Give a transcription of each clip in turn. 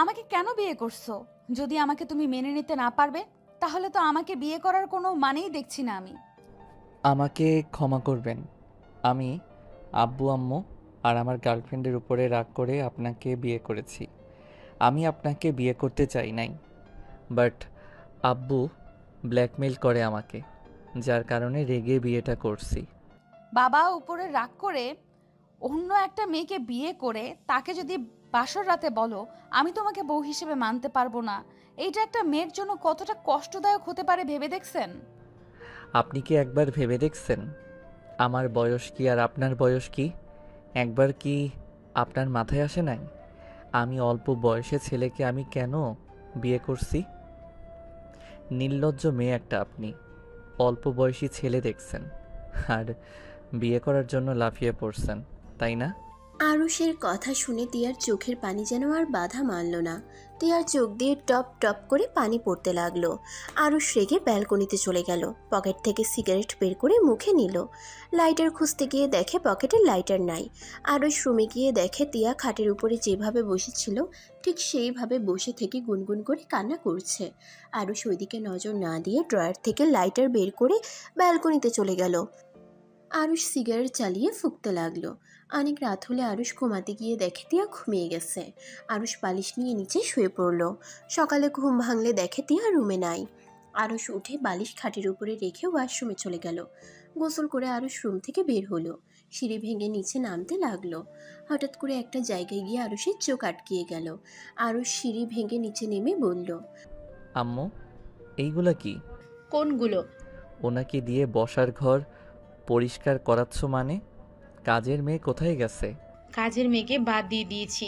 আমাকে কেন বিয়ে করছো? যদি আমাকে তুমি মেনে নিতে না পারবে, তাহলে তো আমাকে বিয়ে করার কোনো মানেই দেখছি না আমি। আমাকে ক্ষমা করবেন। আমি আব্বু আম্মু আর আমার গার্লফ্রেন্ডের উপরে রাগ করে আপনাকে বিয়ে করেছি। আমি আপনাকে বিয়ে করতে চাই নাই, বাট আব্বু ব্ল্যাকমেইল করে আমাকে, যার কারণে রেগে বিয়েটা করছি। বাবা উপরে রাগ করে অন্য একটা মেয়েকে বিয়ে করে তাকে যদি বাসর রাতে বলো আমি তোমাকে বউ হিসেবে মানতে পারবো না, এইটা একটা মেয়ের জন্য কতটা কষ্টদায়ক হতে পারে ভেবে দেখছেন? আপনি কি একবার ভেবে দেখছেন আমার বয়স কি আর আপনার বয়স কি? একবার কি আপনার মাথায় আসে নাই আমি অল্প বয়সে ছেলেকে আমি কেন বিয়ে করছি? নির্লজ্জ মেয়ে একটা আপনি। অল্প বয়সী ছেলে দেখছেন আর বিয়ে করার জন্য লাফিয়ে পড়ছেন, তাই না? আরুষের কথা শুনে তিয়ার চোখের পানি যেন আর বাধা মানল না। তিয়ার চোখ দিয়ে টপ টপ করে পানি পড়তে লাগলো। আরুষ রেগে ব্যালকনিতে চলে গেল। পকেট থেকে সিগারেট বের করে মুখে নিল। লাইটার খুঁজতে গিয়ে দেখে পকেটে লাইটার নাই। আরুষ রুমে গিয়ে দেখে তিয়া খাটের উপরে যেভাবে বসেছিল ঠিক সেইভাবে বসে থেকে গুনগুন করে কান্না করছে। আরুষ ওইদিকে নজর না দিয়ে ড্রয়ার থেকে লাইটার বের করে ব্যালকনিতে চলে গেল। আরুষ সিগারেট চালিয়ে ফুঁকতে লাগলো। অনেক রাত হলে আরুষ ঘুমাতে গিয়ে দেখে তিয়া ঘুমিয়ে গেছে। আরুষ বালিশ নিয়ে নিচে শুয়ে পড়ল। সকালে ঘুম ভাঙলে দেখে তিয়া রুমে নাই। আরুষ উঠে বালিশ খাটের উপরে রেখে ওয়াশরুমে চলে গেল। গোসল করে আরুষ রুম থেকে বের হলো। সিঁড়ি ভেঙে নিচে নামতে লাগলো। হঠাৎ করে একটা জায়গায় গিয়ে আরুষের চোখ আটকিয়ে গেল। আরুষ সিঁড়ি ভেঙে নিচে নেমে বলল, আম্মু, এইগুলা কি? কোনগুলো? ওনাকে দিয়ে বসার ঘর পরিষ্কার করাচ্ছ মানে? কাজের মেয়ে কোথায় গেছে? কাজের মেয়েকে বাদ দিয়ে দিয়েছি।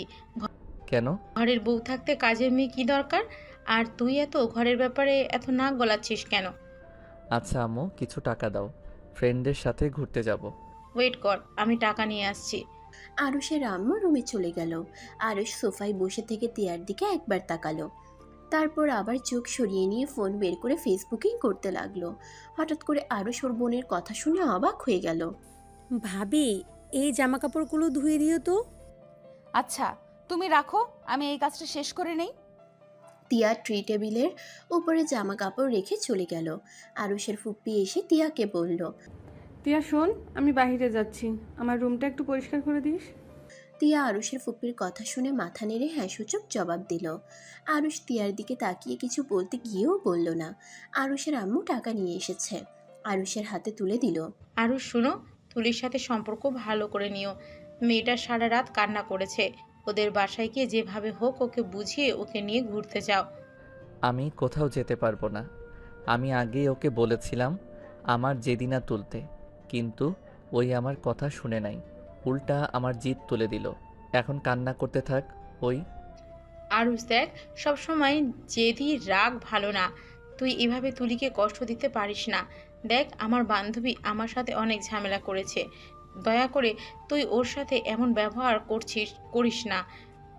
কেন? ঘরের বউ থাকতে কাজের মেয়ে কি দরকার? আর তুই এত ঘরের ব্যাপারে এত নাক গলাচ্ছিস কেন? আচ্ছা আম্মু, কিছু টাকা দাও, ফ্রেন্ডদের সাথে ঘুরতে যাব। ওয়েট কর, আমি টাকা নিয়ে আসছি। আরুষের আম্মু রুমে চলে গেল। আরুষ সোফায় বসে থেকে তিয়ার দিকে একবার তাকালো। তারপর আবার চোখ সরিয়ে নিয়ে ফোন বের করে ফেসবুকিং করতে লাগলো। হঠাৎ করে আরুষ ওর বোনের কথা শুনে অবাক হয়ে গেল। ভাবি, এই জামা কাপড়গুলো ধুয়ে দিও তো। আচ্ছা, তুমি রাখো, আমি এই কাজটা শেষ করে নেই। তিয়া ট্রি টেবিলের উপরে জামা কাপড় রেখে চলে গেল। আরুষের ফুপ্পি এসে তিয়াকে বলল, তিয়া শোন, আমি বাইরে যাচ্ছি, আমার রুমটা একটু পরিষ্কার করে দিস। তিয়া আরুষের ফুপ্পির কথা শুনে মাথা নেড়ে হ্যাঁ সূচক জবাব দিল। আরুষ তিয়ার দিকে তাকিয়ে কিছু বলতে গিয়েও বলল না। আরুষের আম্মু টাকা নিয়ে এসেছে। আরুষের হাতে তুলে দিল। আরও শুনো, তুলির সাথে সম্পর্ক ভালো করে নিও। মেয়েটা সারা রাত কান্না করেছে। ওদের বাসায় গিয়ে যেভাবে হোক ওকে বুঝিয়ে ওকে নিয়ে ঘুরতে যাও। আমি কোথাও যেতে পারবো না। আমি আগেই ওকে বলেছিলাম আমার জেদিনা তুলতে, কিন্তু ওই আমার কথা শুনে নাই, উল্টা আমার জিদ তুলে দিল। এখন কান্না করতে থাক ওই। আরুষ দেখ, সবসময় জেদি রাগ ভালো না। তুই এভাবে তুলিকে কষ্ট দিতে পারিস না। দেখ, আমার বান্ধবী আমার সাথে অনেক ঝামেলা করেছে। দয়া করে তুই ওর সাথে এমন ব্যবহার করিস না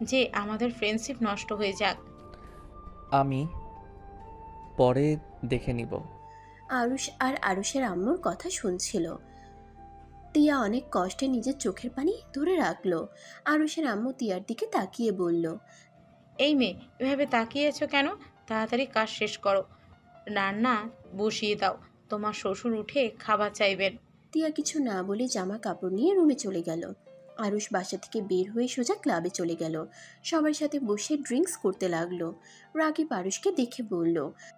যে আমাদের ফ্রেন্ডশিপ নষ্ট হয়ে যাক। আমি পরে দেখে নিব। আরুষ আর আরুষের আম্মুর কথা শুনছিল। তিয়া অনেক কষ্টে নিজের চোখের পানি ধরে রাখলো। আরুষের আম্মু তিয়ার দিকে তাকিয়ে বলল, এই মেয়ে, এভাবে তাকিয়েছো কেন? তাড়াতাড়ি কাজ শেষ করো, রান্না বসিয়ে দাও। তোমার শ্বশুর উঠে খাবার চাইবেন। তিয়া কিছু না বলে জামা কাপড় নিয়ে রুমে চলে গেল। আরুষ বাসা থেকে বের হয়ে সোজা ক্লাবে চলে গেল। সবার সাথে বসে ড্রিঙ্কস করতে লাগলো। রাকিব আরুষকে দেখে বলল,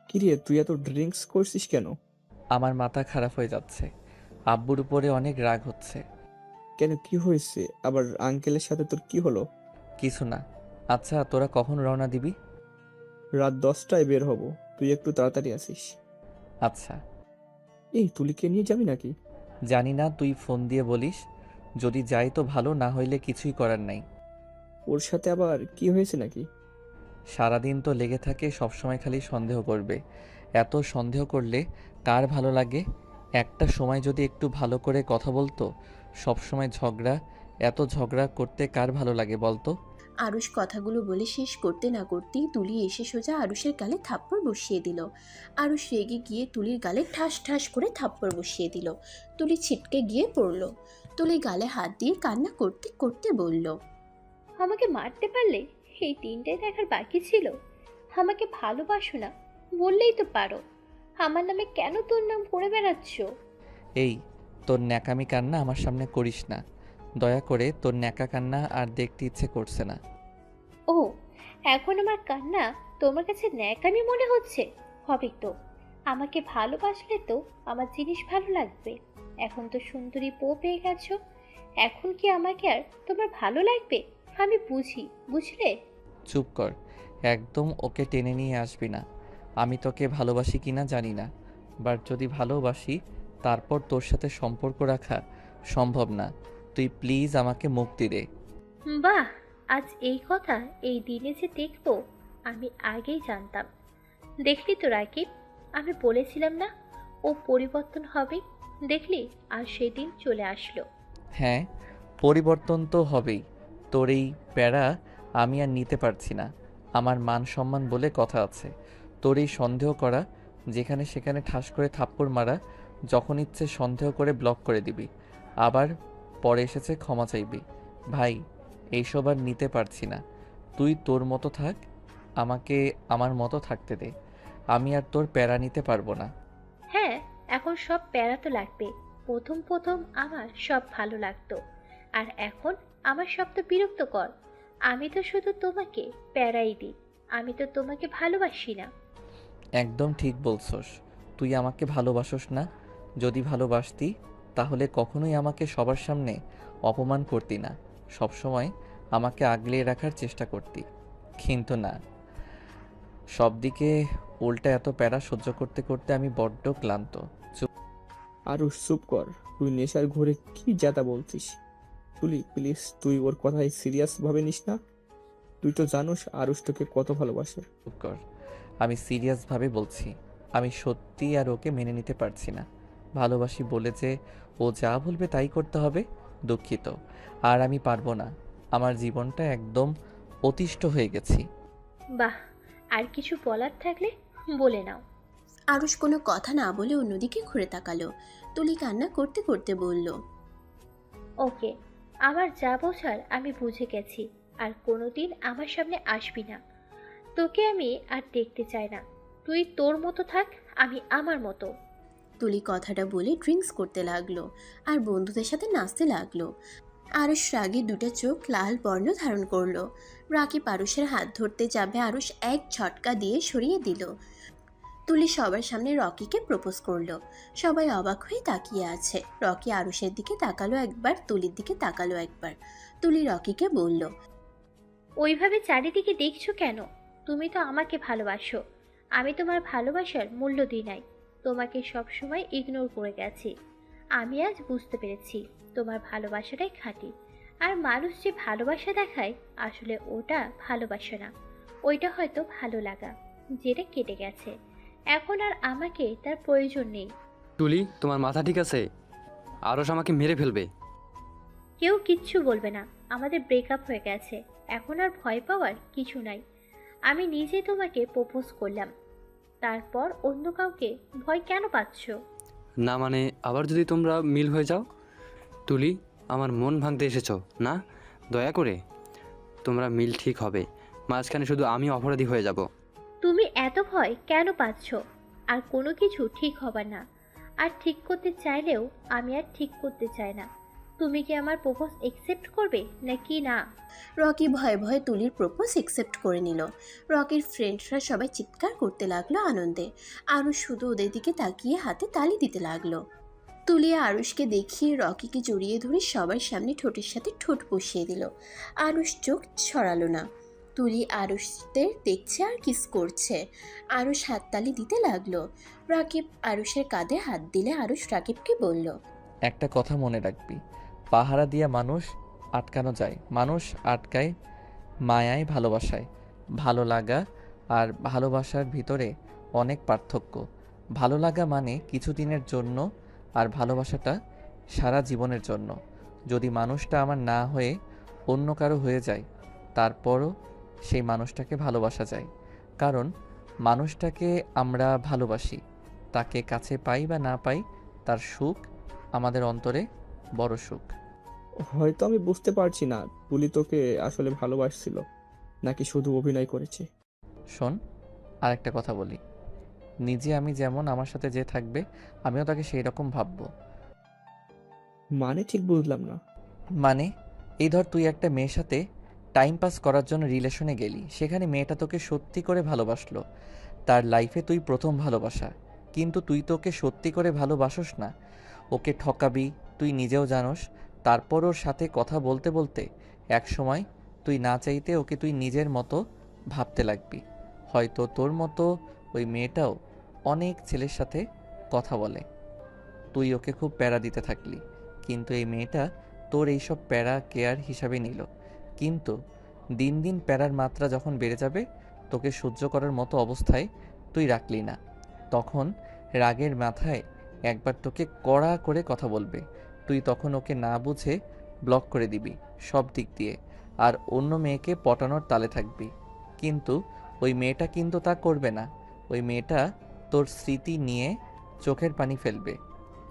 কিরে, তুই এত ড্রিঙ্কস করছিস কেন? আমার মাথা খারাপ হয়ে যাচ্ছে, আব্বুর উপরে অনেক রাগ হচ্ছে। কেন, কি হয়েছে আবার? আঙ্কেলের সাথে তোর কি হলো? কিছু না। আচ্ছা, তোরা কখন রওনা দিবি? রাত 10টায় বের হব, তুই একটু তাড়াতাড়ি আসিস। আচ্ছা। এই, তুলিকে নিয়ে যাবি নাকি? জানি না, তুই ফোন দিয়ে বলিস। যদি যাই তো ভালো, না হইলে কিছুই করার নাই। ওর সাথে আবার কি হয়েছে নাকি? সারাদিন তো লেগে থাকে, সবসময় খালি সন্দেহ করবে। এত সন্দেহ করলে কার ভালো লাগে? একটা সময় যদি একটু ভালো করে কথা বলতো। সবসময় ঝগড়া, এত ঝগড়া করতে কার ভালো লাগে বলতো? আরুষ কথাগুলো বলে শেষ করতে না করতেই তুলি এসে সোজা আরুষের গালে থাপ্পড় বসিয়ে দিল। আরুষ রেগে গিয়ে তুলির গালে ঠাস ঠাস করে থাপ্পড় বসিয়ে দিল। তুলি ছিটকে গিয়ে পড়ল। তুলি গালে হাত দিয়ে কান্না করতে করতে বলল, আমাকে মারতে পারলে? এই দিনটাই দেখার বাকি ছিল? আমাকে ভালোবাসো না বললেই তো পারো। আমার নামে কেন তোর নাম করে বেড়াচ্ছ? এই, তোর ন্যাকামি কান্না আমার সামনে করিস না। দয়া করে তোর ন্যাকা কান্না আর দেখতে ইচ্ছে করছে না। ও, এখন আমার কান্না তোমার কাছে ন্যাকামি মনে হচ্ছে? হবে তো। আমাকে ভালোবাসলে তো আমার জিনিস ভালো লাগবে। এখন তো সুন্দরী বউ পেয়ে গেছো, এখন কি আমাকে আর তোমার ভালো লাগবে? আমি বুঝি, বুঝলে? চুপ কর, একদম ওকে টেনে নিয়ে আসবি না। আমি তোকে ভালোবাসি কিনা জানি না, বাট যদি ভালোবাসি তারপর তোর সাথে সম্পর্ক রাখা সম্ভব না। তুই প্লিজ আমাকে মুক্তি দে। বাহ, আজ এই কথা এই দিনে যে দেখবো আমি আগেই জানতাম। দেখলি তো রাকিব, আমি বলেছিলাম না ও পরিবর্তন হবে? দেখলি, আর সেদিন চলে আসলো। হ্যাঁ, পরিবর্তন তো হবেই। তোর এই প্যারা আমি আর নিতে পারছি না। আমার মান সম্মান বলে কথা আছে। তোর এই সন্দেহ করা, যেখানে সেখানে ঠাস করে থাপ্পড় মারা, যখন ইচ্ছে সন্দেহ করে ব্লক করে দিবি, আবার পরে এসেছে ক্ষমা চাইবি। ভাই, এইসব আর নিতে পারছি না। তুই তোর মতো থাক, আমাকে আমার মতো থাকতে দে। আমি আর তোর প্যারা নিতে পারবো না। হ্যাঁ, এখন সব প্যারা তো লাগবে। প্রথম প্রথম আমার সব ভালো লাগতো, আর এখন আমার সব তো বিরক্তকর। আমি তো শুধু তোমাকে প্যারাই দিই, আমি তো তোমাকে ভালোবাসি না। একদম ঠিক বলছস। তুই আমাকে ভালোবাসস না। যদি ভালোবাসতি তাহলে কখনোই আমাকে সবার সামনে অপমান করতি না। সবসময় আমাকে আগলিয়ে রাখার চেষ্টা করতি। কিন্তু না, সব দিকে উল্টা এত প্যারা সহ্য করতে করতে আমি বড্ড ক্লান্ত। আরুষ চুপ কর, তুই নেশার ঘোরে কি যাতা বলছিস? তুলি প্লিজ, তুই ওর কথাই সিরিয়াস ভাবে নিস না। তুই তো জানোস আরুষ তোকে কত ভালোবাসে। চুপ কর, আমি সিরিয়াসভাবে বলছি। আমি সত্যি আর ওকে মেনে নিতে পারছি না। ভালোবাসি বলে যে ও যা বলবে তাই করতে হবে, দুঃখিত। আর আমি পারবো না। আমার জীবনটা একদম অতিষ্ঠ হয়ে গেছি। বাহ, আর কিছু বলার থাকলে বলে নাও। আরুষ কোনো কথা না বলে অন্যদিকে ঘুরে তাকালো। তুলি কান্না করতে করতে বলল, ওকে, আমার যা বোঝার আমি বুঝে গেছি। আর কোনোদিন আমার সামনে আসবি না। তোকে আমি আর দেখতে চাই না। তুই তোর মতো থাক, আমি আমার মতো। তুলি কথাটা বলে ড্রিঙ্কস করতে লাগলো আর বন্ধুদের সাথে নাচতে লাগলো। আরুষ রাগে দুটো চোখ লাল বর্ণ ধারণ করলো। রাকিব আরুষের হাত ধরতে যাবে, আরুষ এক ঝটকা দিয়ে সরিয়ে দিল। তুলি সবার সামনে রকিকে প্রপোজ করলো। সবাই অবাক হয়ে তাকিয়ে আছে। রকি আরুষের দিকে তাকালো একবার, তুলির দিকে তাকালো একবার। তুলি রকিকে বলল, ওইভাবে চারিদিকে দেখছো কেন? তুমি তো আমাকে ভালোবাসো। আমি তোমার ভালোবাসার মূল্য দিই নাই, তোমাকে সবসময় ইগনোর করে গেছি। আমি আজ বুঝতে পেরেছি তোমার ভালোবাসাটাই খাঁটি। আর মানুষ যে ভালোবাসা দেখায়, আসলে ওটা ভালোবাসা না, ওইটা হয়তো ভালো লাগা, যেটা কেটে গেছে। এখন আর আমাকে তার প্রয়োজন নেই। তুলি, তোমার মাথা ঠিক আছে? আরশ আমাকে মেরে ফেলবে। কেউ কিচ্ছু বলবে না, আমাদের ব্রেকআপ হয়ে গেছে। এখন আর ভয় পাওয়ার কিছু নাই। আমি নিজে তোমাকে প্রপোজ করলাম, তারপর অন্য কাউকে ভয় কেন পাচ্ছ? না মানে, আবার যদি তোমরা মিল হয়ে যাও? তুলি, আমার মন ভাঙতে এসেছো না? দয়া করে, তোমরা মিল ঠিক হবে, মাঝখানে শুধু আমি অপরাধী হয়ে যাব। তুমি এত ভয় কেন পাচ্ছ? আর কোনো কিছু ঠিক হবে না। আর ঠিক করতে চাইলেও আমি আর ঠিক করতে চাই না। তুমি কি আমার প্রপোজ একসেপ্ট করবে নাকি না? রকি ভয়ে ভয়ে তুলির প্রপোজ একসেপ্ট করে নিল। রকির ফ্রেন্ডরা সবাই চিৎকার করতে লাগলো আনন্দে। আরুষ শুধু ওদের দিকে তাকিয়ে হাতে তালি দিতে লাগলো। তুলি আরুষকে দেখিয়ে রকিকে জড়িয়ে ধরে সবার সামনে ঠোঁটের সাথে ঠোঁট বসিয়ে দিল। আরুষ চোখ ছড়ালো না। তুলি আরুষদের দেখছে আর কিস করছে। আরুষ হাততালি দিতে লাগলো। রাকিব আরুষের কাঁধে হাত দিলে আরুষ রাকিবকে বলল, একটা কথা মনে রাখবি, পাহারা দিয়া মানুষ আটকানো যায়, মানুষ আটকায় মায়ায়, ভালোবাসায়। ভালো লাগা আর ভালোবাসার ভিতরে অনেক পার্থক্য। ভালো লাগা মানে কিছুদিনের জন্য, আর ভালোবাসাটা সারা জীবনের জন্য। যদি মানুষটা আমার না হয়ে অন্য কারো হয়ে যায়, তারপরও সেই মানুষটাকে ভালোবাসা যায়। কারণ মানুষটাকে আমরা ভালোবাসি, তাকে কাছে পাই বা না পাই, তার সুখ আমাদের অন্তরে বড় সুখ। হয়তো আমি বুঝতে পারছি না তুলি তোকে আসলে ভালোবাসছিল, নাকি শুধু অভিনয় করেছে? শোন, আর একটা কথা বলি। নিজে আমি যেমন, আমার সাথে যে থাকবে আমিও তাকে সেই রকম ভাববো। মানে ঠিক বুঝলাম না। মানে, এই ধর তুই একটা মেয়ের সাথে টাইম পাস করার জন্য রিলেশনে গেলি, সেখানে মেয়েটা তোকে সত্যি করে ভালোবাসলো, তার লাইফে তুই প্রথম ভালোবাসা, কিন্তু তুই তো ওকে সত্যি করে ভালোবাসোস না, ওকে ঠকাবি, তুই নিজেও জানোস। তারপর ওর সাথে কথা বলতে বলতে এক সময় তুই না চাইতে ওকে তুই নিজের মতো ভাবতে লাগবি। হয়তো তোর মতো ওই মেয়েটাও অনেক ছেলের সাথে কথা বলে, তুই ওকে খুব প্যারা দিতে থাকলি, কিন্তু এই মেয়েটা তোর এইসব প্যারা কেয়ার হিসাবে নিল। কিন্তু দিন দিন প্যারার মাত্রা যখন বেড়ে যাবে, তোকে সহ্য করার মতো অবস্থায় তুই রাখলি না, তখন রাগের মাথায় একবার তোকে কড়া করে কথা বলবে, তুই তখন ওকে না বুঝে ব্লক করে দিবি সব দিক দিয়ে, আর অন্য মেয়েকে পটানোর তালে থাকবি। কিন্তু ওই মেয়েটা কিন্তু তা করবে না। ওই মেয়েটা তোর স্মৃতি নিয়ে চোখের পানি ফেলবে,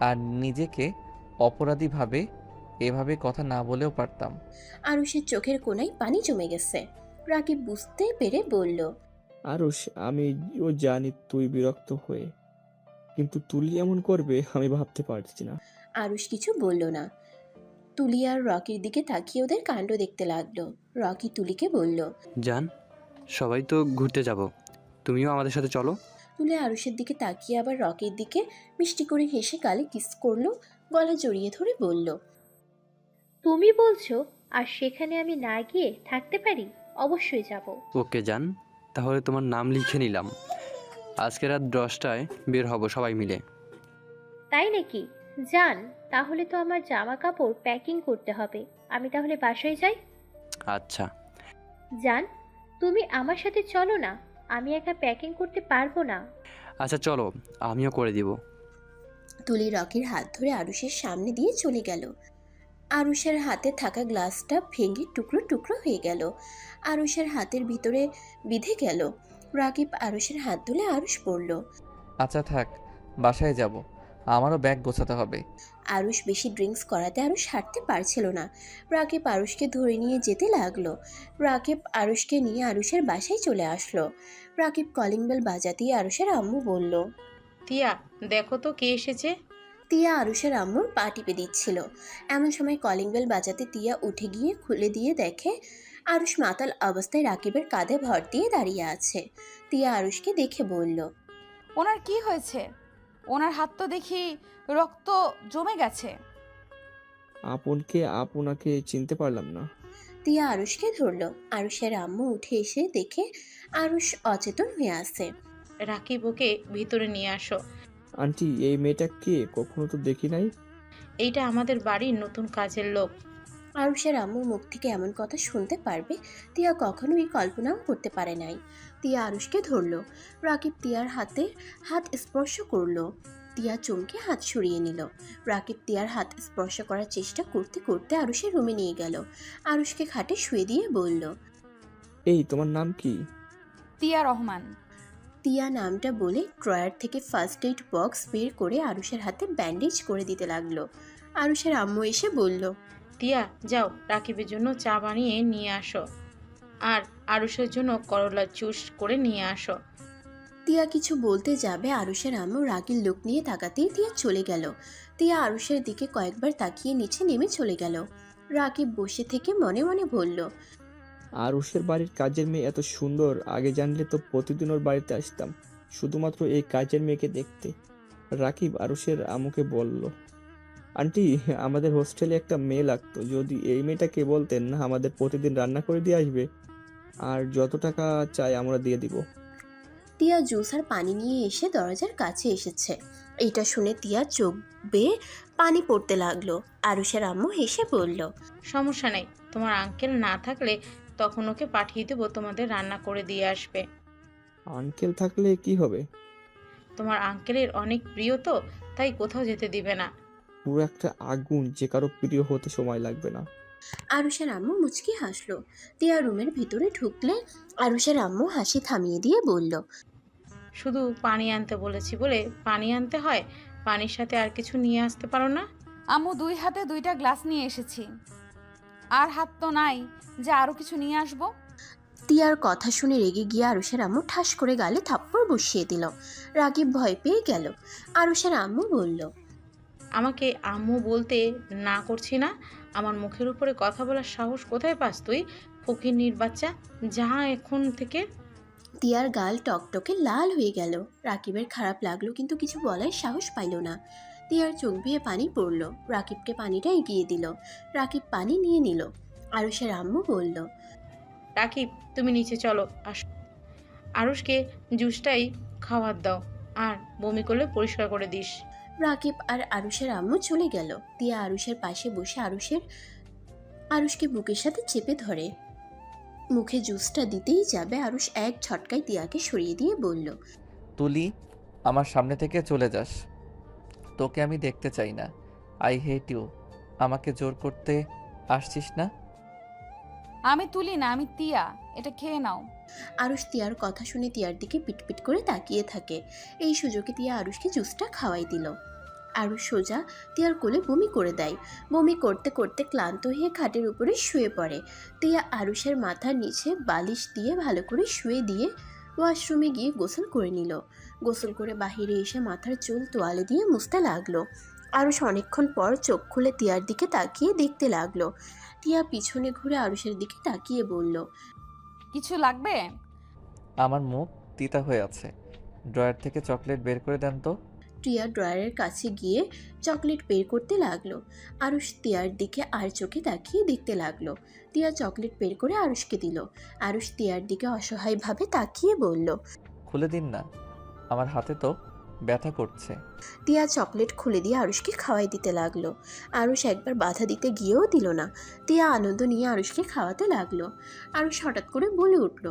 আর নিজেকে অপরাধী ভাবে। এভাবে কথা না বলেও পারতাম। আরুষের চোখের কোণায় পানি জমে গেছে। রাকিব বুঝতে পেরে বলল, আরুষ, আমিও জানি তুই বিরক্ত হয়ে, কিন্তু তুলি এমন করবে আমি ভাবতে পারছি না। আরুষ কিছু বলল না। তুলি আর রকির দিকে তাকিয়ে ওদের কাণ্ড দেখতে লাগলো। রকি তুলিকে বলল, জান, সবাই তো ঘুরতে যাব, তুমিও আমাদের সাথে চলো। তুলি আরুষের দিকে তাকিয়ে আবার রকির দিকে মিষ্টি করে হেসে গালে কিস করলো, গলা জড়িয়ে ধরে বলল, তুমি বলছো, আর সেখানে আমি না গিয়ে থাকতে পারি? অবশ্যই যাব। ওকে জান, তাহলে তোমার নাম লিখে নিলাম। আজকে রাত 10টায় বের হব সবাই মিলে। তাই নাকি? যান, তাহলে তো আমার জামা কাপড় প্যাকিং করতে হবে। আমি তাহলে বাসায় যাই। আচ্ছা। যান, তুমি আমার সাথে চলো না, আমি একা প্যাকিং করতে পারবো না। আচ্ছা চলো, আমিও করে দিব। তুলি রকির হাত ধরে আরুষের সামনে দিয়ে চলে গেল। আরুষের হাতে থাকা গ্লাসটা ভেঙে টুকরো টুকরো হয়ে গেল, আরুষের হাতের ভিতরে বিঁধে গেল। রাকিব আরুষের হাত ধরে আরুষ পড়ল। আচ্ছা থাক, বাসায় যাব, আমারও ব্যাগ গোছাতে হবে। আরুষ বেশি ড্রিঙ্কস করাতে আরুষ হাঁটতে পারছিল না। রাকিব আরুষকে ধরে নিয়ে যেতে লাগলো। রাকিব আরুষকে নিয়ে আরুষের বাসায় চলে আসলো। রাকিব কলিং বেল বাজাতেই আরুষের আম্মু বলল, তিয়া, দেখো তো কে এসেছে। তিয়া আরুষের আম্মুর পা টিপে দিচ্ছিল। এমন সময় কলিং বেল বাজাতে তিয়া উঠে গিয়ে খুলে দিয়ে দেখে আরুষ মাতাল অবস্থায় রাকিবের কাঁধে ভর দিয়ে দাঁড়িয়ে আছে। তিয়া আরুষকে দেখে বলল, ওনার কি হয়েছে? ওনার হাত তো দেখি রক্ত জমে গেছে। আপনাকে চিনতে পারলাম না। তিয়া আরুষকে ধরল। আরুষের আম্মু উঠে এসে দেখে আরুষ অচেতন হয়ে আছে। রাকিব, ওকে ভিতরে নিয়ে আসো। আন্টি, এই মেয়েটা কে? কখনো তো দেখি নাই। এইটা আমাদের বাড়ির নতুন কাজের লোক। আরুষের আম্মুর মুখ থেকে এমন কথা শুনতে পারবে তিয়া কখনোই কল্পনাও করতে পারে নাই। তিয়া আরুষকে ধরল। রাকিব তিয়ার হাতে হাত স্পর্শ করলো। তিয়া চমকে হাত সরিয়ে নিল। রাকিব তিয়ার হাত স্পর্শ করার চেষ্টা করতে করতে আরুষের রুমে নিয়ে গেল। আরুষকে খাটে শুয়ে দিয়ে বলল, এই তোমার নাম কি? তিয়া রহমান। তিয়া নামটা বলে ড্রয়ার থেকে ফার্স্ট এইড বক্স বের করে আরুষের হাতে ব্যান্ডেজ করে দিতে লাগলো। আরুষের আম্মু এসে বলল, তিয়া, যাও রাকিবের জন্য চা বানিয়ে নিয়ে আসো, আর আরুষের জন্য করলা জুস করে নিয়ে আসো। তিয়া কিছু বলতে যাবে আরুষের আম্মু রাগের লোক নিয়ে তাকাতেই তিয়া চলে গেল। তিয়া আরুষের দিকে কয়েকবার তাকিয়ে নিচে নেমে চলে গেল। রাকিব বসে থেকে মনে মনে বলল, আরুষের বাড়ির কাজের মেয়ে এত সুন্দর, আগে জানলে তো প্রতিদিন ওর বাড়িতে আসতাম শুধুমাত্র এই কাজের মেয়েকে দেখতে। রাকিব আরুষের আম্মুকে বলল, আন্টি, আমাদের হোস্টেলে একটা মেয়ে লাগতো, যদি এই মেয়েটাকে বলতেন না আমাদের প্রতিদিন রান্না করে দিয়ে আসবে, আর যত টাকা চাই আমরা দিয়ে দিব। তিয়া জুস আর পানি নিয়ে এসে দরজার কাছে এসেছে। এটা শুনে তিয়া চোখ বেয়ে পানি পড়তে লাগলো। আরুষের আম্মু হেসে বলল, সমস্যা নেই, তোমার আঙ্কেল না থাকলে তখন ওকে পাঠিয়ে দেবো, তোমাদের রান্না করে দিয়ে আসবে। আঙ্কেল থাকলে কি হবে? তোমার আঙ্কেলের অনেক প্রিয় তো, তাই কোথাও যেতে দিবে না। পুরো একটা আগুন, যে কারো প্রিয় হতে সময় লাগবে না। আরুষের আম্মু মুচকি হাসলো। তিয়া রুমের ভিতরে ঢুকলে আরুষের আম্মু হাসি থামিয়ে দিয়ে বলল, শুধু পানি আনতে বলেছি বলে পানি আনতে হয়, পানির সাথে আর কিছু নিয়ে আসতে পারো না? আম্মু 2 হাতে 2টা গ্লাস নিয়ে এসেছি, আর হাত তো নাই যে আরো কিছু নিয়ে আসবো। তিয়ার কথা শুনে রেগে গিয়ে আরুষের আম্মু ঠাস করে গালে থাপ্পড় বসিয়ে দিল। রাকিব ভয় পেয়ে গেল। আরুষের আম্মু বলল, আমাকে আম্মু বলতে না করছি না? আমার মুখের উপরে কথা বলার সাহস কোথায় পাস তুই, ফকিন্নির বাচ্চা? যা এখন থেকে। তিয়ার গাল টকটকে লাল হয়ে গেল। রাকিবের খারাপ লাগলো কিন্তু কিছু বলার সাহস পাইল না। তিয়ার চোখ বেয়ে পানি পড়ল। রাকিবকে পানিটা এগিয়ে দিল। রাকিব পানি নিয়ে নিল। আরুষের আম্মু বলল, রাকিব, তুমি নিচে চলো। আরুষকে জুসটাই খাওয়ার দাও, আর বমি করলে পরিষ্কার করে দিস। রাকিব আর আরুষের আম্মু চলে গেল। তিয়া আরুষের পাশে বসে আরুষকে বুকের সাথে চেপে ধরে। মুখে জুসটা দিতেই যাবে, আরুষ এক ঝটকায় তিয়াকে সরিয়ে দিয়ে বলল, তুলি, আমার সামনে থেকে চলে যাস। তোকে আমি দেখতে চাই না। I hate you. আমাকে জোর করতে আসছিস না। আমি তুলি না, আমি তিয়া, এটা খেয়ে নাও। আরুষ তিয়ার কথা শুনে তিয়ার দিকে পিটপিট করে তাকিয়ে থাকে। এই সুযোগে তিয়া আরুষকে জুসটা খাওয়াই দিল। আরুষ সোজা তিয়ার কোলে বমি করে দেয়। বমি করতে করতে ক্লান্ত হয়ে খাটের উপরে শুয়ে পড়ে। তিয়া আরুষের মাথার নিচে বালিশ দিয়ে ভালো করে শুয়ে দিয়ে ওয়াশরুমে গিয়ে গোসল করে নিল। গোসল করে বাহিরে এসে মাথার চুল তোয়ালে দিয়ে মুছতে লাগলো। আরুষ অনেকক্ষণ পর চোখ খুলে তিয়ার দিকে তাকিয়ে দেখতে লাগলো। তিয়া পিছনে ঘুরে আরুষের দিকে তাকিয়ে বলল, কিছু লাগবে? আমার মুখ তিতা হয়ে আছে। ড্রয়ার থেকে চকলেট বের করে দেন তো। টিয়া ড্রয়ারের কাছে গিয়ে চকলেট বের করতে লাগলো। আরুষ তিয়ার দিকে আর চোখে তাকিয়ে দেখতে লাগলো। তিয়া চকলেট বের করে আরুষকে দিল। আরুষ তিয়ার দিকে অসহায়ভাবে তাকিয়ে বলল, খুলে দিন না, আমার হাতে তো ব্যথা করছে। তিয়া চকলেট খুলে দিয়ে আরুষকে খাওয়াই দিতে লাগলো। আরুষ একবার বাধা দিতে গিয়েও দিল না। তিয়া আনন্দ নিয়ে আরুষকে খাওয়াতে লাগলো। আরুষ হঠাৎ করে বলে উঠল,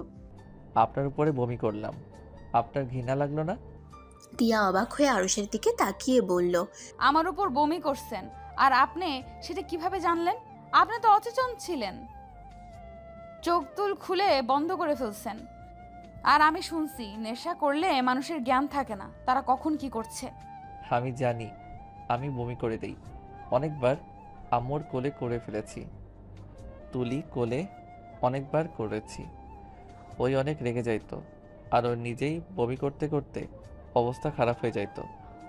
আপনার উপরে বমি করলাম, আপনার ঘৃণা লাগলো না? তিয়া অবাক হয়ে আরুষের দিকে তাকিয়ে বলল, আমার উপর বমি করছেন, আর আপনি সেটা কিভাবে জানলেন? আপনি তো অচেতন ছিলেন, চোখ তুল খুলে বন্ধ করে ফেলছেন। আর আমি শুনছি নেশা করলে মানুষের জ্ঞান থাকে না, তারা কখন কি করছে। আমি জানি, আমি বমি করে দেই। অনেকবার আম্মুর কোলে করে ফেলেছি, তুলি কোলে অনেকবার করেছি। ওই অনেক রেগে যাইতো, আর ওর নিজেই বমি করতে করতে অবস্থা খারাপ হয়ে যাইতো।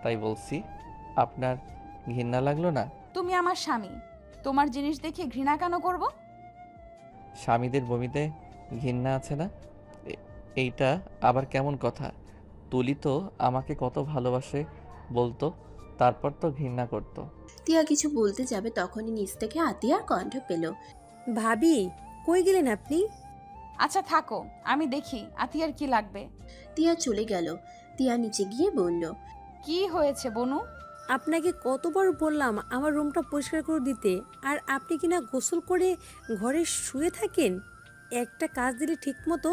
তাই বলছি, আপনার ঘৃণা লাগলো না? তুমি আমার স্বামী, তোমার জিনিস দেখে ঘৃণা কেন করব? স্বামীদের বমিতে ঘৃণা আছে না? এইটা আবার কেমন কথা? তুলি তো আমাকে কত ভালোবাসে বলতো, তারপর তো ঘৃণা করতো। তিয়া কিছু বলতে যাবে তখনই নিচ থেকে আতিয়ার কণ্ঠ পেল, ভাবি, কই গেলেন আপনি? আচ্ছা থাকো, আমি দেখি আতিয়ার কি লাগবে। তিয়া চলে গেল। তিয়া নিচে গিয়ে বলল, কি হয়েছে বনু? আপনাকে কতবার বললাম আমার রুমটা পরিষ্কার করে দিতে, আর আপনি কিনা গোসল করে ঘরে শুয়ে থাকেন। একটা কাজ দিলে ঠিকমতো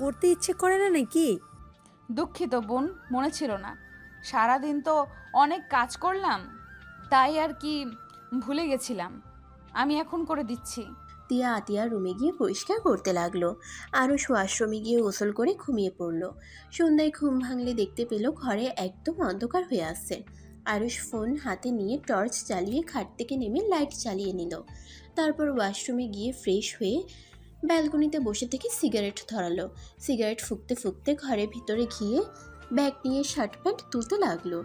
করতে ইচ্ছে করে না নাকি? দুঃখিত বোন, মনে ছিল না। সারাদিন তো অনেক কাজ করলাম, তাই আর কি ভুলে গেছিলাম। আমি এখন করে দিচ্ছি। তিয়া আতিয়ার রুমে গিয়ে পরিষ্কার করতে লাগলো। আরুষ ওয়াশরুমে গিয়ে গোসল করে ঘুমিয়ে পড়ল। সন্ধ্যায় ঘুম ভাঙলে দেখতে পেল ঘরে একদম অন্ধকার হয়ে আসছে। আরুষ ফোন হাতে নিয়ে টর্চ জ্বালিয়ে খাট থেকে নেমে লাইট চালিয়ে নিল। তারপর ওয়াশরুমে গিয়ে ফ্রেশ হয়ে ব্যালকনিতে বসে থেকে সিগারেট ধরালো। সিগারেট ফুঁকতে ফুঁকতে ঘরের ভিতরে গিয়ে ব্যাগ নিয়ে শার্ট প্যান্ট তুলতে লাগলো।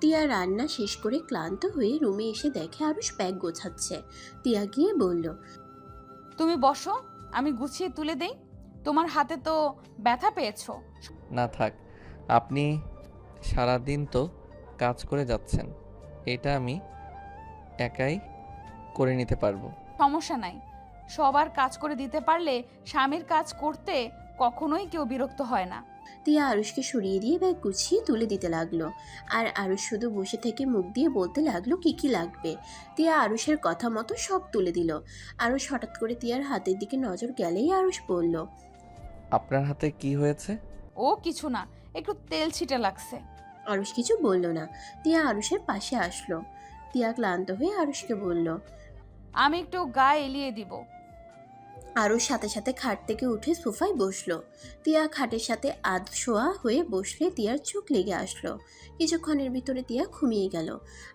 টিয়া রান্না শেষ করে ক্লান্ত হয়ে রুমে এসে দেখে আরুষ ব্যাগ গোছাচ্ছে। টিয়া গিয়ে বলল, তুমি বসো, আমি গুছিয়ে তুলে দেই। তোমার হাতে তো ব্যথা পেয়েছো। না থাক, আপনি সারাদিন তো কাজ করে যাচ্ছেন, এটা আমি একাই করে নিতে পারবো। সমস্যা নাই, সবার কাজ করে দিতে পারলে স্বামীর কাজ করতে কখনোই কেউ বিরক্ত হয় না। টিয়া আরুষকে সরিয়ে দিয়ে ব্যাগ গুছিয়ে তুলে দিতে লাগলো। আর আরুষ শুধু বসে থেকে মুখ দিয়ে বলতে লাগলো কি কি লাগবে। টিয়া আরুষের কথা মতো সব তুলে দিল। আরুষ হঠাৎ করে টিয়ার হাতের দিকে নজর গেলেই আরুষ বলল, আপনার হাতে কি হয়েছে? ও কিছু না, একটু তেল ছিটে লাগছে। আরুষ কিছু বলল না। টিয়া আরুষের পাশে আসলো। টিয়া ক্লান্ত হয়ে আরুষকে বলল, আমি একটু গায়ে এলিয়ে দিব। আরুষ সাথে সাথে খাট থেকে উঠে সোফায় বসলো। টিয়া খাটের সাথে আধ শোয়া হয়ে বসলে টিয়ার চোখ লেগে আসলো। কিছুক্ষণের ভিতরে টিয়া ঘুমিয়ে গেল।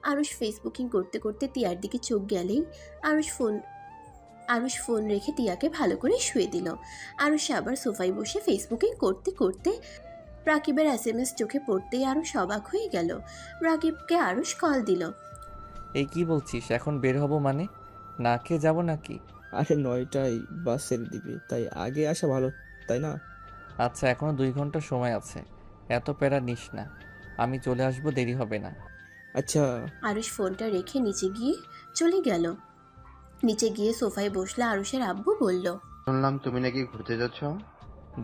আরুষ ফেসবুকিং করতে করতে টিয়ার দিকে চোখ গেলেই আরুষ ফোন রেখে টিয়াকে ভালো করে শুয়ে দিল। আরুষ আবার সোফায় বসে ফেসবুকে করতে করতে রাকিবের SMS চোখে পড়তেই আরুষ অবাক হয়ে গেল। রাকিবকে আরুষ কল দিল। এই কি বলছিস, এখন বের হব মানে? না খেয়ে যাবো নাকি? আরে 9টায় বাস ছেড়ে দিবে, তাই আগে আসা ভালো, তাই না? আচ্ছা, এখনো 2 ঘন্টা সময় আছে, এত প্যারা নিস না। আমি চলে আসবো, দেরি হবে না। আচ্ছা। আরুষ ফোনটা রেখে নিচে গিয়ে চলে গেল। নিচে গিয়ে সোফায় বসলে আরুষের আব্বু বলল, শুনলাম তুমি নাকি ঘুরতে যাচ্ছ।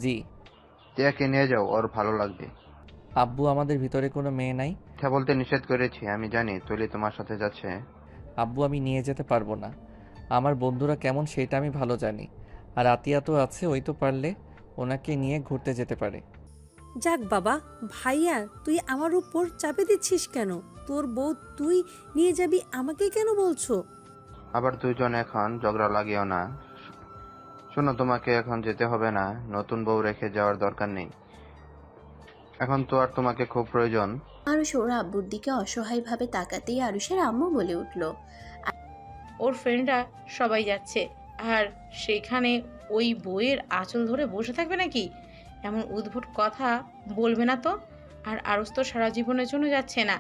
জি। টিয়াকে নিয়ে যাও, ওর ভালো লাগবে। আব্বু, আমাদের ভিতরে কোনো মেয়ে নাই। কথা বলতে নিষেধ করেছি, আমি জানি তুলি তোমার সাথে যাচ্ছে। আব্বু, আমি নিয়ে যেতে পারবো না। আমার বন্ধুরা কেমন সেটা আমি ভালো জানি। আর আতিয়া তো আছে, ওই তো পারলে ওনাকে নিয়ে ঘুরতে যেতে পারে। যাক বাবা, ভাইয়া তুই আমার উপর চাপে দিচ্ছিস কেন? তোর বউ তুই নিয়ে যাবি, আমাকে কেন বলছো? আবার দুজন এখন ঝগড়া লাগিও না। শোনো, তোমাকে এখন যেতে হবে না, নতুন বউ রেখে যাওয়ার দরকার নেই। এখন তো আর তোমাকে খুব প্রয়োজন। আরুষ ওর আব্বুর দিকে অসহায়ভাবে তাকাতেই আরুষের আম্মু বলে উঠল, ওর ফ্রেন্ডরা সবাই যাচ্ছে, আর সেখানে ওই বইয়ের আঁচল ধরে বসে থাকবে নাকি? এমন উদ্ভট কথা বলবে না তো। আর আরুষ তো সারা জীবনের জন্য যাচ্ছে না।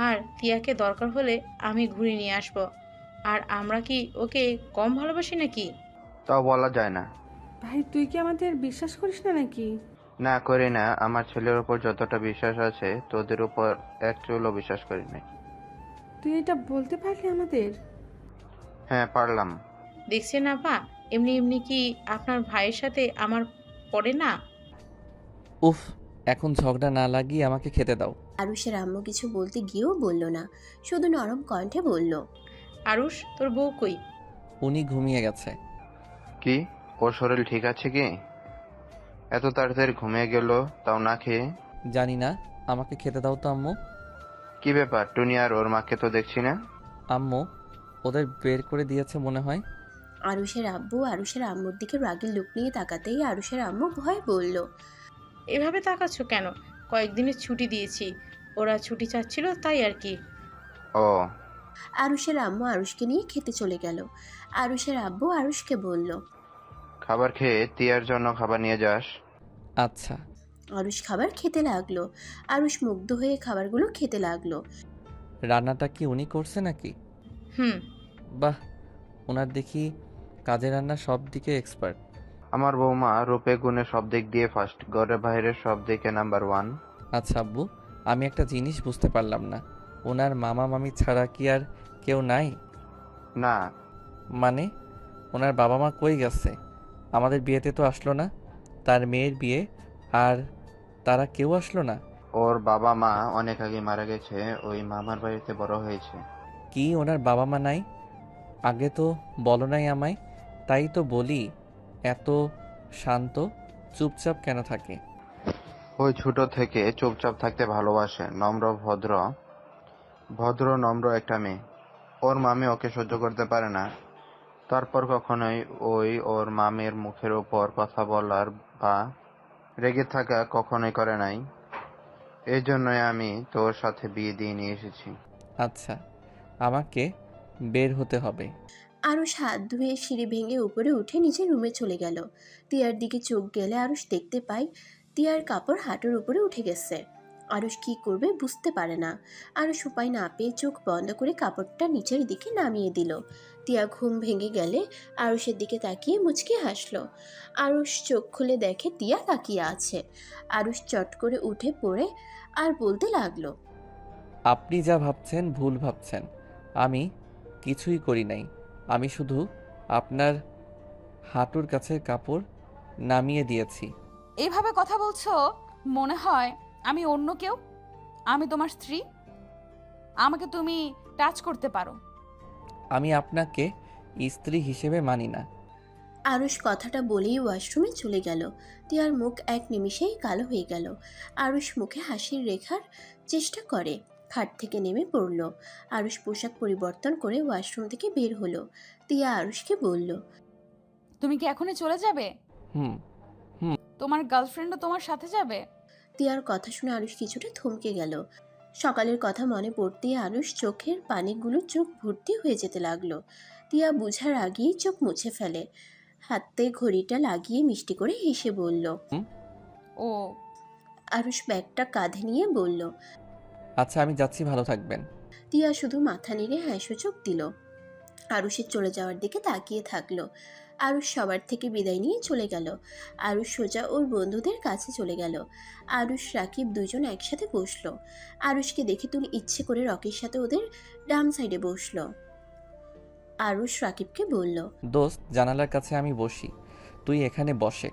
আর তিয়াকে দরকার হলে আমি ঘুরে নিয়ে আসবো। আর আমরা কি ওকে কম ভালোবাসি নাকি? তাও বলা যায় না। ভাই তুই কি আমাদের বিশ্বাস করিস না নাকি? না করি না, আমার ছেলের উপর যতটা বিশ্বাস আছে তোদের উপর এক চুলও বিশ্বাস করি নাই। তুই এটা বলতে পারলি আমাদের? হ্যাঁ, পারলাম। দেখছেন আপা, এমনি এমনি কি আপনার ভাইয়ের সাথে আমার পড়ে না? উফ, এখন ঝগড়া না লাগিয়ে আমাকে খেতে দাও। আরুষের আম্মু কিছু বলতে গিয়েও বলল না, শুধু নরম কণ্ঠে বলল, আরুষ, তোর বউ কই? উনি ঘুমিয়ে গেছে। কি, ওর শরীর ঠিক আছে কি? এত তাড়াতাড়ি ঘুমিয়ে গেল, তাও না খেয়ে? জানি না, আমাকে খেতে দাও তো আম্মু। কি ব্যাপার, টুনি আর ওর মাকে তো দেখছি না। আম্মু, ওদের বের করে দিয়েছে মনে হয়। আরুষের আব্বু আরুষের আম্মুর দিকে রাগের লুক নিয়ে তাকাতেই আরুষের আম্মু ভয় বলল, এভাবে তাকাচ্ছ কেন? কয়েকদিনের ছুটি দিয়েছি, ওরা ছুটি চাচ্ছিল তাই আর কি। ও। আরুষের আম্মু আরুষকে নিয়ে খেতে চলে গেল। আরুষের আব্বু আরুষকে বলল, খাবার খেয়ে তিয়ার জন্য খাবার নিয়ে যাস। আচ্ছা। আরুষ খাবার খেতে লাগলো। আরুষ মুগ্ধ হয়ে খাবারগুলো খেতে লাগলো। রান্নাটা কি উনি করছে নাকি? হুম। বাহ, ওনার দেখি কাজে রান্না সব দিকে এক্সপার্ট। আমার বৌমা রূপে গুণে সব দিক দিয়ে ফার্স্ট, ঘরে বাইরে সব দিকে নাম্বার 1। আচ্ছা আব্বু, আমি একটা জিনিস বুঝতে পারলাম না, ওনার মামা মামি ছাড়া কি আর কেউ নাই? না। মানে ওনার বাবা মা কই গেছে? আমাদের বিয়েতে তো আসলো না, তার মেয়ের বিয়ে, আর তারা কেউ আসলো না। ওর বাবা মা অনেক আগে মারা গেছে, ওই মামার বাড়িতে বড় হয়েছে। কি, ওনার বাবা মা নাই? আগে তো বলো নাই আমায়। তাই তো বলি, এত শান্ত চুপচাপ কেন থাকে? ওই ছোট থেকে চুপচাপ থাকতে ভালোবাসে, নম্র ভদ্র ভদ্র নম্র একটা মেয়ে। ওর মামি ওকে সহ্য করতে পারে না, তারপর কখনোই ওর মামির মুখের উপর কথা বলার বা রেগে থাকা কখনোই করে নাই। এই জন্যই আমি তোর সাথে বিয়ে দিয়ে নিয়ে এসেছি। আচ্ছা, আমাকে বের হতে হবে। আরুষ হাত ধুয়ে সিঁড়ি ভেঙে উপরে উঠে নিজের রুমে চলে গেল। তিয়ার দিকে চোখ গেলে আরুষ দেখতে পায় তিয়ার কাপড় হাঁটুর উপরে উঠে গেছে। আরুষ কি করবে বুঝতে পারে না। আরুষ উপায় না পেয়ে চোখ বন্ধ করে কাপড়টা নিচের দিকে নামিয়ে দিল। তিয়া ঘুম ভেঙে গেলে আরুষের দিকে তাকিয়ে মুচকি হাসলো। আরুষ চোখ খুলে দেখে তিয়া তাকিয়ে আছে। আরুষ চট করে উঠে পড়ে আর বলতে লাগলো, আপনি যা ভাবছেন ভুল ভাবছেন, আমি কিছুই করি নাই। আমি শুধু আপনার হাঁটুর কাছে কাপড় নামিয়ে দিয়েছি। এইভাবে কথা বলছো, মনে হয় আমি অন্য কেউ। আমি তোমার স্ত্রী, আমাকে তুমি টাচ করতে পারো। আমি আপনাকে স্ত্রী হিসেবে মানি না। আরুষ কথাটা বলেই ওয়াশরুমে চলে গেল। তিয়ার মুখ এক নিমিষেই কালো হয়ে গেল। আরুষ মুখে হাসির রেখার চেষ্টা করে, খাট থেকে নেমে পড়ল। আরুষ পোশাক পরিবর্তন করে ওয়াশরুম থেকে বের হলো। তিয়া আরুষকে বলল, তুমি কি এখনই চলে যাবে? হুম। তোমার গার্লফ্রেন্ডও তোমার সাথে যাবে? তিয়ার কথা শুনে আরুষ কিছুটা থমকে গেল। সকালের কথা মনে পড়তেই আরুষ চোখের পানিগুলো চোখ ভর্তি হয়ে যেতে লাগলো। তিয়া বুঝার আগেই চোখ মুছে ফেলে, হাতে ঘড়িটা লাগিয়ে মিষ্টি করে হেসে বলল। ও আরুষ ব্যাগটা কাঁধে নিয়ে বলল। আচ্ছা আমি যাচ্ছি, ভালো থাকবেন। তিয়া শুধু মাথা নেড়ে হ্যাঁ সূচক দিল। আরুষের চলে যাওয়ার দিকে তাকিয়ে থাকলো। আরুষ সবার থেকে বিদায় নিয়ে চলে গেল। আরুষ সোজা ওর বন্ধুদের কাছে চলে গেল। আরুষ রাকিব দুজন একসাথে বসলো। আরুষকে দেখে তুলি ইচ্ছে করে রকির সাথে ওদের ডান সাইডে বসলো। আরুষ রাকিবকে বলল। দোস্ত, জানালার কাছে আমি বসি, তুই এখানে বসে।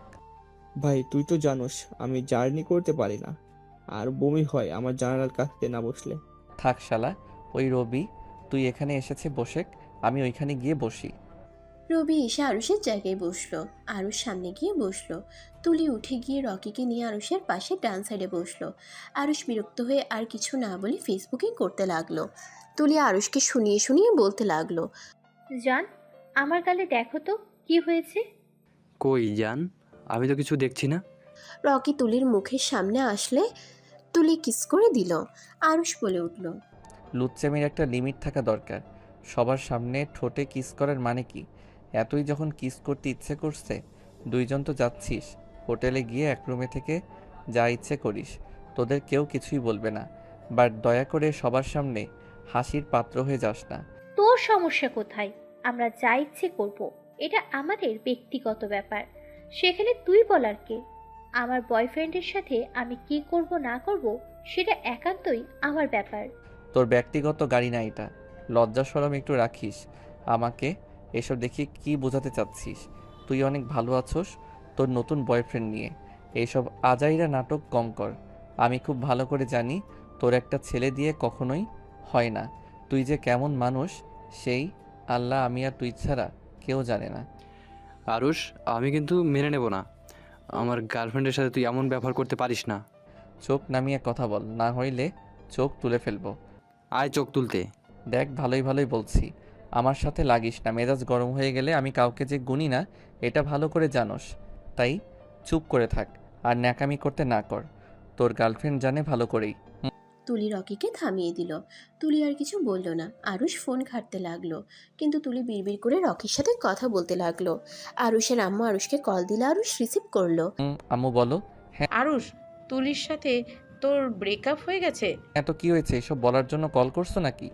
ভাই তুই তো জানোস আমি জার্নি করতে পারি না, আর বমি হয় আমার জানালার কাছে না বসলে। থাক শালা, ওই রবি তুই এখানে এসেছে বসেক, আমি ওইখানে গিয়ে বসি। রবি এসে আরুষের জায়গায় বসলো। আরুষ সামনে গিয়ে বসলো। তুলি উঠে গিয়ে রকিকে নিয়ে আরুষের পাশে ডান সাইডে বসলো। আরুষ বিরক্ত হয়ে আর কিছু না বলে ফেসবুকিং করতে লাগলো। তুলি আরুষকে শুনিয়ে শুনিয়ে বলতে লাগলো। জান, আমার গালে দেখো তো কি হয়েছে। কই জান, আমি তো কিছু দেখছি না। রকি তুলির মুখের সামনে আসলে তুলি কিস করে দিল। আরুষ বলে উঠল। লুচ্চামির একটা লিমিট থাকা দরকার। সবার সামনে ঠোঁটে কিস করার মানে কি? এতই যখন কিস করতে ইচ্ছে করছে, দুইজন তো যাচ্ছিস, হোটেলে গিয়ে এক রুমে থেকে যা ইচ্ছে করিস, তোদের কেউ কিছুই বলবে না। বাট দয়া করে সবার সামনে হাসির পাত্র হয়ে যাস না। তোর সমস্যা কোথায়? আমরা যা ইচ্ছে করব, এটা আমাদের ব্যক্তিগত ব্যাপার। সেখানে তুই বলার কে? আমার বয়ফ্রেন্ডের সাথে আমি কি করব না করব সেটা একান্তই আমার ব্যাপার। তোর ব্যক্তিগত গাড়ি না এটা, লজ্জা শরম একটু রাখিস। আমাকে এসব দেখি কি বোঝাতে চাচ্ছিস? তুই অনেক ভালো আছোস তোর নতুন বয়ফ্রেন্ড নিয়ে। এইসব আজাইরা নাটক কম কর। আমি খুব ভালো করে জানি তোর একটা ছেলে দিয়ে কখনোই হয় না। তুই যে কেমন মানুষ সেই আল্লাহ, আমি আর তুই ছাড়া কেউ জানে না। আরুষ, আমি কিন্তু মেনে নেব না। আমার গার্লফ্রেন্ডের সাথে তুই এমন ব্যবহার করতে পারিস না। চোখ নামিয়ে কথা বল, না হইলে চোখ তুলে ফেলবো। আয় চোখ তুলতে। দেখ ভালোই ভালোই বলছি, আমার সাথে লাগিস না। মেজাজ গরম হয়ে গেলে আমি কাউকে যে গুনি না এটা ভালো করে জানোস। তাই চুপ করে থাক আর ন্যাকামি করতে না কর। তোর গার্লফ্রেন্ড জানে ভালো করেই। তুলি রকিকে থামিয়ে দিল। তুলি আর কিছু বলল না। আরুষ ফোন ঘাঁটতে লাগলো, কিন্তু তুলি বিড়বিড় করে রকির সাথে কথা বলতে লাগলো। আরুষের আম্মু আরুষকে কল দিলে আরুষ রিসিভ করলো। আম্মু বলো। আরুষ, তুলির সাথে তোর ব্রেকআপ হয়ে গেছে? এত কি হয়েছে? এসব বলার জন্য কল করছো নাকি?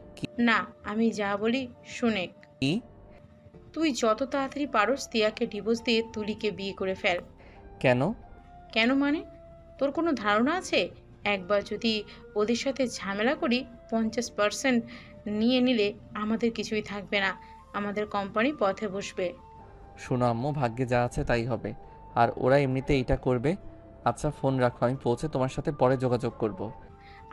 না, আমি যা বলি শুনে। কি? তুই যত তাড়াতাড়ি পারোস তিয়াকে ডিভোর্স দিয়ে তুলিকে বিয়ে করে ফেল। কেন? কেন মানে? তোর কোনো ধারণা আছে? একবার যদি ওদের সাথে ঝামেলা করি, 50% নিয়ে নিলে আমাদের কিছুই থাকবে না। আমাদের কোম্পানি পথে বসবে। শোনো আম্মু, ভাগ্যে যা আছে তাই হবে। আর ওরা এমনিতে এইটা করবে। আচ্ছা ফোন রাখো, আমি পৌঁছে তোমার সাথে পরে যোগাযোগ করব।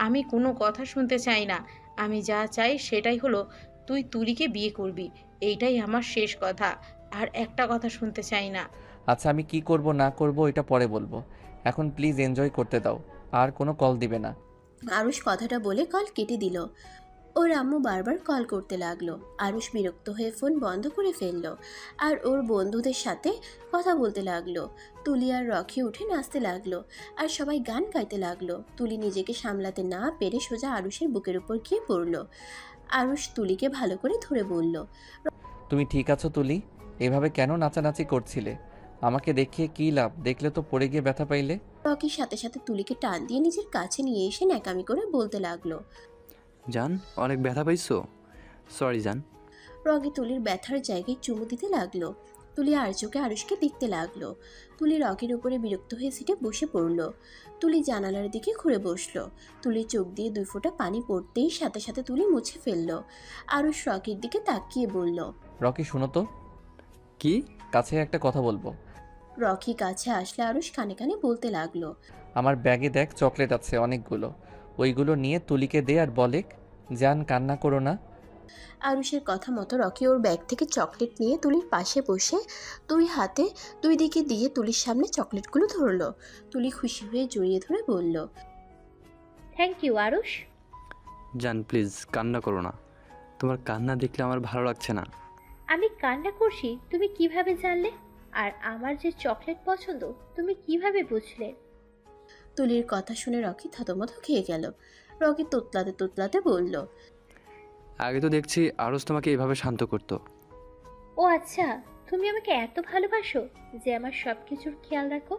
আমি কোনো কথা শুনতে চাই না। আমি যা চাই সেটাই হলো তুই তুলিকে বিয়ে করবি। এইটাই আমার শেষ কথা। আর একটা কথা শুনতে চাই না। আচ্ছা আমি কি করব না করব এটা পরে বলবো, এখন প্লিজ এনজয় করতে দাও। আর কোনো কল দিবে না। আরুষ কথাটা বলে কল কেটে দিল। ওর আম্মু বারবার কল করতে লাগলো। আরুষ বিরক্ত হয়ে ফোন বন্ধ করে ফেললো আর ওর বন্ধুদের সাথে কথা বলতে লাগলো। তুলি আর রকি উঠে নাচতে লাগলো আর সবাই গান গাইতে লাগলো। তুলি নিজেকে সামলাতে না পেরে সোজা আরুষের বুকের উপর গিয়ে পড়লো। আরুষ তুলিকে ভালো করে ধরে বলল। তুমি ঠিক আছো তুলি? এভাবে কেন নাচানাচি করছিলে? আমাকে দেখিয়ে কী লাভ? দেখলে তো পড়ে গিয়ে ব্যথা পাইলে। রকির সাথে সাথে তুলিকে টান দিয়ে নিজের কাছে নিয়ে এসে ন্যাকামি করে বলতে লাগলো। জান, অনেক ব্যথা পাইছো? সরি জান। রকি তুলির ব্যথার জায়গায় চুমু দিতে লাগলো। তুলি আর চোখে আরুষকে দেখতে লাগলো। তুলি রকির উপরে বিরক্ত হয়ে সিটে বসে পড়লো। তুলি জানালার দিকে ঘুরে বসলো। তুলির চোখ দিয়ে 2 ফোঁটা পানি পড়তেই সাথে সাথে তুলি মুছে ফেললো। আরুষ রকির দিকে তাকিয়ে বলল। রকি শুনো তো। কি? কাছে একটা কথা বলবো। রকি কাছে আসলে আরুষ কানে কানে বলতে লাগলো। আমার ব্যাগে দেখ চকলেট আছে অনেকগুলো, ওইগুলো নিয়ে তুলিকে দে আর বলে জান কান্না করো না। আরুষের কথা মতো রকি ওর ব্যাগ থেকে চকলেট নিয়ে তুলির পাশে বসে 2 হাতে 2 দিকে দিয়ে তুলির সামনে চকলেটগুলো ধরলো। তুলি খুশি হয়ে জড়িয়ে ধরে বলল। Thank you Arush. জান প্লিজ কান্না করো না। তোমার কান্না দেখলে আমার ভালো লাগছে না। আমি কান্না করছি তুমি কিভাবে জানলে? আর আমার যে চকলেট পছন্দ তুমি কিভাবে বুঝলে? তুলির কথা শুনে রকি থতমত খেয়ে গেল। রকি তোতলাতে তোতলাতে বলল। আগে তো দেখছি আরুষ তোমাকে এভাবে শান্ত করতো। ও আচ্ছা, তুমি আমাকে এত ভালোবাসো যে আমার সব কিছুর খেয়াল রাখো।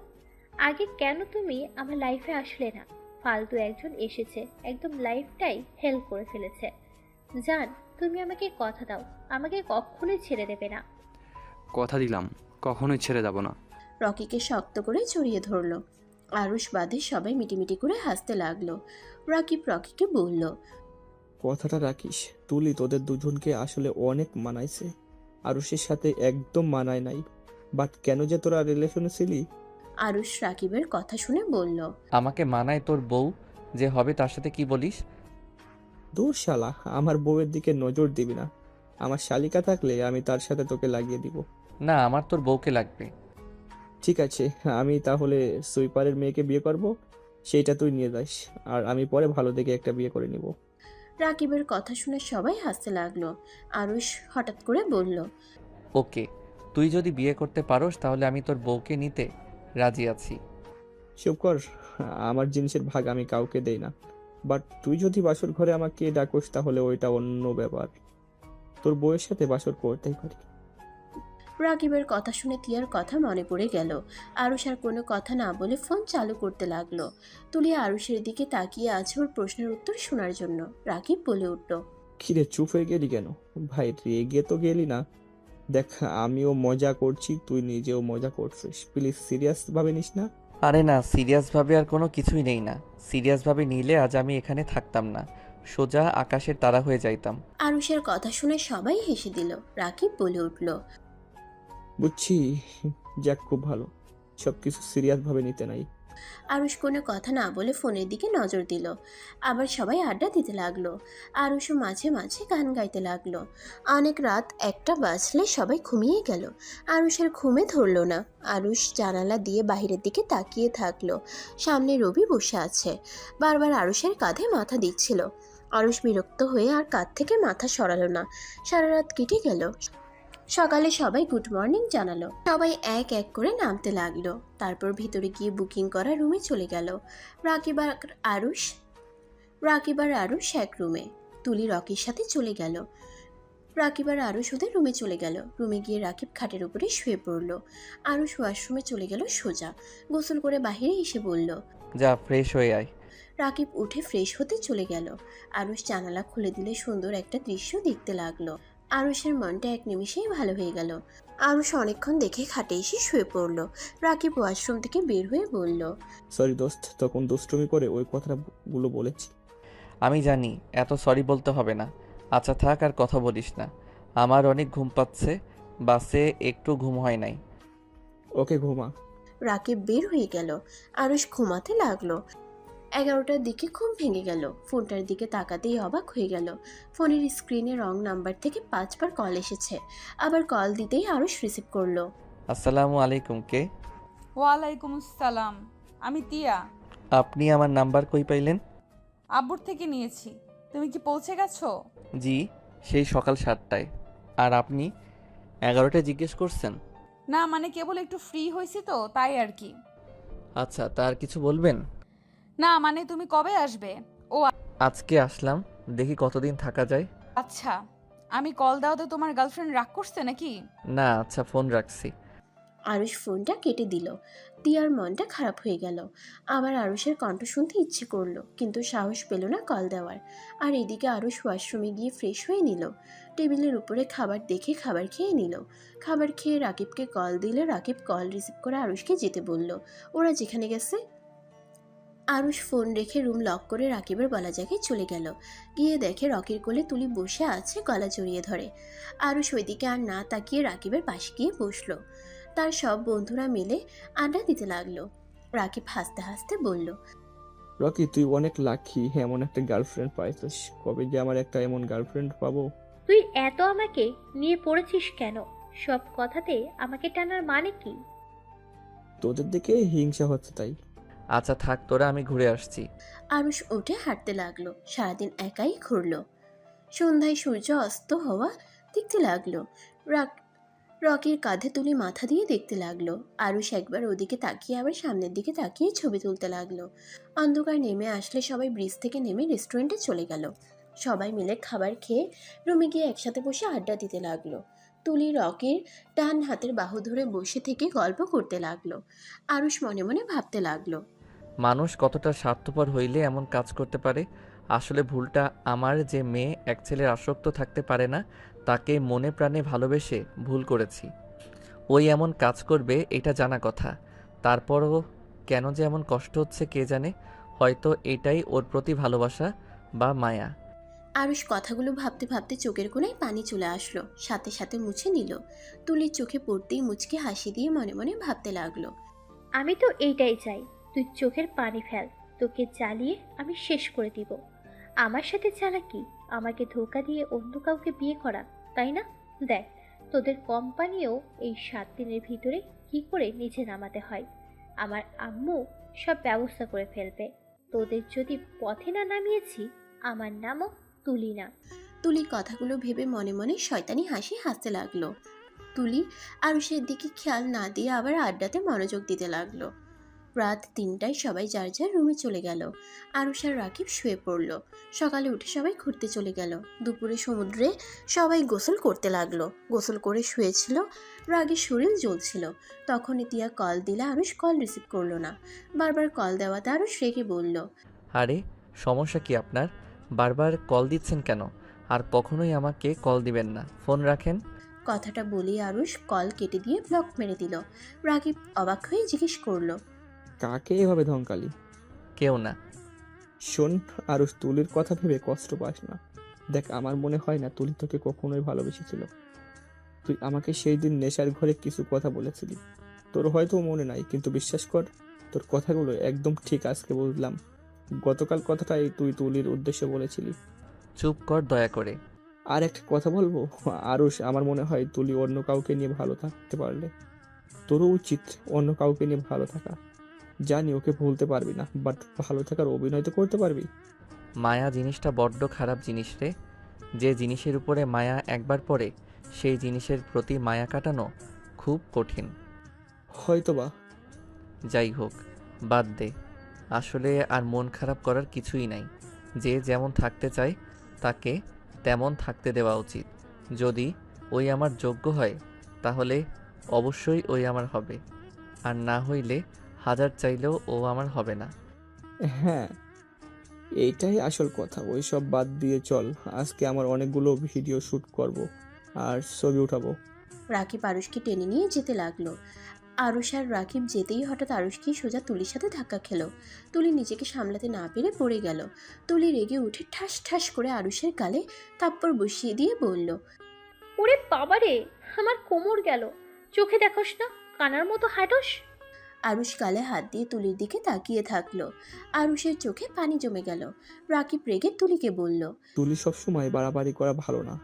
আগে কেন তুমি আমার লাইফে আসলে না? ফালতু একজন এসেছে, একদম লাইফটাই হেল্প করে ফেলেছে। জান, তুমি আমাকে কথা দাও, আমাকে কখনোই ছেড়ে দেবে না। কথা দিলাম, কখনোই ছেড়ে যাব না। রকিকে শক্ত করে জড়িয়ে ধরলো। আরুষ বাদে সবাই মিটিমিটি করে হাসতে লাগলো। রাকিব রকিকে বলল, কথাটা রাখিস, তুলি তোদের দুজনকে আসলে অনেক মানাইছে। আরুষের সাথে একদম মানায় নাই। বাট কেন যে তোরা রিলেশনে ছিলি? আরুষ রাকিবের কথা শুনে বলল, আমাকে মানায় তোর বউ যে হবে তার সাথে কি বলিস? দূর শালা, আমার বউয়ের দিকে নজর দিবি না। আমার শালিকা থাকলে আমি তার সাথে তোকে লাগিয়ে দিব। না, আমার তোর বউকে লাগবে। ঠিক আছে, আমি তাহলে সুইপারের মেয়েকে বিয়ে করব, সেইটা তুই নিয়ে যাস। আর আমি পরে ভালো দেখে একটা বিয়ে করে নিব। রাকিবের কথা শুনে সবাই হাসতে লাগলো। আরুষ হঠাৎ করে বলল, ওকে, তুই যদি বিয়ে করতে পারোস তাহলে আমি তোর বউকে নিতে রাজি আছি। চুপ কর, আমার জিনিসের ভাগ আমি কাউকে দেই না। বাট তুই যদি বাসর ঘরে আমাকে ডাকোস তাহলে ওইটা অন্য ব্যাপার। তোর বউয়ের সাথে বাসর করতেই পারি। রাকিবের কথা শুনে তিয়ার কথা মনে পড়ে গেল। আরুষ আর কোনো কথা না বলে ফোন চালু করতে লাগলো। তুলি আরুষের দিকে তাকিয়ে আছে ওর প্রশ্নের উত্তর শোনার জন্য। রাকিব বলে উঠল, কিরে চুপ হয়ে গেলি কেন? ভাই রেগে তো গেলি না? দেখ, আমিও মজা করছি, তুই নিজেও মজা করছিস, প্লিজ সিরিয়াস ভাবে নিস না। আরে না, সিরিয়াসভাবে আর কোনো কিছুই নেই না। সিরিয়াসভাবে নিলে আজ আমি এখানে থাকতাম না, সোজা আকাশের তারা হয়ে যাইতাম। আরুষের কথা শুনে সবাই হেসে দিল। রাকিব বলে উঠল, বুঝছি, যাক খুব ভালো, সবকিছু সিরিয়াস ভাবে নিতে নাই। আরুষ কোনো কথা না বলে ফোনের দিকে নজর দিল। আবার সবাই আড্ডা দিতে লাগলো। আরুষও মাঝে মাঝে গান গাইতে লাগলো। অনেক রাত 1টা বাজলে সবাই ঘুমিয়ে গেল। আরুষের ঘুমে ধরলো না। আরুষ জানালা দিয়ে বাইরের দিকে তাকিয়ে থাকলো। সামনে রবি বসে আছে, বারবার আরুষের কাঁধে মাথা দিচ্ছিল। আরুষ বিরক্ত হয়ে আর কাঁধ থেকে মাথা সরালো না। সারা রাত কেটে গেল। সকালে সবাই গুড মর্নিং জানালো। সবাই এক এক করে নামতে লাগলো। তারপর ভিতরে গিয়ে বুকিং করা রুমে চলে গেল। রাকিব আর আরুষ এক রুমে। তুলি রকির সাথে চলে গেল। রাকিব আর আরুষ ওদের রুমে চলে গেল। রুমে গিয়ে রাকিব খাটের উপরে শুয়ে পড়লো। আরুষ ওয়াশরুমে চলে গেল সোজা। গোসল করে বাহিরে এসে বলল, যা ফ্রেশ হয়ে আয়। রাকিব উঠে ফ্রেশ হতে চলে গেল। আরুষ জানালা খুলে দিলে সুন্দর একটা দৃশ্য দেখতে লাগলো। আরুষের মনটা এক নিমিষেই ভালো হয়ে গেল। আরুষ অনেকক্ষণ দেখে খাটে এসে শুয়ে পড়ল। রাকিব ওয়াশরুম থেকে বের হয়ে বলল, সরি দোস্ত, তখন দুষ্টুমি করে ওই কথাগুলো বলেছি। আমি জানি, এত সরি বলতে হবে না। আচ্ছা থাক, আর কথা বলিস না। আমার অনেক ঘুম পাচ্ছে, বাসে একটু ঘুম হয় নাই। ওকে, ঘুমা। রাকিব বের হয়ে গেল। আরুষ ঘুমাতে লাগলো। 11টার দিকে ঘুম ভেঙে গেল। ফোনটার দিকে তাকাতেই অবাক হয়ে গেল। ফোনের স্ক্রিনে রং নাম্বার থেকে 5বার কল এসেছে। আবার কল দিতেই আরুষ রিসিভ করলো। আসসালামু আলাইকুম, কে? ওয়ালাইকুম আসসালাম, আমি তিয়া। আপনি আমার নাম্বার কই পাইলেন? আব্বুর থেকে নিয়েছি। তুমি কি পৌঁছে গেছো? জি, সেই সকাল 7টায়। আর আপনি 11টায় জিজ্ঞেস করছেন? না মানে কেবল একটু ফ্রি হয়েছি তো, তাই আর কি। আচ্ছা, তার কিছু বলবেন? না মানে তুমি কবে আসবে? ও আজকে আসলাম, দেখি কতদিন থাকা যায়। আচ্ছা, আমি কল দেওয়াতে তোমার গার্লফ্রেন্ড রাগ করছে নাকি? না, আচ্ছা ফোন রাখছি। আরুষ ফোনটা কেটে দিল। তিয়ার মনটা খারাপ হয়ে গেল। আবার আরুষের কণ্ঠ শুনতে ইচ্ছে করলো, কিন্তু সাহস পেল না কল দেওয়ার। আর এদিকে আরুষ ওয়াশরুমে গিয়ে ফ্রেশ হয়ে নিল। টেবিলের উপরে খাবার দেখে খাবার খেয়ে নিল। খাবার খেয়ে রাকিবকে কল দিলে রাকিব কল রিসিভ করে আরুষকে যেতে বলল ওরা যেখানে গেছে। আরুষ ফোন রেখে রুম লক করে রাকিবের বলা জায়গায় চলে গেল। গিয়ে দেখে রকির কোলে তুলি বসে আছে, গলা জড়িয়ে ধরে। আরুষ ওইদিকে আর না তাকিয়ে রাকিবের পাশে গিয়ে বসলো। তার সব বন্ধুরা মিলে আড্ডা দিতে লাগলো। রাকিব হাসতে হাসতে বলল, রকি, তুই অনেক লাকি, এমন একটা গার্লফ্রেন্ড পাইছিস। কবে যে আমার একটা এমন গার্লফ্রেন্ড পাবো। তুই এত আমাকে নিয়ে পড়েছিস কেন? সব কথাতে আমাকে টানার মানে কি? তোদের দিকে হিংসা হচ্ছে তাই। আচ্ছা থাক তোরা, আমি ঘুরে আসছি। আরুষ উঠে হাঁটতে লাগলো। সারাদিন একাই ঘুরলো। সন্ধ্যায় সূর্য অস্ত হওয়া দেখতে লাগলো। রকির কাঁধে তুলে মাথা দিয়ে দেখতে লাগলো। আরুষ একবার ওদিকে তাকিয়ে আবার সামনের দিকে তাকিয়ে ছবি তুলতে লাগলো। অন্ধকার নেমে আসলে সবাই ব্রিজ থেকে নেমে রেস্টুরেন্টে চলে গেল। সবাই মিলে খাবার খেয়ে রুমে গিয়ে একসাথে বসে আড্ডা দিতে লাগলো। তুলি রকের ডান হাতের বাহু ধরে বসে থেকে গল্প করতে লাগলো। আরুষ মনে মনে ভাবতে লাগলো, মানুষ কতটা স্বার্থপর হইলে এমন কাজ করতে পারে। আসলে ভুলটা আমার যে মেয়ে এক ছেলের আসক্ত থাকতে পারে না, তাকে মনে প্রাণে ভালোবেসে ভুল করেছি। ওই এমন কাজ করবে এটা জানা কথা, তারপরও কেন যে এমন কষ্ট হচ্ছে কে জানে। হয়তো এটাই ওর প্রতি ভালোবাসা বা মায়া। আরুষ কথাগুলো ভাবতে ভাবতে চোখের কোণায় পানি চলে আসলো, সাথে সাথে মুছে নিল। তুলির চোখে পড়তেই মুচকে হাসি দিয়ে মনে মনে ভাবতে লাগলো, আমি তো এইটাই চাই, তুই চোখের পানি ফেল, তোকে জ্বালিয়ে আমি শেষ করে দিব। আমার সাথে চালাকি, আমাকে ধোঁকা দিয়ে অন্য কাউকে বিয়ে করা, তাই না? দেখ তোদের কোম্পানিও এই 7 দিনের ভিতরে কি করে নিচে নামাতে হয়। আমার আম্মু সব ব্যবস্থা করে ফেলবে। তোদের যদি পথে না নামিয়েছি, আমার নামও তুলি না। তুলি কথাগুলো ভেবে মনে মনে শয়তানি হাসি হাসতে লাগলো। তুলি আরুষের দিকে খেয়াল না দিয়ে আবার আড্ডাতে মনোযোগ দিতে লাগলো। রাত 3টায় সবাই যার যার রুমে চলে গেল। আরুষ আর রাকিব শুয়ে পড়ল। সকালে উঠে সবাই ঘুরতে চলে গেল। দুপুরে সমুদ্রে সবাই গোসল করতে লাগলো। গোসল করে শুয়েছিল, রাগে শরীর জ্বলছিল। তখনই তিয়া কল দিলে আরুষ কল রিসিভ করলো না। বারবার কল দেওয়াতে আরুষ রেগে বলল, আরে সমস্যা কি আপনার? বারবার কল দিচ্ছেন কেন? আর কখনোই আমাকে কল দিবেন না, ফোন রাখেন। কথাটা বলি আরুষ কল কেটে দিয়ে ব্লক মেরে দিল। রাকিব অবাক হয়ে জিজ্ঞেস করলো, কাকে এভাবে ধমকালি? কেউ না। শোন আরুষ, তুলির কথা ভেবে কষ্ট পাস না। দেখ, আমার মনে হয় না তুলি তোকে কখনোই ভালোবেসেছিল। তুই আমাকে সেই দিন নেশার ঘরে কিছু কথা বলেছিলি, তোর হয়তো মনে নাই, কিন্তু বিশ্বাস কর তোর কথাগুলো একদম ঠিক আজকে বুঝলাম। গতকাল কথাটাই তুই তুলির উদ্দেশ্যে বলেছিলি। চুপ কর দয়া করে। আর একটা কথা বলবো আরুষ, আমার মনে হয় তুলি অন্য কাউকে নিয়ে ভালো থাকতে পারলে তোরও উচিত অন্য কাউকে নিয়ে ভালো থাকা। জানি ওকে ভুলতে পারবি না, বাট ভালো থাকার অভিনয় তো করতে পারবি। মায়া জিনিসটা বড্ড খারাপ জিনিস রে। যে জিনিসের উপরে মায়া একবার পড়ে, সেই জিনিসের প্রতি মায়া কাটানো খুব কঠিন। হয়তোবা। যাই হোক, বাদ দে। আসলে আর মন খারাপ করার কিছুই নাই। যে যেমন থাকতে চায় তাকে তেমন থাকতে দেওয়া উচিত। যদি ওই আমার যোগ্য হয় তাহলে অবশ্যই ওই আমার হবে, আর না হইলে হাজার চাইলেও ও আমার হবে না। হ্যাঁ, এইটাই আসল কথা। ওই সব বাদ দিয়ে চল, আজকে আমার অনেকগুলো ভিডিও শ্যুট করব আর ছবি উঠাবো। রাকিব আরুষকে টেনে নিয়ে যেতে লাগলো। আরুষ আর রাকিব যেতেই হঠাৎ আরুষকে সোজা তুলির সাথে ধাক্কা খেলো। তুলি নিজেকে সামলাতে না পেরে পড়ে গেল। তুলি রেগে উঠে ঠাস ঠাস করে আরুষের গালে থাপ্পড় বসিয়ে দিয়ে বলল, ওরে বাবারে, আমার কোমর গেল। চোখে দেখোস না, কানার মতো হাঁটোস। আরুষ গালে হাত দিয়ে তুলির দিকে তাকিয়ে থাকলো। আরুষের চোখে পানি জমে গেল। রাকিব রেগে তুলিকে বলল, তুলি সবসময় বাড়াবাড়ি করা ভালো না।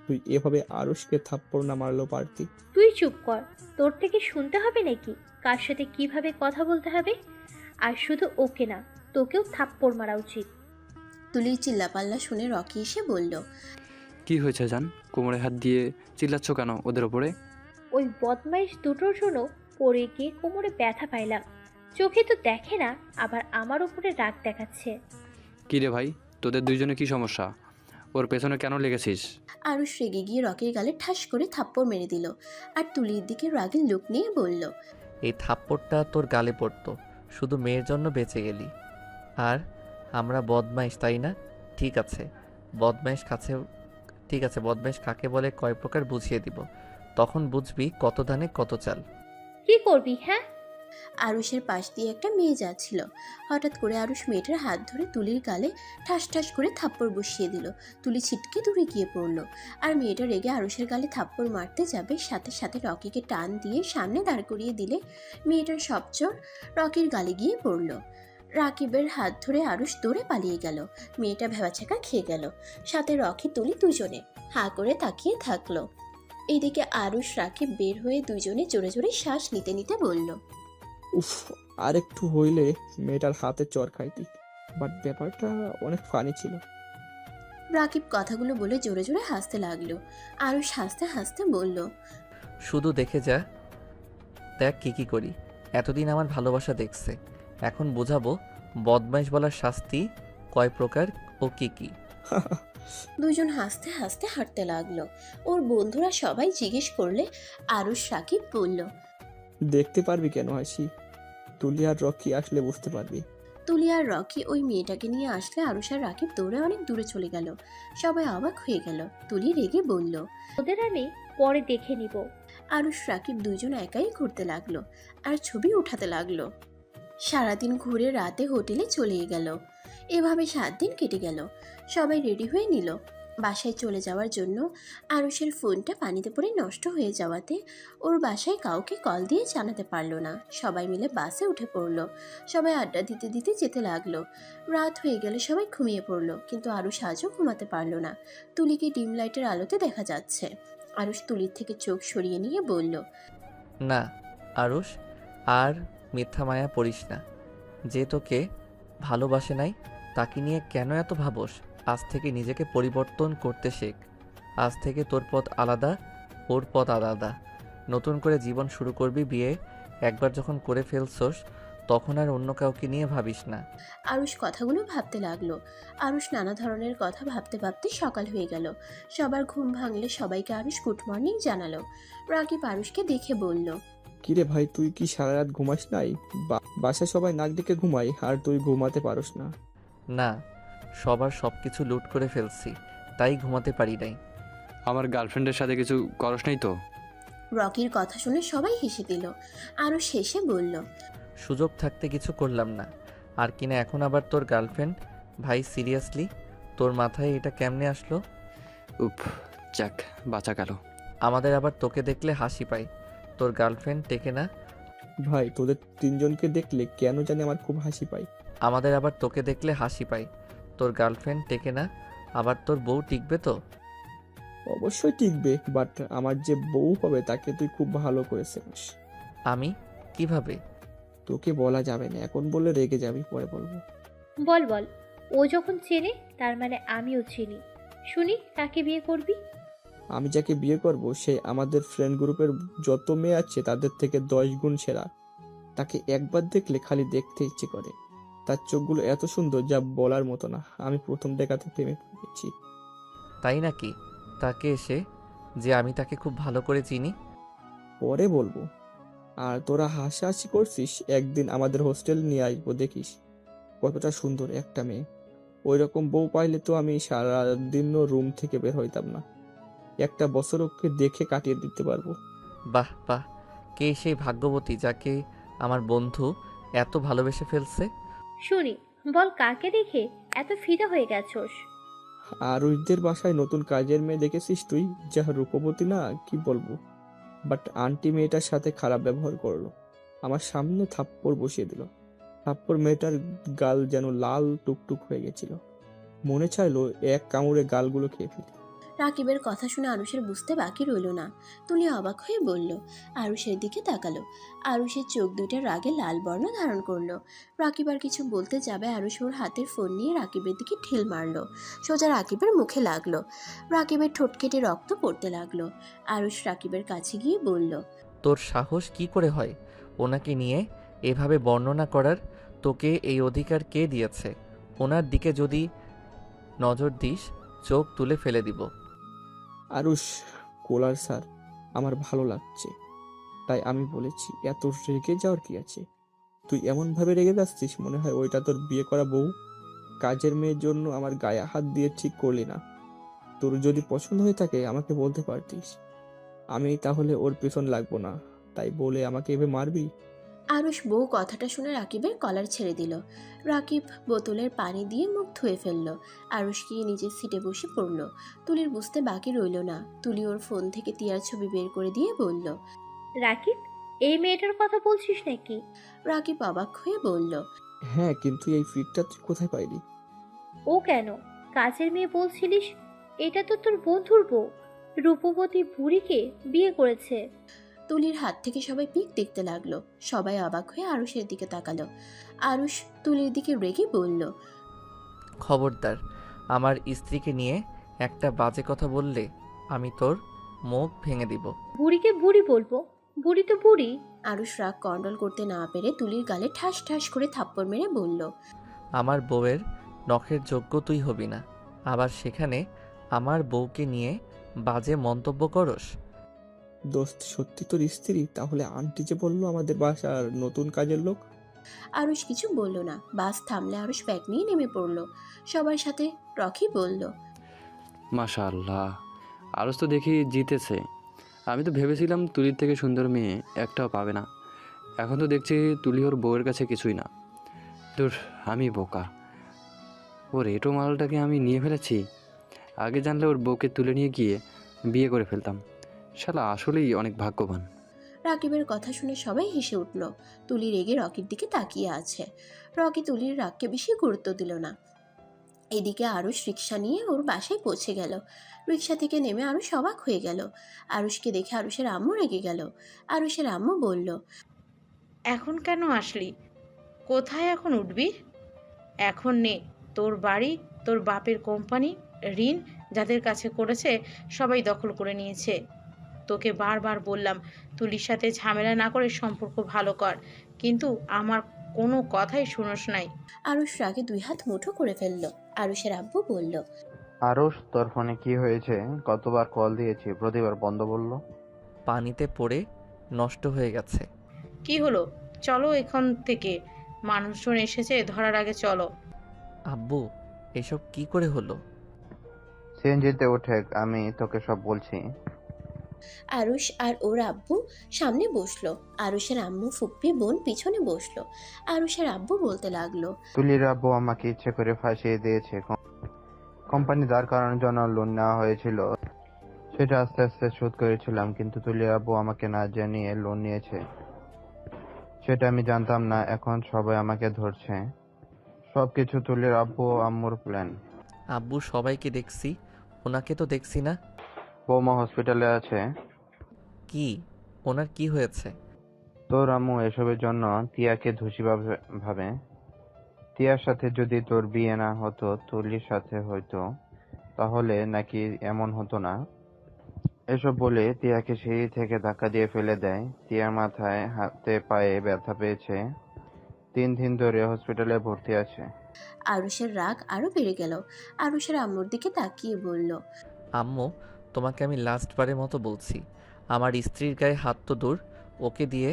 তুই এভাবে আরুষকে থাপ্পড় না মারলেও পারতি। তুই চুপ কর, তোর থেকে শুনতে হবে নাকি কার সাথে কিভাবে কথা বলতে হবে? আর শুধু ওকে না, তোকেও থাপ্পড় মারা উচিত। তুলির চিল্লাপাল্লা শুনে রকি এসে বলল, কি হয়েছে জান? কোমরে হাত দিয়ে চিল্লাচ্ছ কেন ওদের ওপরে? ওই বদমাইশ দুটোর জন্য পড়ে গিয়ে কোমরে ব্যথা পাইলাম। চোখে তো দেখে না, আবার আমার উপরে রাগ দেখাচ্ছে। কি রে ভাই, তোদের দুইজনে কি সমস্যা? ওর পেছনে কেন লেগেছিস? আরুষ রেগে গিয়ে রকির গালে ঠাস করে থাপ্পড় মেরে দিল আর তুলির দিকে রাগের লুক নিয়ে বলল, এই থাপ্পড়টা তোর গালে পড়তো, শুধু মেয়ের জন্য বেঁচে গেলি। আর আমরা বদমাইশ, তাই না? ঠিক আছে, বদমাইশ কাকে বলে কয় প্রকার বুঝিয়ে দিব, তখন বুঝবি কত ধানে কত চাল। কি করবি? হ্যাঁ, আরুষের পাশ দিয়ে একটা মেয়ে যাচ্ছিল। হঠাৎ করে আরুষ মেয়েটার হাত ধরে তুলির গালে ঠাস ঠাস করে থাপ্পড় বসিয়ে দিল। তুলি ছিটকে দূরে গিয়ে পড়ল। আর মেয়েটা রেগে আরুষের গালে থাপ্পড় মারতে যাবে, সাথে সাথে রকিকে টান দিয়ে সামনে দাঁড় করিয়ে দিলে মেয়েটার সব চোর রকির গালে গিয়ে পড়ল। রাকিবের হাত ধরে আরুষ দৌড়ে পালিয়ে গেল। মেয়েটা ভেবাচাকা খেয়ে গেল। সাথে রকি তুলি দুজনে হাঁ করে তাকিয়ে থাকলো। এদিকে আরুষ রাকিব বের হয়ে দুজনে জোরে জোরে শ্বাস নিতে নিতে বলল, উফ, আর একটু হইলে মেয়েটার হাতে চর খাইতি, বাট ব্যাপারটা অনেক ফানি ছিল। রাকিব কথাগুলো বলে জোরে জোরে হাসতে লাগলো। আরুষ হাসতে হাসতে বলল, শুধু দেখে যা, দেখ কি করি। এতদিন আমার ভালোবাসা দেখছে, এখন বোঝাবো বদমাইশ বলার শাস্তি কয় প্রকার ও কি। দুজন হাসতে হাসতে হাঁটতে লাগলো। ওর বন্ধুরা সবাই জিজ্ঞেস করলে আরুষ রাকিব বলল, দেখতে পারবি কেন হাসি? তুলি আর রকি আসলে বুঝতে পারবি। তুলি আর রকি ওই মেয়েটাকে নিয়ে আসলে আরুষ আর রাকিব দৌড়ে অনেক দূরে চলে গেল। সবাই অবাক হয়ে গেল। তুলি রেগে বলল, ওদের আমি পরে দেখে নিব। আরুষ রাকিব দুজন একাই ঘুরতে লাগলো আর ছবি উঠাতে লাগলো। সারাদিন ঘুরে রাতে হোটেলে চলে গেল। এভাবে 7 দিন কেটে গেল। সবাই রেডি হয়ে নিল বাসায় চলে যাওয়ার জন্য। আরুষের ফোনটা পানিতে পড়ে নষ্ট হয়ে যাওয়াতে ওর বাসায় কাউকে কল দিয়ে জানাতে পারলো না। সবাই মিলে বাসে উঠে পড়লো। সবাই আড্ডা দিতে দিতে যেতে লাগলো। রাত হয়ে গেলে সবাই ঘুমিয়ে পড়লো, কিন্তু আরুষ আজও ঘুমাতে পারলো না। তুলিকে ডিম লাইটের আলোতে দেখা যাচ্ছে। আরুষ তুলির থেকে চোখ সরিয়ে নিয়ে বলল, না আরুষ, আর মিথ্যা মায়া পড়িস না। যে তোকে ভালোবাসে নাই তাকে নিয়ে কেন এত ভাবস? আজ থেকে নিজেকে পরিবর্তন করতে শেখ। আজ থেকে তোর পথ আলাদা, ওর পথ আলাদা। নতুন করে জীবন শুরু করবি। বিয়ে একবার যখন করে ফেলছস তখন আর অন্য কাউকে নিয়ে ভাবিস না। আরুষ কথাগুলো ভাবতে লাগলো। আরুষ নানা ধরনের কথা ভাবতে ভাবতে সকাল হয়ে গেল। সবার ঘুম ভাঙলে সবাইকে আরুষ গুড মর্নিং জানালো। রাকিব আরুষকে দেখে বলল, কিরে ভাই, তুই কি সারা রাত ঘুমাস নাই? বাসায় সবাই নাক ডেকে ঘুমায় আর তুই ঘুমাতে পারস না? না, সবার সব কিছু লুট করে ফেলছি, তাই ঘুমাতে পারি নাই। আমার গার্লফ্রেন্ডের সাথে কিছু করস নাই তো? রকির কথা শুনে সবাই হেসে দিল। আরুষ হেসে বলল, সুযোগ থাকতে কিছু করলাম না। আর কিনা এখন আবার তোর গার্লফ্রেন্ড? ভাই সিরিয়াসলি তোর মাথায় এটা কেমনে আসলো? উপ, যাক বাঁচা গেল। আমাদের আবার তোকে দেখলে হাসি পায়, তোর গার্লফ্রেন্ড টেকে না। ভাই, তোদের তিনজনকে দেখলে কেন জানি আমার খুব হাসি পায়। আমাদের আবার তোকে দেখলে হাসি পায়, তোর গার্লফ্রেন্ড টেকে না। আবার তোর বউ টিকবে তো? অবশ্যই টিকবে, বাট আমার যে বউ হবে তাকে তুই খুব ভালো করে চিনিস। আমি কিভাবে? তোকে বলা যাবে না, এখন বললে রেগে যাবি, পরে বলবো। বল বল, ও যখন চেনে তার মানে আমিও চিনি। শুনি কাকে বিয়ে করবি? আমি যাকে বিয়ে করব সে আমাদের ফ্রেন্ড গ্রুপের যত মেয়ে আছে তাদের থেকে 10 গুণ সেরা। তাকে একবার দেখলে খালি দেখতে ইচ্ছে করে। তার চোখগুলো এত সুন্দর যা বলার মতো না। আমি প্রথম দেখাতে প্রেমে পড়েছি। তাই নাকি? তাকে এসে যে আমি তাকে খুব ভালো করে চিনি। পরে বলবো। আর তোরা হাসাহাসি করছিস, একদিন আমাদের হোস্টেল নিয়ে আসবো, দেখিস কতটা সুন্দর একটা মেয়ে। ওই রকম বউ পাইলে তো আমি সারাদিনও রুম থেকে বের হইতাম না। একটা বছর ওকে দেখে কাটিয়ে দিতে পারবো। বাহ বাহ, কে সেই ভাগ্যবতী যাকে আমার বন্ধু এত ভালোবেসে ফেলছে? শুনি, বল কাকে দেখে এত ফিদা হয়ে গেছোস? আর ওইদের বাসায় নতুন কাজের মেয়ে দেখেছিস তুই, যা রূপবতী না কি বলবো। বাট আন্টি মেয়েটার সাথে খারাপ ব্যবহার করলো। আমার সামনে থাপ্পড় বসিয়ে দিল। থাপ্পড় মেয়েটার গাল যেন লাল টুকটুক হয়ে গেছিল। মনে চাইলো এক কামড়ে গালগুলো খেয়ে ফেলি। রাকিবের কথা শুনে আরুষের বুঝতে বাকি রইল না। তুলি অবাক হয়ে বলল, আরুষের দিকে তাকালো। আরুষের চোখ দুইটা রাগে লাল বর্ণ ধারণ করলো। রাকিব আর কিছু বলতে যাবে আরুষ ওর হাতের ফোন নিয়ে রাকিবের দিকে ঢিল মারলো। সোজা রাকিবের মুখে লাগলো। রাকিবের ঠোঁট কেটে রক্ত পড়তে লাগলো। আরুষ রাকিবের কাছে গিয়ে বলল, তোর সাহস কি করে হয় ওনাকে নিয়ে এভাবে বর্ণনা করার? তোকে এই অধিকার কে দিয়েছে? ওনার দিকে যদি নজর দিস চোখ তুলে ফেলে দিব। আরুষ, কোলার স্যার, আমার ভালো লাগছে তাই আমি বলেছি। এত রেগে যাওয়ার কি আছে? তুই এমন ভাবে রেগে যাচ্ছিস মনে হয় ওইটা তোর বিয়ে করা বউ। কাজের মেয়ের জন্য আমার গায়ে হাত দিয়ে ঠিক করলি না। তোর যদি পছন্দ হয়ে থাকে আমাকে বলতে পারতিস, আমি তাহলে ওর পেছন লাগবো না। তাই বলে আমাকে এভাবে মারবি? আরুষ বউ কথাটা শুনে রাকিবের কলার ছেড়ে দিল। রাকিব বোতলের পানি দিয়ে মুখ ধুয়ে ফেলল। আরুষ গিয়ে নিজের সিটে বসে পড়ল। তুলির বুঝতে বাকি রইল না। তুলি ওর ফোন থেকে টিয়ার ছবি বের করে দিয়ে বলল, রাকিব, এই মেয়েটার কথা বলছিস নাকি? রাকিব অবাক হয়ে বলল, হ্যাঁ, কিন্তু এই ফিটটা তুই কোথায় পাইলি? ও কেন? কাজের মেয়ে বলছিলিস, এটা তো তোর বন্ধুর বউ। রূপবতী বুড়িকে বিয়ে করেছে। তুলির হাত থেকে সবাই পিক দেখতে লাগলো। সবাই অবাক হয়ে আরুষের দিকে তাকালো। আরুষ তুলির দিকে রেগে বলল, খবরদার, আমার স্ত্রীকে নিয়ে একটা বাজে কথা বললে আমি তোর মুখ ভেঙে দিব। বুড়িকে বুড়ি বলবো? বুড়ি তো বুড়ি। আরুষ রাগ কন্ট্রোল করতে না পেরে তুলির গালে ঠাস ঠাস করে থাপ্পড় মেরে বলল, আমার বউয়ের নখের যোগ্য তুই হবি না। আবার সেখানে আমার বউকে নিয়ে বাজে মন্তব্য করস? দোস্ত সত্যি তোর স্ত্রী? তাহলে আন্টি যে বললো আমাদের বাসার নতুন কাজের লোক। আরুষ কিছু বলল না। বাস থামলে আরুষ ব্যাগ নিয়ে নেমে পড়ল। সবার সাথে রকি বলল, মাশাআল্লাহ, আরস তো দেখি জিতেছে। আমি তো ভেবেছিলাম তুলির থেকে সুন্দর মেয়ে একটাও পাবে না। এখন তো দেখছি তুলি ওর বউয়ের কাছে কিছুই না। দূর, আমি বোকা। ওর এটো মালটাকে আমি নিয়ে ফেলেছি। আগে জানলে ওর বউকে তুলে নিয়ে গিয়ে বিয়ে করে ফেলতাম। শালা আসলেই অনেক ভাগ্যবান। রাকিবের কথা শুনে সবাই হেসে উঠল। তুলি রেগে রকির দিকে তাকিয়ে আছে। রকি তুলির রাগকে বেশি গুরুত্ব দিল না। এদিকে আরুষ রিক্সা নিয়ে ওর বাসায় পৌঁছে গেল। রিক্সা থেকে নেমে আরুষ অবাক হয়ে গেল। আরুষকে দেখে আরুষের আম্মু রেগে গেল। আরুষের আম্মু বলল, এখন কেন আসলি? কোথায় এখন উঠবি? এখন নে, তোর বাড়ি, তোর বাপের কোম্পানি, ঋণ যাদের কাছে করেছে সবাই দখল করে নিয়েছে। তোকে বারবার বললাম তুলির সাথে ঝামেলা না করে সম্পর্ক ভালো কর, কিন্তু আমার কোনো কথাই শুনোস নাই। আরুষ রাগে দুই হাত মুঠো করে ফেলল। আরুষের আব্বু বলল, আরুষ, তোর ফোনে কি হয়েছে? কতবার কল দিয়েছি, প্রতিবার বন্ধ বললো। পানিতে পড়ে নষ্ট হয়ে গেছে। কি হলো? চলো এখান থেকে, মানুষজন এসেছে, ধরার আগে চলো। আব্বু, এসব কি করে হলো? সিএনজিতে ওঠে, আমি তোকে সব বলছি। আরুষ আর ওর আব্বু সামনে বসলো। আরুষের আম্মু ফুপ্পি বোন পিছনে বসলো। আরুষের আব্বু বলতে লাগলো, তুলির আব্বু আমাকে ইচ্ছে করে ফাঁসিয়ে দিয়েছে। কোম্পানি দাঁড় করানোর জন্য লোন নেওয়া হয়েছিল, সেটা আস্তে আস্তে শোধ করেছিলাম, কিন্তু তুলির আব্বু আমাকে না জানিয়ে লোন নিয়েছে, সেটা আমি জানতাম না। এখন সবাই আমাকে ধরছে। সবকিছু তুলির আব্বু ও আম্মুর প্ল্যান। আব্বু সবাইকে দেখছি, ওনাকে তো দেখছি না। বৌমা হসপিটালে আছে। কি? ওনার কি হয়েছে? তোর আম্মু এসবের জন্য তিয়াকে দোষী ভাবে। তিয়ার সাথে যদি তোর বিয়ে না হতো, তুলির সাথে হয়তো, তাহলে নাকি এমন হতো না। এসব বলে তিয়াকে সিঁড়ি থেকে ধাক্কা দিয়ে ফেলে দেয়। তিয়ার মাথায় হাতে পায়ে ব্যথা পেয়েছে, 3 দিন ধরে হসপিটালে ভর্তি আছে। আরুষের রাগ আরো বেড়ে গেল। আরুষের আম্মুর দিকে তাকিয়ে বলল, আম্মু, তোমাকে আমি লাস্টবারের মতো বলছি, আমার স্ত্রীর গায়ে হাত তো দূর, ওকে দিয়ে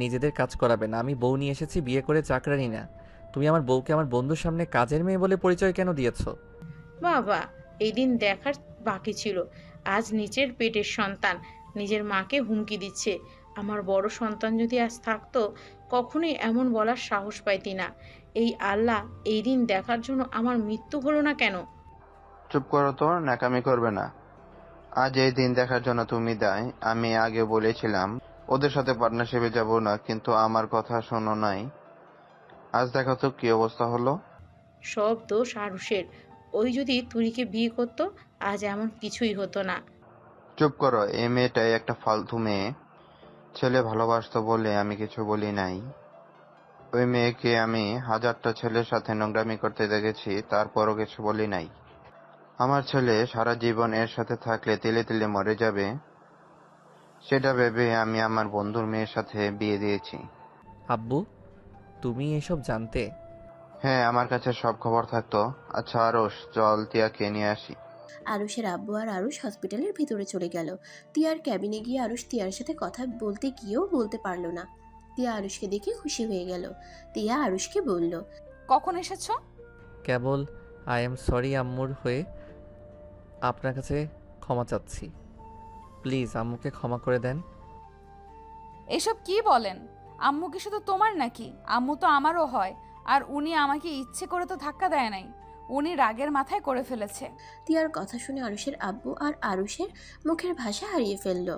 নিজেদের কাজ করাবে না। আমি বউ নিয়ে এসেছি, বিয়ে করে চাকরানি না। তুমি আমার বউকে আমার বন্ধুর সামনে কাজের মেয়ে বলে পরিচয় কেন দিয়েছো? বাবা, এই দিন দেখার বাকি ছিল। আজ নিজের পেটের সন্তান নিজের মাকে হুমকি দিচ্ছে। আমার বড় সন্তান যদি আজ থাকতো, কখনোই এমন বলার সাহস পাইতি না। এই আল্লাহ, এই দিন দেখার জন্য আমার মৃত্যু হলো না কেন? চুপ করো তো, ন্যাকামি করবে না। আজ এই দিন দেখার জন্য তুমি দায়। আমি আগে বলেছিলাম ওদের সাথে পার্টনারশিপে যাব না, কিন্তু আমার কথা শোনো নাই। আজ দেখো তো কি অবস্থা হলো। সব দোষ আরুষের। ওই যদি তুলিকে বিয়ে করতো, আজ এমন কিছুই হতো না। চুপ করো, এই মেয়েটাই একটা ফালতু মেয়ে। ছেলে ভালোবাসতো বলে আমি কিছু বলি নাই। ওই মেয়েকে আমি 1000টা ছেলের সাথে নোংরামি করতে দেখেছি, তারপরও কিছু বলি নাই। আমার ছেলে সারা জীবন এর সাথে থাকলে তিলে তিলে মরে যাবে, সেটা ভেবে আমি আমার বন্ধুর মেয়ের সাথে বিয়ে দিয়েছি। আব্বু, তুমি এসব জানতে? হ্যাঁ, আমার কাছে সব খবর থাকতো। আচ্ছা আরশ, চল তিয়াকে নিয়ে আসি। আরুষের আব্বু আর আরুষ হসপিটালের ভিতরে চলে গেল। তিয়ার ক্যাবিনে গিয়ে আরুষ তিয়ার সাথে কথা বলতে গিয়েও বলতে পারলো না। তিয়া আরুষকে দেখে খুশি হয়ে গেল। তিয়া আরুষকে বলল, কখন এসেছো? কেবল আই এম সরি আম্মুর হয়ে আপনার কাছে ক্ষমা চাচ্ছি। প্লিজ আম্মুকে ক্ষমা করে দেন। এসব কি বলেন? আম্মু কি শুধু তোমার নাকি? আম্মু তো আমারও হয়। আর উনি আমাকে ইচ্ছে করে তো ধাক্কা দেয় নাই, উনি রাগের মাথায় করে ফেলেছে। তিয়ার কথা শুনে আরুষের আব্বু আর আরুষের মুখের ভাষা হারিয়ে ফেলল।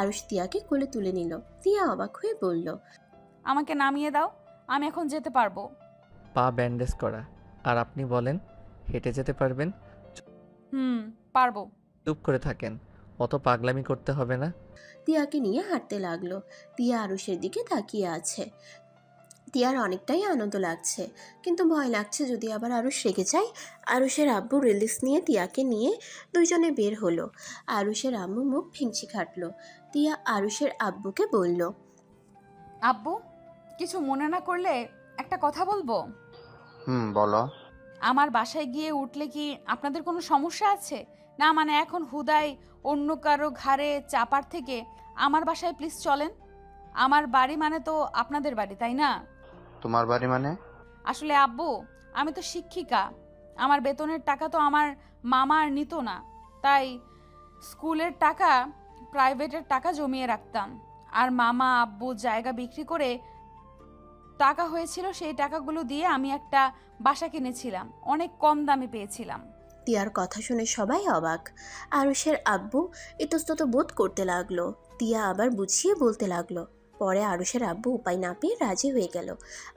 আরুষ তিয়াকে কোলে তুলে নিল। তিয়া অবাক হয়ে বলল, আমাকে নামিয়ে দাও, আমি এখন যেতে পারবো। পা ব্যান্ডেজ করা, আর আপনি বলেন হেঁটে যেতে পারবেন? পারবো। চুপ করে থাকেন, অত পাগলামি করতে হবে না। তিয়াকে নিয়ে হাঁটতে লাগলো। তিয়া আরুষের দিকে তাকিয়ে আছে। তিয়ার অনেকটাই আনন্দ লাগছে, কিন্তু ভয় লাগছে যদি আবার আরুষ রেগে যায়। আরুষের আব্বু রিলিজ নিয়ে তিয়াকে নিয়ে দুইজনে বের হলো। আরুষের আম্মু মুখ ফিংচি খাটলো। তিয়া আরুষের আব্বুকে বলল, আব্বু, কিছু মনে না করলে একটা কথা বলবো? বলো। আমার বাসায় গিয়ে উঠলে কি আপনাদের কোনো সমস্যা আছে? না মানে এখন হুদাই অন্য কারো ঘাড়ে চাপার থেকে আমার বাসায় প্লিজ চলেন। আমার বাড়ি মানে তো আপনাদের বাড়ি, তাই না? তোমার বাড়ি মানে? আসলে আব্বু, আমি তো শিক্ষিকা, আমার বেতনের টাকা তো আমার মামা আর নিত না, তাই স্কুলের টাকা, প্রাইভেটের টাকা জমিয়ে রাখতাম। আর মামা আব্বু জায়গা বিক্রি করে টাকা হয়েছিল, সেই টাকাগুলো দিয়ে আমি একটা বাসা কিনেছিলাম, অনেক কম দামে পেয়েছিলাম। তিয়ার কথা শুনে সবাই অবাক। আরুষের আব্বু ইতস্তত বোধ করতে লাগলো। তিয়া আবার বুঝিয়ে বলতে লাগলো। পরে আরুষের আব্বু উপায় না পেয়ে রাজি হয়ে গেল।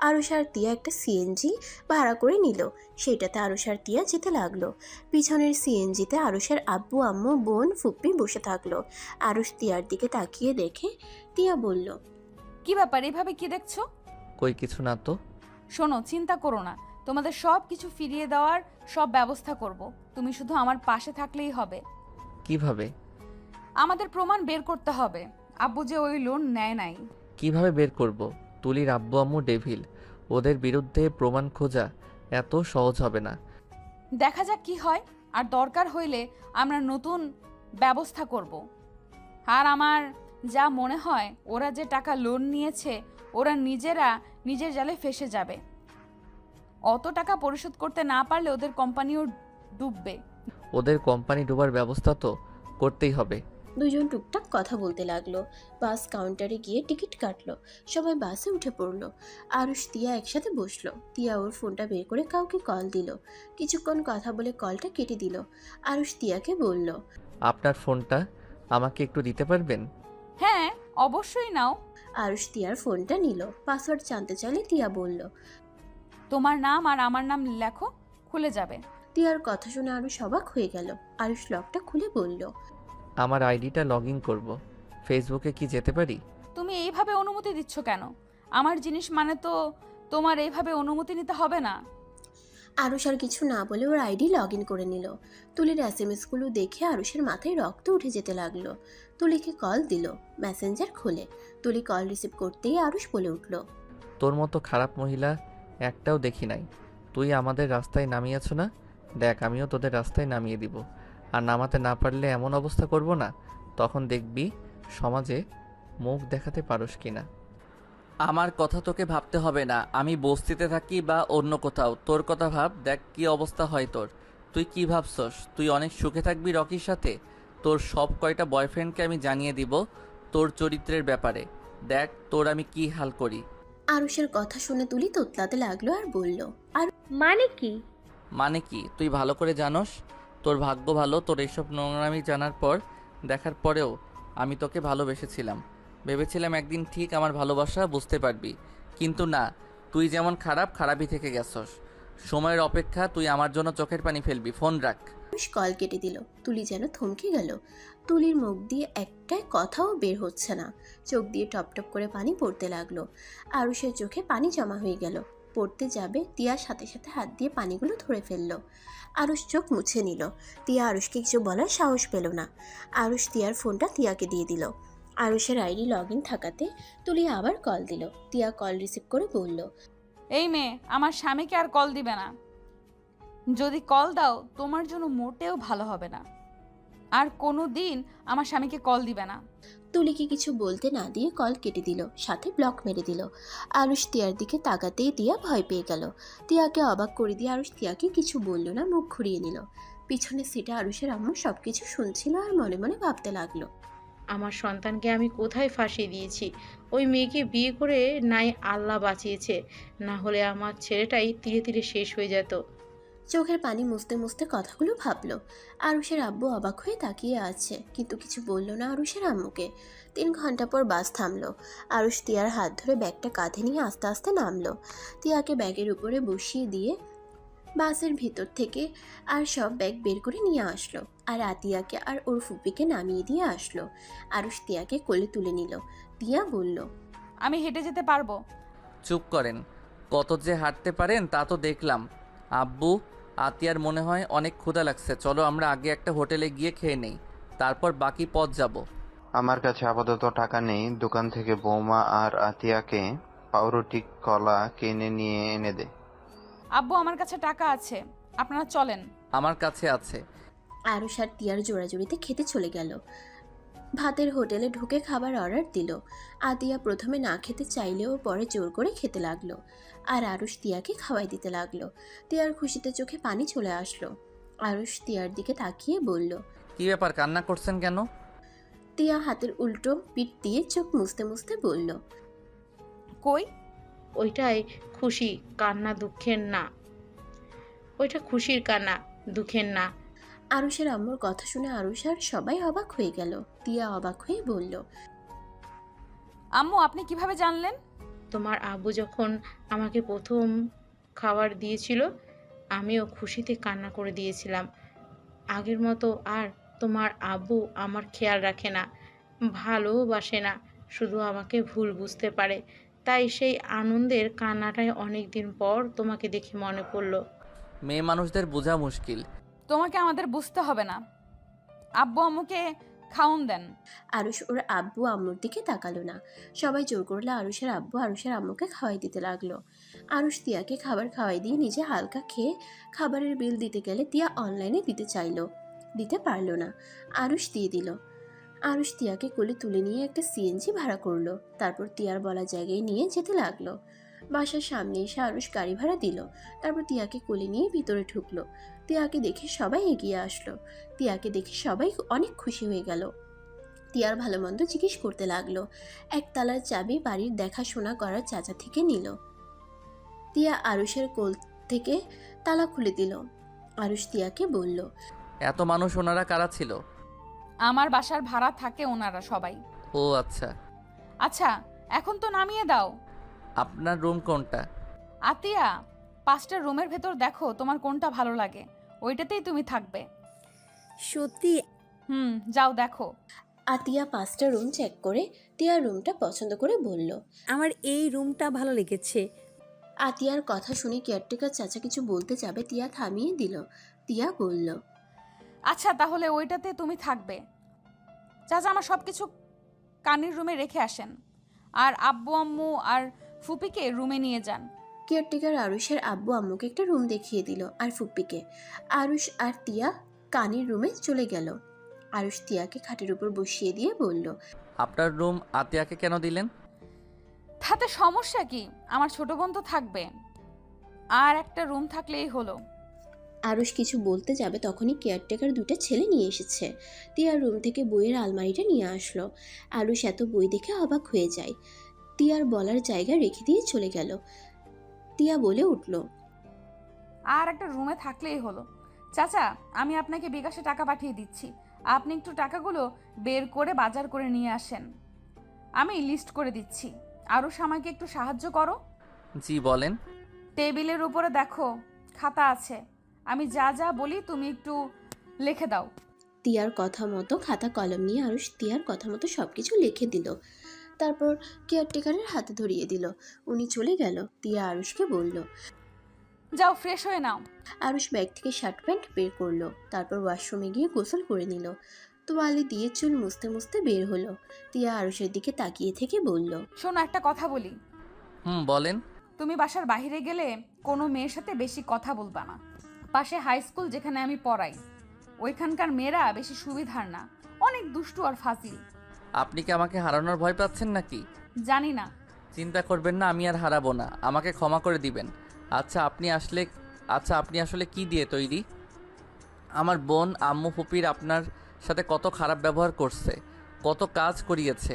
আরুষ আর তিয়া একটা সিএনজি ভাড়া করে নিল। সেটাতে আরুষ আর তিয়া যেতে লাগলো। পিছনের সিএনজিতে আরুষের আব্বু আম্মু বোন ফুপ্পি বসে থাকলো। আরুষ তিয়ার দিকে তাকিয়ে দেখে তিয়া বলল, কি ব্যাপার, এভাবে কি দেখছো? কই কিছু না তো। শোনো, চিন্তা করো না, তোমাদের সব কিছু ফিরিয়ে দেওয়ার সব ব্যবস্থা করব। তুমি শুধু আমার পাশে থাকলেই হবে। কিভাবে? আমাদের প্রমাণ বের করতে হবে আব্বু যে ওই লোন নেয় নাই। কিভাবে বের করব? তুলির আব্বু আম্মু ডেভিল, ওদের বিরুদ্ধে প্রমাণ খোঁজা এত সহজ হবে না। দেখা যাক কি হয়, আর দরকার হইলে আমরা নতুন ব্যবস্থা করব। আর আমার যা মনে হয়, ওরা যে টাকা লোন নিয়েছে, ওরা নিজেরা নিজের জালে ফেসে যাবে। অত টাকা পরিশোধ করতে না পারলে ওদের কোম্পানিও ডুববে। ওদের কোম্পানি ডোবার ব্যবস্থা তো করতেই হবে। দুজন টুকটাক কথা বলতে লাগলো। বাস কাউন্টারে গিয়ে টিকিট কাটলো। সবাই বাসে উঠে পড়লো। আরুষ তিয়া একসাথে বসলো। তিয়া ওর ফোনটা বের করে কাউকে কল দিল। কিছুক্ষণ কথা বলে কলটা কেটে দিল। আরুষ তিয়াকে বলল, আপনার ফোনটা আমাকে একটু দিতে পারবেন? হ্যাঁ, অবশ্যই নাও। আরুষ তিয়ার ফোনটা নিল। পাসওয়ার্ড জানতে চাইলে তিয়া বলল। তোমার নাম আর আমার নাম লেখো, খুলে যাবে। তিয়ার কথা শুনে আরুষ অবাক হয়ে গেল। আরুষ লকটা খুলে বলল, আমার আইডিটা লগ ইন করবো। ফেসবুকে কি যেতে পারি? তুমি এইভাবে অনুমতি দিচ্ছ কেন? আমার জিনিস মানে তো তোমার এইভাবে অনুমতি নিতে হবে না। আরুষ আর কিছু না বলে ওর আইডি লগ ইন করে নিল। তুলির এসএমএসগুলো দেখে আরুষের মাথায় রক্ত উঠে যেতে লাগলো। তুলিকে কল দিল। মেসেঞ্জার খুলে তুলি কল রিসিভ করতেই আরুষ বলে উঠল, তোর মতো খারাপ মহিলা একটাও দেখি নাই। তুই আমাদের রাস্তায় নামিয়েছ না? দেখ, আমিও তোদের রাস্তায় নামিয়ে দিব। আর নামাতে না পারলে এমন অবস্থা করব না, তখন দেখবি সমাজে মুখ দেখাতে পারস কিনা। আমার কথা তোকে ভাবতে হবে না, আমি বস্তিতে থাকি বা অন্য কোথাও। তোর কথা ভাব, দেখ কি অবস্থা হয় তোর। তুই কি ভাবছস তুই অনেক সুখে থাকবি রকির সাথে? তোর সব কয়টা বয়ফ্রেন্ডকে আমি জানিয়ে দিব তোর চরিত্রের ব্যাপারে। দেখ তোর আমি কি হাল করি। আরুষের কথা শুনে তুলি তোতলাতে লাগলো আর বলল, আর মানে কি? মানে কি তুই ভালো করে জানোস। তোর ভাগ্য ভালো, তোর এইসব নোংরামি জানার পর, দেখার পরেও আমি তোকে ভালোবেসেছিলাম। ভেবেছিলাম একদিন ঠিক আমার ভালোবাসা বুঝতে পারবি, কিন্তু না, তুই যেমন খারাপ, খারাপই থেকে গেছস। সময়ের অপেক্ষা, তুই আমার জন্য চোখের পানি ফেলবি। ফোন রাখ। আরুষ কল কেটে দিল। তুলি যেন থমকে গেল। তুলির মুখ দিয়ে একটাই কথাও বের হচ্ছে না। চোখ দিয়ে টপ টপ করে পানি পড়তে লাগলো। আরুষের চোখে পানি জমা হয়ে গেল। পড়তে যাবে, তিয়ার সাথে সাথে হাত দিয়ে পানিগুলো ধরে ফেললো। আরুষ চোখ মুছে নিল। তিয়া আরুষকে কিছু বলার সাহস পেল না। আরুষ তিয়ার ফোনটা তিয়াকে দিয়ে দিল। আরুষের আইডি লগ ইন থাকাতে তুলি আবার কল দিল। তিয়া কল রিসিভ করে বলল, এই মেয়ে আমার স্বামীকে আর কল দিবে না। যদি কল দাও তোমার জন্য মোটেও ভালো হবে না। আর কোনো দিন আমার স্বামীকে কল দিবে না। তুলিকে কিছু বলতে না দিয়ে কল কেটে দিল, সাথে ব্লক মেরে দিল। আরুষ তিয়ার দিকে তাকাতেই তিয়া ভয় পেয়ে গেল। তিয়াকে অবাক করে দিয়ে আরুষ তিয়াকে কিছু বলল না, মুখ ঘুরিয়ে নিল। পিছনের সিটে আরুষের আম্মু সবকিছু শুনছিল আর মনে মনে ভাবতে লাগলো, আমার সন্তানকে আমি কোথায় ফাঁসিয়ে দিয়েছি? ওই মেয়েকে বিয়ে করে নাই আল্লাহ বাঁচিয়েছে, না হলে আমার ছেলেটাই ধীরে ধীরে শেষ হয়ে যেত। চোখের পানি মুছতে মুছতে কথাগুলো ভাবলো। আরুষের আব্বু অবাক হয়ে তাকিয়ে আছে, কিন্তু কিছু বলল না আরুষের আম্মুকে। 3 ঘন্টা পর বাস থামলো। আরুষ তিয়ার হাত ধরে ব্যাগটা কাঁধে নিয়ে আস্তে আস্তে নামলো। তিয়াকে ব্যাগের উপরে বসিয়ে দিয়ে বাসের ভিতর থেকে আর সব ব্যাগ বের করে নিয়ে আসলো। আর আতিয়াকে আর ওর ফুপিকে নামিয়ে দিয়ে আসলো। আরুষ তিয়াকে কোলে তুলে নিল। তিয়া বলল, আমি হেঁটে যেতে পারবো। চুপ করেন, কত যে হাঁটতে পারেন তা তো দেখলাম। আব্বু, আতিয়ার মনে হয় অনেক ক্ষুধা লাগছে, চলো আমরা আগে একটা হোটেলে গিয়ে খেয়ে নেই, তারপর বাকি পথ যাব। আমার কাছে আপাতত টাকা নেই, দোকান থেকে বৌমা আর আতিয়াকে পাউরুটি কলা কিনে নিয়ে এনে দে। আব্বু আমার কাছে টাকা আছে, আপনারা চলেন। আমার কাছে আছে। আরুষ আর তিয়ার জোড়াজুড়িতে খেতে চলে গেল। ভাতের হোটেলে ঢুকে খাবার অর্ডার দিল। আতিয়া প্রথমে না খেতে চাইলেও পরে জোর করে খেতে লাগলো, আর আরুষ তিয়াকে খাওয়াই দিতে লাগলো। তিয়ার খুশিতে চোখে পানি চলে আসলো। আরুষ তিয়ার দিকে তাকিয়ে বলল। কি ব্যাপার, কান্না করছেন কেন? তিয়া হাতের উল্টো পিঠ দিয়ে চোখ মুছতে মুছতে বলল। কই? ওইটাই খুশি, কান্না দুঃখের না। ওইটা খুশির কান্না, দুঃখের না। আরুষের আম্মুর কথা শুনে আরুষ আর সবাই অবাক হয়ে গেল। তিয়া অবাক হয়ে বলল। আম্মু আপনি কিভাবে জানলেন? তোমার আব্বু যখন আমাকে প্রথম খাবার দিয়েছিল, আমিও খুশিতে কান্না করে দিয়েছিলাম। আগের মতো আর তোমার আব্বু আমার খেয়াল রাখে না, ভালোবাসে না, শুধু আমাকে ভুল বুঝতে পারে। তাই সেই আনন্দের কান্নাটাই অনেক দিন পর তোমাকে দেখে মনে পড়লো। মেয়ে মানুষদের বোঝা মুশকিল। তোমাকে আমাদের বুঝতে হবে না, আব্বু আম্মুকে খাউন দেন। আরুষ ওর আব্বু আম্মুর দিকে তাকালো না। সবাই জোর করলে আরুষের আব্বু আরুষের আম্মুকে খাওয়াই দিতে লাগলো। আরুষ তিয়াকে খাবার খাওয়াই দিয়ে নিজে হালকা খেয়ে খাবারের বিল দিতে গেলে তিয়া অনলাইনে দিতে চাইলো, দিতে পারলো না। আরুষ দিয়ে দিল। আরুষ তিয়াকে কোলে তুলে নিয়ে একটা সিএনজি ভাড়া করলো। তারপর তিয়ার বলা জায়গায় নিয়ে যেতে লাগলো। বাসার সামনে এসে আরুষ গাড়ি ভাড়া দিল। তারপর তিয়াকে কোলে নিয়ে ভিতরে ঢুকলো। তিয়াকে দেখে সবাই এগিয়ে আসলো। তিয়াকে দেখে সবাই অনেক খুশি হয়ে গেল। তিয়ার ভালো মন্দ জিজ্ঞেস করতে লাগলো। একতলার চাবি বাড়ির দেখাশোনা করার চাচা থেকে নিল। তিয়া আরুষের কোল থেকে তালা খুলে দিল। আরুষ তিয়াকে বলল। এত মানুষ ওনারা কারা ছিল? আমার বাসার ভাড়া থাকে ওনারা সবাই। ও আচ্ছা। আচ্ছা এখন তো নামিয়ে দাও। আপনার রুম কোনটা? আতিয়া, 5টা রুমের ভেতর দেখো তোমার কোনটা ভালো লাগে, ওইটাতেই তুমি থাকবে। সত্যি? যাও দেখো। আতিয়া 5টা রুম চেক করে তিয়ার রুমটা পছন্দ করে বলল। আমার এই রুমটা ভালো লেগেছে। আতিয়ার কথা শুনে কেয়ারটেকার চাচা কিছু বলতে যাবে, তিয়া থামিয়ে দিল। তিয়া বলল। আচ্ছা তাহলে ওইটাতে তুমি থাকবে। চাচা আমার সব কিছু কানির রুমে রেখে আসেন, আর আব্বু আম্মু আর ফুপিকে রুমে নিয়ে যান। কেয়ারটেকার আরুষের আব্বু আম্মুকে একটা রুম দেখিয়ে দিল, আর ফুপ্পিকে। আরুষ আর তিয়া কানির রুমে চলে গেল। আরুষ তিয়াকে খাটের উপর বসিয়ে দিয়ে বলল। আপনার রুম আতিয়াকে কেন দিলেন? তাতে সমস্যা কি, আমার ছোট বোন তো থাকবে, আর একটা রুম থাকলেই হলো। আরুষ কিছু বলতে যাবে তখনই কেয়ারটেকার 2টা ছেলে নিয়ে এসেছে। তিয়ার রুম থেকে বইয়ের আলমারিটা নিয়ে আসলো। আরুষ এত বই দেখে অবাক হয়ে যায়। তিয়ার বলার জায়গা রেখে দিয়ে চলে গেল। তিয়া বলে উঠল। আর একটা রুমে থাকলেই হলো। চাচা আমি আপনাকে বিকাশে টাকা পাঠিয়ে দিচ্ছি, আপনি একটু টাকাগুলো বের করে বাজার করে নিয়ে আসেন, আমি লিস্ট করে দিচ্ছি। আরুষ আমাকে একটু সাহায্য করো। জি বলেন। টেবিলের উপরে দেখো খাতা আছে, আমি যা যা বলি তুমি একটু লিখে দাও। তিয়ার কথা মতো খাতা কলম নিয়ে আরুষ তিয়ার কথা মতো সবকিছু লিখে দিল। তারপর কেয়ারটেকারের হাতে ধরিয়ে দিল। উনি চলে গেল। তিয়া আরুষকে বলল। যাও ফ্রেশ হয়ে নাও। আরুষ ব্যাগ থেকে শার্ট প্যান্ট বের করলো। তারপর ওয়াশরুমে গিয়ে গোসল করে নিল। তোয়ালে দিয়ে চুল মুছতে মুছতে বের হলো। তিয়া আরুষের দিকে তাকিয়ে থেকে বলল। শোনো একটা কথা বলি। বলেন। তুমি বাসার বাইরে গেলে কোনো মেয়ের সাথে বেশি কথা বলবা না। পাশে হাই স্কুল যেখানে আমি পড়াই, ওইখানকার মেয়েরা বেশি সুবিধার না, অনেক দুষ্টু আর ফাজিল। আপনি কি আমাকে হারানোর ভয় পাচ্ছেন নাকি? জানি না। চিন্তা করবেন না, আমি আর হারাবো না, আমাকে ক্ষমা করে দিবেন। আচ্ছা আপনি আসলে কি দিয়ে তৈরি? আমার বোন আম্মু ফুপির আপনার সাথে কত খারাপ ব্যবহার করছে, কত কাজ করিয়েছে,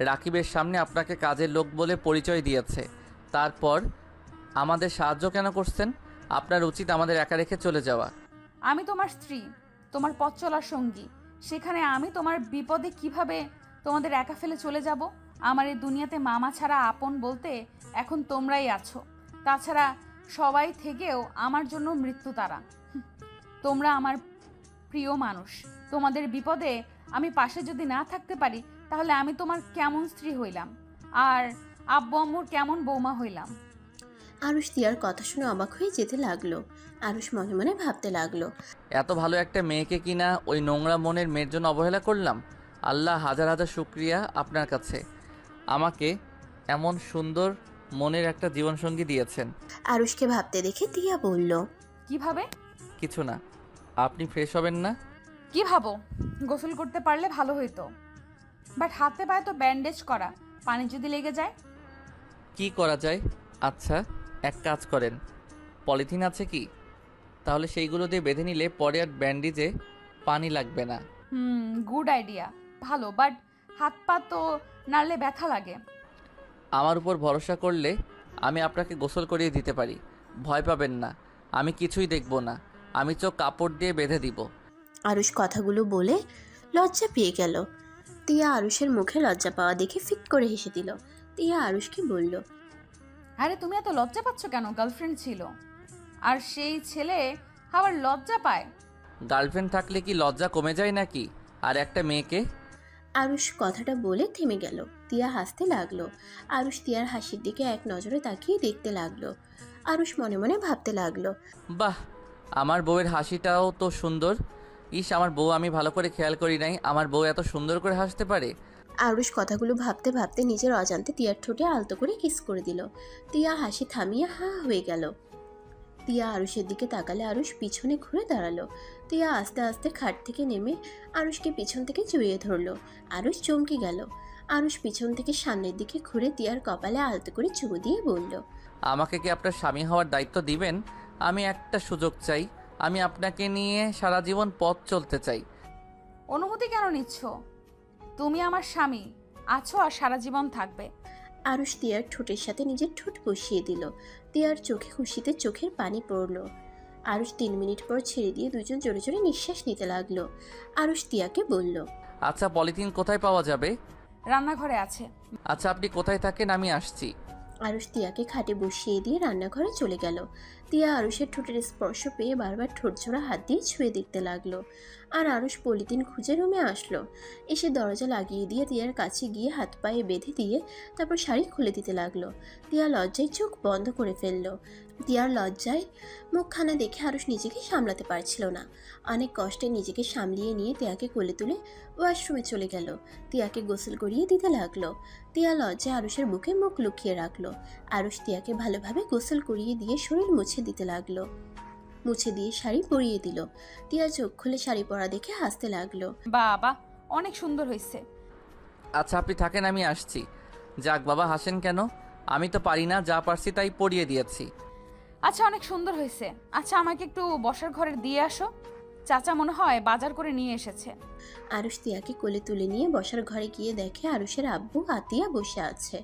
রাকিবের সামনে আপনাকে কাজের লোক বলে পরিচয় দিয়েছে, তারপর আমাদের সাহায্য কেন করছেন? আপনার উচিত আমাদের একা রেখে চলে যাওয়া। আমি তোমার স্ত্রী, তোমার পথ চলার সঙ্গী, সেখানে আমি তোমার বিপদে কিভাবে তোমাদের একা ফেলে চলে যাব? আমার এই দুনিয়াতে মামা ছাড়া আপন বলতে এখন তোমরাই আছো। তাছাড়া সবাই থেকেও আমার জন্য মৃত্যু তারা। তোমরা আমার প্রিয় মানুষ, তোমাদের বিপদে আমি পাশে যদি না থাকতে পারি তাহলে আমি তোমার কেমন স্ত্রী হইলাম, আর আব্বু আম্মুর কেমন বৌমা হইলাম? আরুষ তিয়ার কথা শুনে অবাক হয়ে যেতে লাগলো। আরুষ মনে মনে ভাবতে লাগলো। এত ভালো একটা মেয়েকে কিনা ওই নোংরা মনের মেয়ের জন্য অবহেলা করলাম। আল্লাহ হাজার হাজার শুকরিয়া আপনার কাছে, আমাকে এমন সুন্দর মনের একটা জীবনসঙ্গী দিয়েছেন। আরুষকে ভাবতে দেখে তিয়া বলল, কিভাবে? কিছু না, আপনি ফ্রেশ হবেন না? কি ভাবো? গোসল করতে পারলে ভালো হইতো, বাট হাতে পায়ে তো ব্যান্ডেজ করা, পানি যদি লেগে যায়? কি করা যায়? আচ্ছা, এক কাজ করেন, পলিথিন আছে কি? তাহলে সেইগুলো দিয়ে বেঁধে নিলে পরে আর ব্যান্ডেজে পানি লাগবে না। গুড আইডিয়া, ভালো, বাট হাত পা তো নাড়লে ব্যথা লাগে। আমার উপর ভরসা করলে আমি আপনাকে গোসল করিয়ে দিতে পারি, ভয় পাবেন না। আমি কিছুই দেখব না, আমি চোখ কাপড় দিয়ে বেঁধে দিব। আরুষ কথাগুলো বলে লজ্জা পেয়ে গেল। তিয়া আরুষের মুখে লজ্জা পাওয়া দেখে ফিক করে হেসে দিল। তিয়া আরুষকে বলল, আরে তুমি এত লজ্জা পাচ্ছ কেন? গার্লফ্রেন্ড ছিল, আর সেই ছেলে আবার লজ্জা পায়? গার্লফ্রেন্ড থাকলে কি লজ্জা কমে যায় নাকি? আর একটা মেয়েকে? আরুষ কথাটা বলে থেমে গেল। তিয়া হাসতে লাগলো। আরুষ তিয়ার হাসির দিকে এক নজরে তাকিয়ে দেখতে লাগলো। আরুষ মনে মনে ভাবতে লাগলো, বাহ, আমার বউয়ের হাসিটাও তো সুন্দর। ইস, আমার বউ আমি ভালো করে খেয়াল করি নাই, আমার বউ এত সুন্দর করে হাসতে পারে। আরুষ কথাগুলো ভাবতে ভাবতে নিজের অজান্তে তিয়ার ঠোঁটে আলতো করে কিস করে দিল। তিয়া হাসি থামিয়ে হা হয়ে গেল। তিয়া আরুষের দিকে তাকালে আরুষ পিছনে ঘুরে দাঁড়ালো। তিয়া আস্তে আস্তে খাট থেকে নেমে আরুষকে পিছন থেকে জড়িয়ে ধরলো। আরুষ চমকে গেল। আরুষ পিছন থেকে সামনের দিকে ঘুরে তিয়ার কপালে আলতো করে চুমু দিয়ে বলল, আমাকে কি আপনার স্বামী হওয়ার দায়িত্ব দিবেন? আমি একটা সুযোগ চাই, আমি আপনাকে নিয়ে সারা জীবন পথ চলতে চাই। অনুমতি কেন নিচ্ছ? তুমি আমার স্বামী আছো আর সারা জীবন থাকবে। আরুষ তিয়ার ঠোঁটের সাথে নিজের ঠোঁট বসিয়ে দিল। তিয়ার চোখে খুশিতে চোখের পানি পড়ল। আরুষ 3 মিনিট পর ছেড়ে দিয়ে দুজন জোরে জোরে নিঃশ্বাস নিতে লাগলো। আরুষ তিয়াকে বলল, আচ্ছা, পলিথিন কোথায় পাওয়া যাবে? রান্নাঘরে আছে। আচ্ছা, আপনি কোথায় থাকেন? আমি আসছি। আরুষ তিয়াকে খাটে বসিয়ে দিয়ে রান্নাঘরে চলে গেল। তিয়া আরুষের ঠোঁটের স্পর্শ পেয়ে বারবার ঠোঁট জোড়া হাত দিয়ে ছুঁয়ে দেখতে লাগলো। আর আরুষ পলিথিন খুঁজে রুমে আসলো। এসে দরজা লাগিয়ে দিয়ে তিয়ার কাছে গিয়ে হাত পায়ে বেঁধে দিয়ে তারপর শাড়ি খুলে দিতে লাগলো। তিয়া লজ্জায় চোখ বন্ধ করে ফেললো। তিয়ার লজ্জায় মুখখানা দেখে আরুষ নিজেকে সামলাতে পারছিল না। অনেক কষ্টে নিজেকে সামলিয়ে নিয়ে তিয়াকে কোলে তুলে ওয়াশরুমে চলে গেল। তিয়াকে গোসল করিয়ে দিতে লাগলো। তিয়া লজ্জায় আরুষের বুকে মুখ লুকিয়ে রাখলো। আরুষ তিয়াকে ভালোভাবে গোসল করিয়ে দিয়ে শরীর মুছে দিতে লাগলো। মুছে দিয়ে শাড়ি পরিয়ে দিল। তিয়া চোখ খুলে শাড়ি পরা দেখে হাসতে লাগলো। বাবা, অনেক সুন্দর হয়েছে। আচ্ছা, আপনি থাকেন, আমি আসছি। যাক বাবা, হাসেন কেন? আমি তো পারি না, যা পারছি তাই পরিয়ে দিয়েছি। আচ্ছা, অনেক সুন্দর হয়েছে। আচ্ছা, আমাকে একটু বসার ঘরে দিয়ে আসো, চাচা মনে হয় বাজার করে নিয়ে এসেছে। আরুষ তিয়াকে কোলে তুলে নিয়ে বসার ঘরে গিয়ে দেখে আরুষের আব্বু আতিয়া বসে আছে।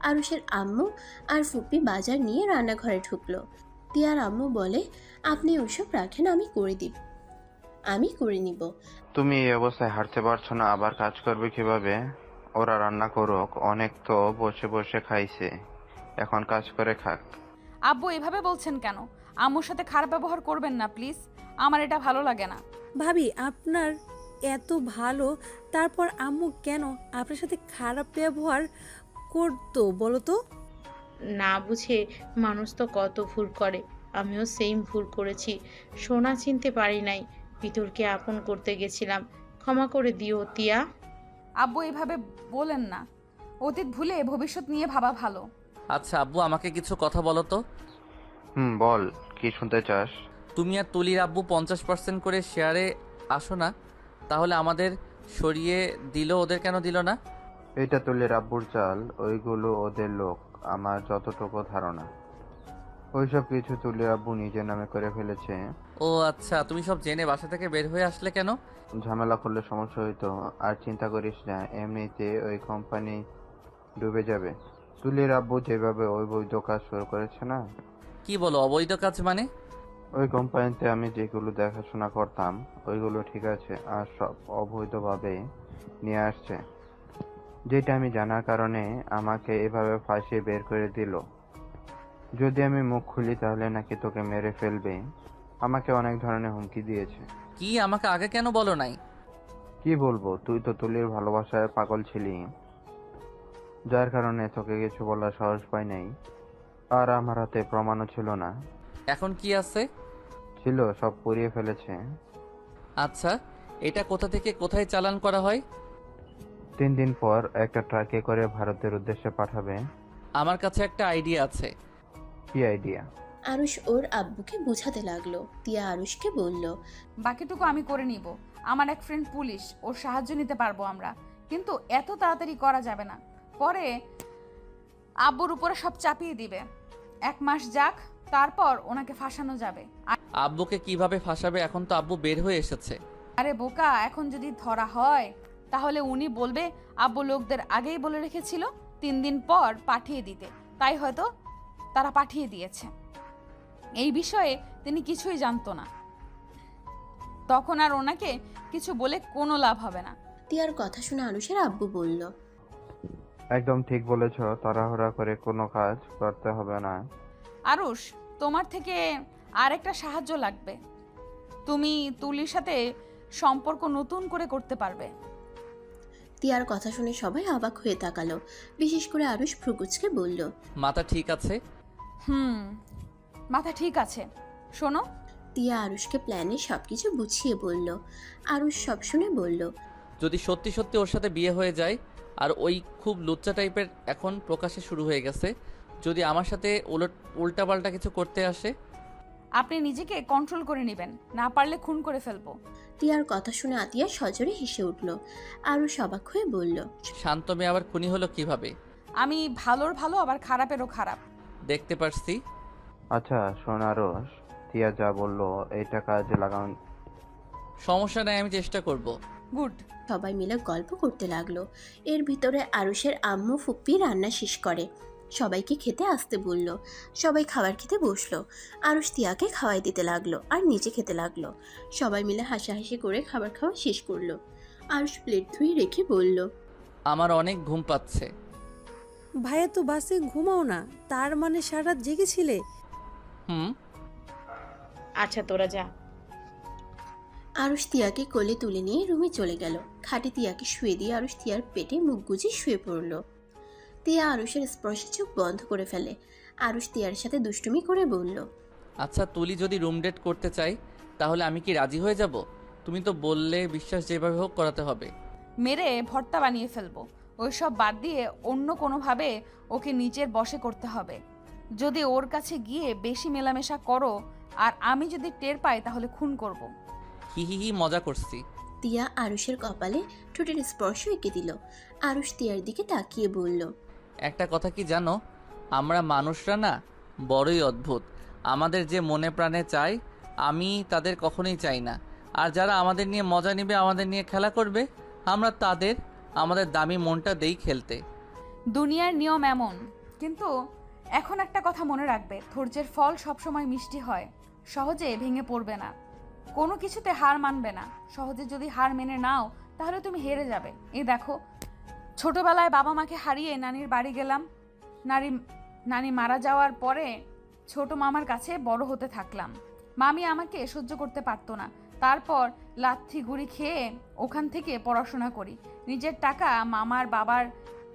আরুষের আম্মু আর ফুপি বাজার নিয়ে রান্নাঘরে ঢুকলো। তিয়ার আম্মু বলে, আপনি ওসব রাখেন, আমি করে নিব। তুমি এই অবস্থায় হাঁটতে পারছো না, আবার কাজ করবে কিভাবে? ওরা রান্না করুক, অনেক তো বসে বসে খাইছে, এখন কাজ করে খাক। আব্বু এভাবে বলছেন কেন? আম্মুর সাথে খারাপ ব্যবহার করবেন না প্লিজ, আমার এটা ভালো লাগে না। ভাবি, আপনার এত ভালো, তারপর আম্মু কেন আপনার সাথে খারাপ ব্যবহার করতো বলো তো? না বুঝে মানুষ তো কত ভুল করে, আমিও সেম ভুল করেছি। সোনা চিনতে পারি নাই, ভিতরকে আপন করতে গেছিলাম, ক্ষমা করে দিও তিয়া। আব্বু এভাবে বলেন না, অতীত ভুলে ভবিষ্যৎ নিয়ে ভাবা ভালো। আচ্ছা আব্বু, আমাকে কিছু কথা বলো তো। বল, কি শুনতে চাস? তুমি আর তুলির আব্বু 50% করে শেয়ারে আসো না, তাহলে আমাদের সরিয়ে দিল, ওদের কেন দিল না? এটা তুলির আব্বুর চাল, ওইগুলো ওদের লোক। আমার যতটুকু ধারণা, ওইসব কিছু তুলির আব্বু নিজের নামে করে ফেলেছে। ও আচ্ছা, তুমি সব জেনে বাসা থেকে বের হয়ে আসলে কেন? ঝামেলা করলে সমস্যা হইতো। আর চিন্তা করিস না, এমনিতে ওই কোম্পানি ডুবে যাবে। তুলির আব্বু যেভাবে অবৈধ কাজ শুরু করেছে না। কি বলো, অবৈধ কাজ মানে? ওই কোম্পানিতে আমি যেগুলো দেখাশোনা করতাম ওইগুলো ঠিক আছে, আর সব অবৈধভাবে নিয়ে আসছে, যেটা আমি জানার কারণে আমাকে এভাবে ফাঁসিয়ে বের করে দিল। যদি আমি মুখ খুলি তাহলে নাকি তোকে মেরে ফেলবে, আমাকে অনেক ধরনের হুমকি দিয়েছে। কি, আমাকে আগে কেন বলো নাই? কি বলবো, তুই তো তুলির ভালোবাসায় পাগল ছিলি, যার কারণে তোকে কিছু বলার সাহস পাই নাই। আর আমার হাতে প্রমাণও ছিল না। এখন কি আছে? ছিল, সব পুড়িয়ে ফেলেছে। আচ্ছা, এটা কোথা থেকে কোথায় চালান করা হয়? 3 দিন পর একটা ট্রাকে করে ভারতের উদ্দেশ্যে পাঠাবে। আমার কাছে একটা আইডিয়া আছে। কি আইডিয়া? আরুষ ওর আব্বুকে বোঝাতে লাগলো। তিয়া আরুষকে বলল, বাকিটুকু আমি করে নিব। আমার এক ফ্রেন্ড পুলিশ, ওর সাহায্য নিতে পারবো আমরা, কিন্তু এত তাড়াতাড়ি করা যাবে না। পরে আব্বুর উপরে সব চাপিয়ে দিবে। 1 মাস যাক, তারপর ওনাকে ফাঁসানো যাবে। আব্বুকে কিভাবে ফাঁসাবে? এখন তো আব্বু বের হয়ে এসেছে। আরে বোকা, এখন যদি ধরা হয় তাহলে উনি বলবে আব্বু লোকদের আগেই বলে রেখেছিল 3 দিন পর পাঠিয়ে দিতে, তাই হয়তো তারা পাঠিয়ে দিয়েছে। এই বিষয়ে তিনি কিছুই জানতো না, তখন আর ওনাকে কিছু বলে কোনো লাভ হবে না। তিয়ার কথা শুনে আরুষের আব্বু বলল, একদম ঠিক বলেছ, তাড়াহুড়া করে কোনো কাজ করতে হবে না। আরুষ, তোমার থেকে আর একটা সাহায্য লাগবে। তুমি তুলির সাথে সম্পর্ক নতুন করে করতে পারবে। তিয়ার কথা শুনে সবাই অবাক হয়ে তাকালো। বিশেষ করে আরুষ ভ্রুকুচকে বলল, মাথা ঠিক আছে? মাথা ঠিক আছে। শোনো, তিয়া আরুষকে প্ল্যানে সবকিছু বুঝিয়ে বলল। আরুষ সব শুনে বলল, যদি সত্যি সত্যি ওর সাথে বিয়ে হয়ে যায়, আর ওই খুব লুচ্চা টাইপের এখন প্রকাশে শুরু হয়ে গেছে, যদি আমার সাথে উল্টাপাল্টা কিছু করতে আসে? আপনি নিজেকে কন্ট্রোল করে নেবেন, না পারলে খুন করে ফেলবো। তিয়ার কথা শুনে আতিয়া সজোরে হেসে উঠল। আরুষ অবাক হয়ে বলল, শান্ত মেয়ে আবার খুনি হলো কিভাবে? আমি ভালোর ভালো, আবার খারাপেরও খারাপ। দেখতে পারছি। আচ্ছা শোন আরুষ, তিয়া যা বললো এইটা কাজে লাগান। সমস্যা নাই, আমি চেষ্টা করব। গুড। সবাই মিলে গল্প করতে লাগলো। এর ভিতরে আরুষের আম্মু ফুপ্পি রান্না শেষ করে সবাইকে খেতে আসতে বলল। সবাই খাবার খেতে বসলো। আরুষ তিয়াকে খাওয়াই দিতে লাগলো আর নিচে খেতে লাগলো। সবাই মিলে হাসাহাসি করে খাবার খাওয়া শেষ করলো। আরুষ প্লেট ধুয়ে রেখে বলল, আমার অনেক ঘুম পাচ্ছে। ভাইয়া তো বাসে ঘুমাও না, তার মানে সারা রাত জেগেছিলে? হুম। আচ্ছা তোরা যা। আরুষ তিয়াকে কোলে তুলে নিয়ে রুমে চলে গেল। খাটে তিয়াকে শুয়ে দিয়ে আরুষ তিয়ার পেটে মুখ গুজে শুয়ে পড়ল। তিয়া আরুষের স্পর্শে চোখ বন্ধ করে ফেলে। আরুষ তিয়ার সাথে দুষ্টুমি করে বলল, আচ্ছা তুলি যদি রুম ডেট করতে চাই, তাহলে আমি কি রাজি হয়ে যাব? তুমি তো বললে বিশ্বাস যেভাবে হোক করাতে হবে। মেরে ভর্তা বানিয়ে ফেলবো। ওইসব বাদ দিয়ে অন্য কোনোভাবে ওকে নিজের বশে করতে হবে। যদি ওর কাছে গিয়ে বেশি মেলামেশা করো আর আমি যদি টের পাই, তাহলে খুন করব। হি হি হি, মজা করছি। তিয়া আরুষের কপালে ঠোঁটের স্পর্শ এঁকে দিল। আরুষ তিয়ার দিকে তাকিয়ে বলল, একটা কথা কি জানো, আমরা মানুষরা না বড়ই অদ্ভুত। আমাদের যে মনে প্রাণে চাই, আমি তাদের কখনোই চাই না। আর যারা আমাদের নিয়ে মজা নেবে, আমাদের নিয়ে খেলা করবে, আমরা তাদের আমাদের দামি মনটা দেই খেলতে। দুনিয়ার নিয়ম এমন। কিন্তু এখন একটা কথা মনে রাখবে, ধৈর্যের ফল সবসময় মিষ্টি হয়। সহজে ভেঙে পড়বে না, কোনো কিছুতে হার মানবে না। সহজে যদি হার মেনে নাও, তাহলে তুমি হেরে যাবে। এই দেখো, ছোটবেলায় বাবা মাকে হারিয়ে নানির বাড়ি গেলাম। নানি মারা যাওয়ার পরে ছোট মামার কাছে বড় হতে থাকলাম। মামি আমাকে সহ্য করতে পারতো না। তারপর লাথি গুড়ি খেয়ে ওখান থেকে পড়াশোনা করি। নিজের টাকা, মামার বাবার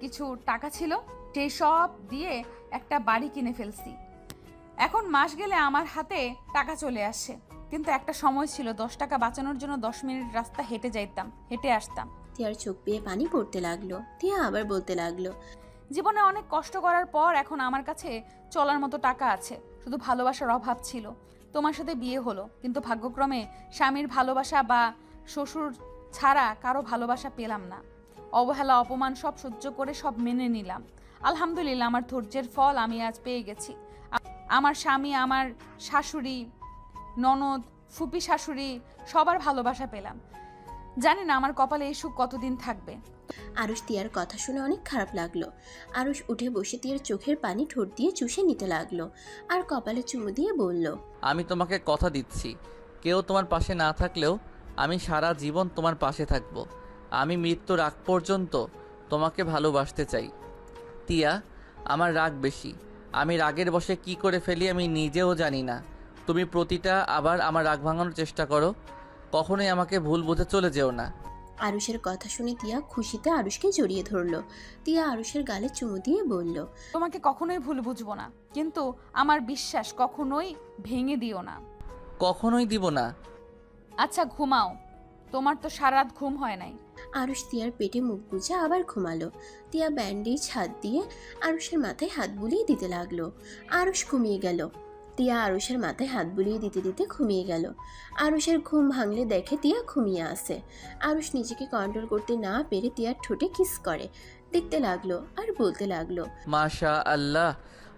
কিছু টাকা ছিল, সেই সব দিয়ে একটা বাড়ি কিনে ফেলছি। এখন মাস গেলে আমার হাতে টাকা চলে আসে। কিন্তু একটা সময় ছিল 10 টাকা বাঁচানোর জন্য 10 মিনিট রাস্তা হেঁটে আসতাম। তিয়ার চোখ বেয়ে পানি পড়তে লাগলো। তিয়া আবার বলতে লাগলো, জীবনে অনেক কষ্ট করার পর এখন আমার কাছে চলার মতো টাকা আছে। শুধু ভালোবাসার অভাব ছিল। তোমার সাথে বিয়ে হলো, কিন্তু ভাগ্যক্রমে স্বামীর ভালোবাসা বা শ্বশুর ছাড়া কারো ভালোবাসা পেলাম না। অবহেলা, অপমান সব সহ্য করে সব মেনে নিলাম। আলহামদুলিল্লাহ, আমার ধৈর্যের ফল আমি আজ পেয়ে গেছি। আমার স্বামী, আমার শাশুড়ি, ননদ, ফুপি শাশুড়ি সবার ভালোবাসা পেলাম। জানি না আমার কপালে এই সুখ কতদিন থাকবে। আরুষ তিয়ার কথা শুনে অনেক খারাপ লাগলো। আরুষ উঠে বসে তিয়ার চোখের পানি ঠোঁট দিয়ে চুষে নিতে লাগলো আর কপালে চুমু দিয়ে বলল, আমি তোমাকে কথা দিচ্ছি, কেউ তোমার পাশে না থাকলেও আমি সারা জীবন তোমার পাশে থাকব। আমি মৃত্যুর আগ পর্যন্ত তোমাকে ভালোবাসতে চাই। তিয়া, আমার রাগ বেশি। আমি রাগের বশে কি করে ফেলি আমি নিজেও জানি না। তুমি প্রতিটা আবার আমার রাগ ভাঙানোর চেষ্টা করো। কখনোই আমাকে ভুল বুঝে চলে যেও না। আরুষের কথা শুনে তিয়া খুশিতে আরুষকে জড়িয়ে ধরলো। তিয়া আরুষের গালে চুমু দিয়ে বলল, তোমাকে কখনোই ভুল বুঝবো না, কিন্তু আমার বিশ্বাস কখনোই ভেঙে দিও না। কখনোই দিব না। আচ্ছা ঘুমাও, তোমার তো সারা রাত ঘুম হয় নাই। আরুষ তিয়ার পেটে মুখ গুজে আবার ঘুমালো। তিয়া ব্যান্ডেজ হাত দিয়ে আরুষের মাথায় হাত বুলিয়ে দিতে লাগলো। আরুষ ঘুমিয়ে গেল। তিয়া আরুষের মাথায় হাত বুলিয়ে দিতে দিতে ঘুমিয়ে গেল। আরুষের ঘুম ভাঙলে দেখে তিয়া ঘুমিয়ে আসে। আরুষ নিজেকে কন্ট্রোল করতে না পেরে তিয়ার ঠোঁটে কিস করে, দেখতে লাগলো আর বলতে লাগলো, মাশা আল্লাহ,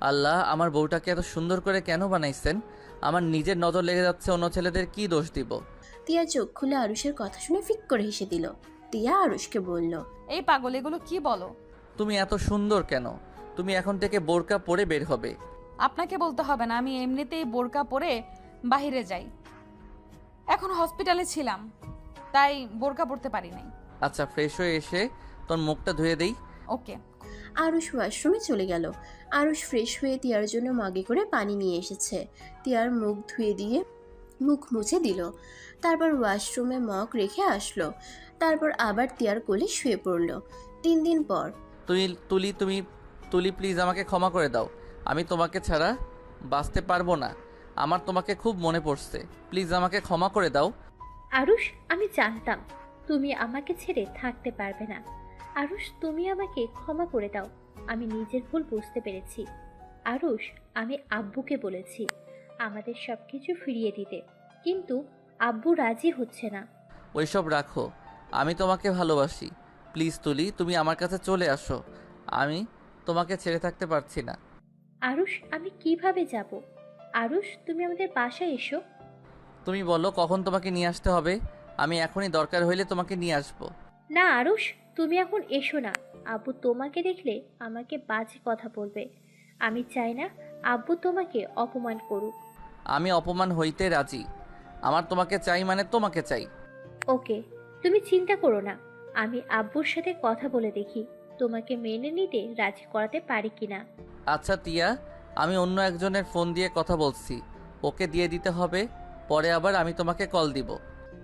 আল্লাহ আমার বউটাকে এত সুন্দর করে কেন বানাইছেন? আমার নিজের নজর লেগে যাচ্ছে, অন্য ছেলেদের কি দোষ দিব? তিয়া চোখ খুলে আরুষের কথা শুনে ফিক করে হেসে দিল। তিয়া আরুষকে বলল, এই পাগল, এগুলো কি বলো? তুমি এত সুন্দর কেন? তুমি এখন থেকে বোরকা পরে বের হবে। আপনাকে বলতে হবে না, আমি এমনিতেই বোরকা পরে বাইরে যাই। এখন হসপিটালে ছিলাম, তাই বোরকা পরতে পারি নাই। আচ্ছা, ফ্রেশ হয়ে এসে তোর মুখটা ধুয়ে দেই। ওকে। আরুষ ওয়াশরুমে চলে গেল। আরুষ ফ্রেশ হয়ে তিয়ার জন্য মাগে করে পানি নিয়ে এসেছে। তিয়ার মুখ ধুয়ে দিয়ে মুখ মুছে দিল। তারপর ওয়াশরুমে মগ রেখে আসলো। তারপর আবার তিয়ার কোলে শুয়ে পড়ল। 3 দিন পর। তুলি প্লিজ আমাকে ক্ষমা করে দাও। আমি তোমাকে ছাড়া বাঁচতে পারবো না। আমার তোমাকে খুব মনে পড়ছে, প্লিজ আমাকে ক্ষমা করে দাও। আরুষ, আমি জানতাম তুমি আমাকে ছেড়ে থাকতে পারবে না। আরুষ, তুমি আমাকে ক্ষমা করে দাও, আমি নিজের ভুল বুঝতে পেরেছি। আরুষ, আমি আব্বুকে বলেছি আমাদের সব কিছু ফিরিয়ে দিতে, কিন্তু আব্বু রাজি হচ্ছে না। ওইসব রাখো, আমি তোমাকে ভালোবাসি। প্লিজ তুলি, তুমি আমার কাছে চলে আসো। আমি তোমাকে ছেড়ে থাকতে পারছি না। আরুষ, আমি কিভাবে যাব? আরুষ, তুমি আমাদের বাসায় এসো। তুমি বলো কখন তোমাকে নিয়ে আসতে হবে, আমি এখনই দরকার হইলে তোমাকে নিয়ে আসবো। না আরুষ, তুমি এখন এসো না। আব্বু তোমাকে দেখলে আমাকে বাজে কথা বলবে। আমি চাই না আব্বু তোমাকে অপমান করুক। আমি অপমান হইতে রাজি। আমার তোমাকে চাই মানে তোমাকে চাই। ওকে, তুমি চিন্তা করো না, আমি আব্বুর সাথে কথা বলে দেখি তোমাকে মেনে নিতে রাজি করাতে পারি কিনা। আচ্ছা তিয়া, আমি অন্য একজনের ফোন দিয়ে কথা বলছি, ওকে দিয়ে দিতে হবে, পরে আবার আমি তোমাকে কল দিব।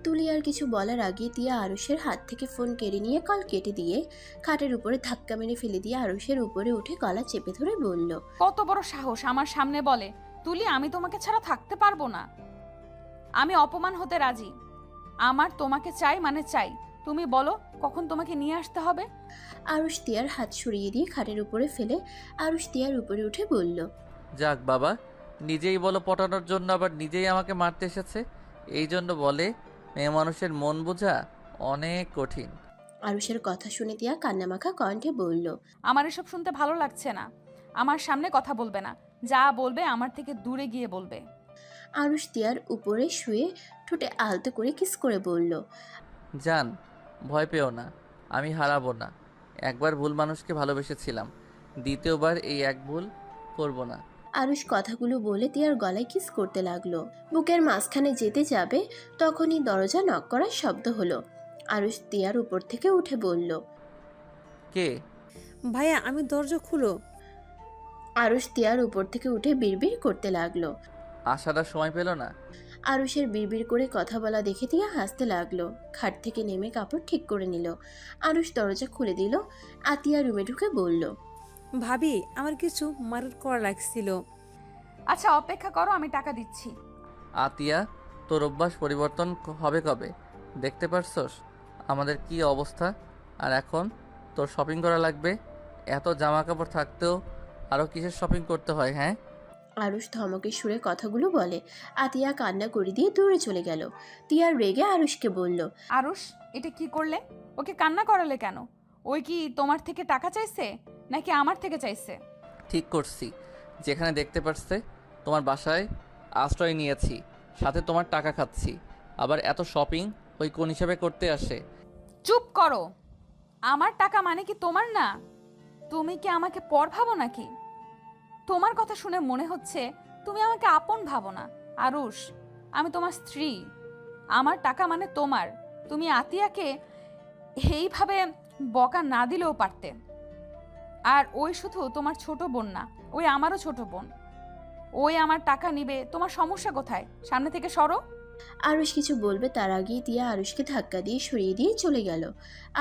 তুলি আর কিছু বলার আগে তিয়া আরুষের হাত থেকে ফোন কেড়ে নিয়ে কল কেটে দিয়ে খাটের উপরে ধাক্কা মেরে ফেলে দিয়ে আরুষের উপরে উঠে গলা চেপে ধরে বলল, কত বড় সাহস আমার সামনে বলে, তুলি আমি তোমাকে ছাড়া থাকতে পারবো না। আমি অপমান হতে রাজি। আমার তোমাকে চাই মানে চাই। তুমি বলো কখন তোমাকে নিয়ে আসতে হবে। আরুষ তিয়ার হাত সরিয়ে দিয়ে খাটের উপরে ফেলে আরুষ তিয়ার উপরে উঠে বলল, যাক বাবা, নিজেই বলো পটানোর জন্য আবার নিজেই আমাকে মারতে এসেছে। এই জন্য বলে মেয়ে মানুষের মন বোঝা অনেক কঠিন। আরুষের কথা শুনে তিয়া কান্নামাখা কণ্ঠে বলল, আমার এসব শুনতে ভালো লাগছে না। আমার সামনে কথা বলবে না, যা বলবে আমার থেকে দূরে গিয়ে বলবে। আরুষ তিয়ার উপরে শুয়ে ঠোঁটে আলতো করে কিস করে বলল, জান, ভয় পেও না, আমি হারাবো না। একবার ভুল মানুষকে ভালোবেসেছিলাম, দ্বিতীয়বার এই এক ভুল করব না। আরুষ কথাগুলো বলে তিয়ার গলায় কিস করতে লাগলো। বুকের মাঝখানে যেতে যাবে তখনই দরজা নক করার শব্দ হলো। আরুষ তিয়ার উপর থেকে উঠে বলল, কে? ভাইয়া, আমি দরজা খুলো। আরুষ তিয়ার উপর থেকে উঠে বিড়বিড় করতে লাগলো। আসার সময় পেল না। আরুষের বিড়বিড় করে কথা বলা দেখে তিয়া হাসতে লাগলো। খাট থেকে নেমে কাপড় ঠিক করে নিল। আরুষ দরজা খুলে দিল। আতিয়া রুমে ঢুকে বলল, ভাবি, আমার কিছু মারার করা লাগছিল। আচ্ছা অপেক্ষা করো, আমি টাকা দিচ্ছি। আতিয়া, তোর অভ্যাস পরিবর্তন হবে কবে? দেখতে পারছস আমাদের কি অবস্থা? আর এখন তোর শপিং করা লাগবে? এত জামা কাপড় থাকতেও আরও কিসের শপিং করতে হয়? হ্যাঁ। আরুষ ধমকের সুরে কথাগুলো বলে। আতিয়া কান্না করে দিয়ে দূরে চলে গেল। তিয়া রেগে আরুষকে বলল, আরুষ, এটা কি করলে? ওকে কান্না করালে কেন? ওই কি তোমার থেকে টাকা চাইছে নাকি আমার থেকে চাইছে? ঠিক করছি, যেখানে দেখতে পারছে তোমার বাসায় আশ্রয় নিয়েছি, সাথে তোমার টাকা খাচ্ছি, আবার এত শপিং ওই কোন হিসাবে করতে আসে? চুপ করো। আমার টাকা মানে কি তোমার না? তুমি কি আমাকে পর ভাবো নাকি? তোমার কথা শুনে মনে হচ্ছে তুমি আমাকে আপন ভাবো না। আরুষ, আমি তোমার স্ত্রী, আমার টাকা মানে তোমার। তুমি আতিয়াকে এইভাবে বকা না দিলেও পারতে। আর ওই শুধু তোমার ছোট বোন না, ওই আমারও ছোট বোন। ওই আমার টাকা নিবে, তোমার সমস্যা কোথায়? সামনে থেকে সরো। আরুষ কিছু বলবে তার আগেই তিয়া আরুষকে ধাক্কা দিয়ে সরিয়ে দিয়ে চলে গেল।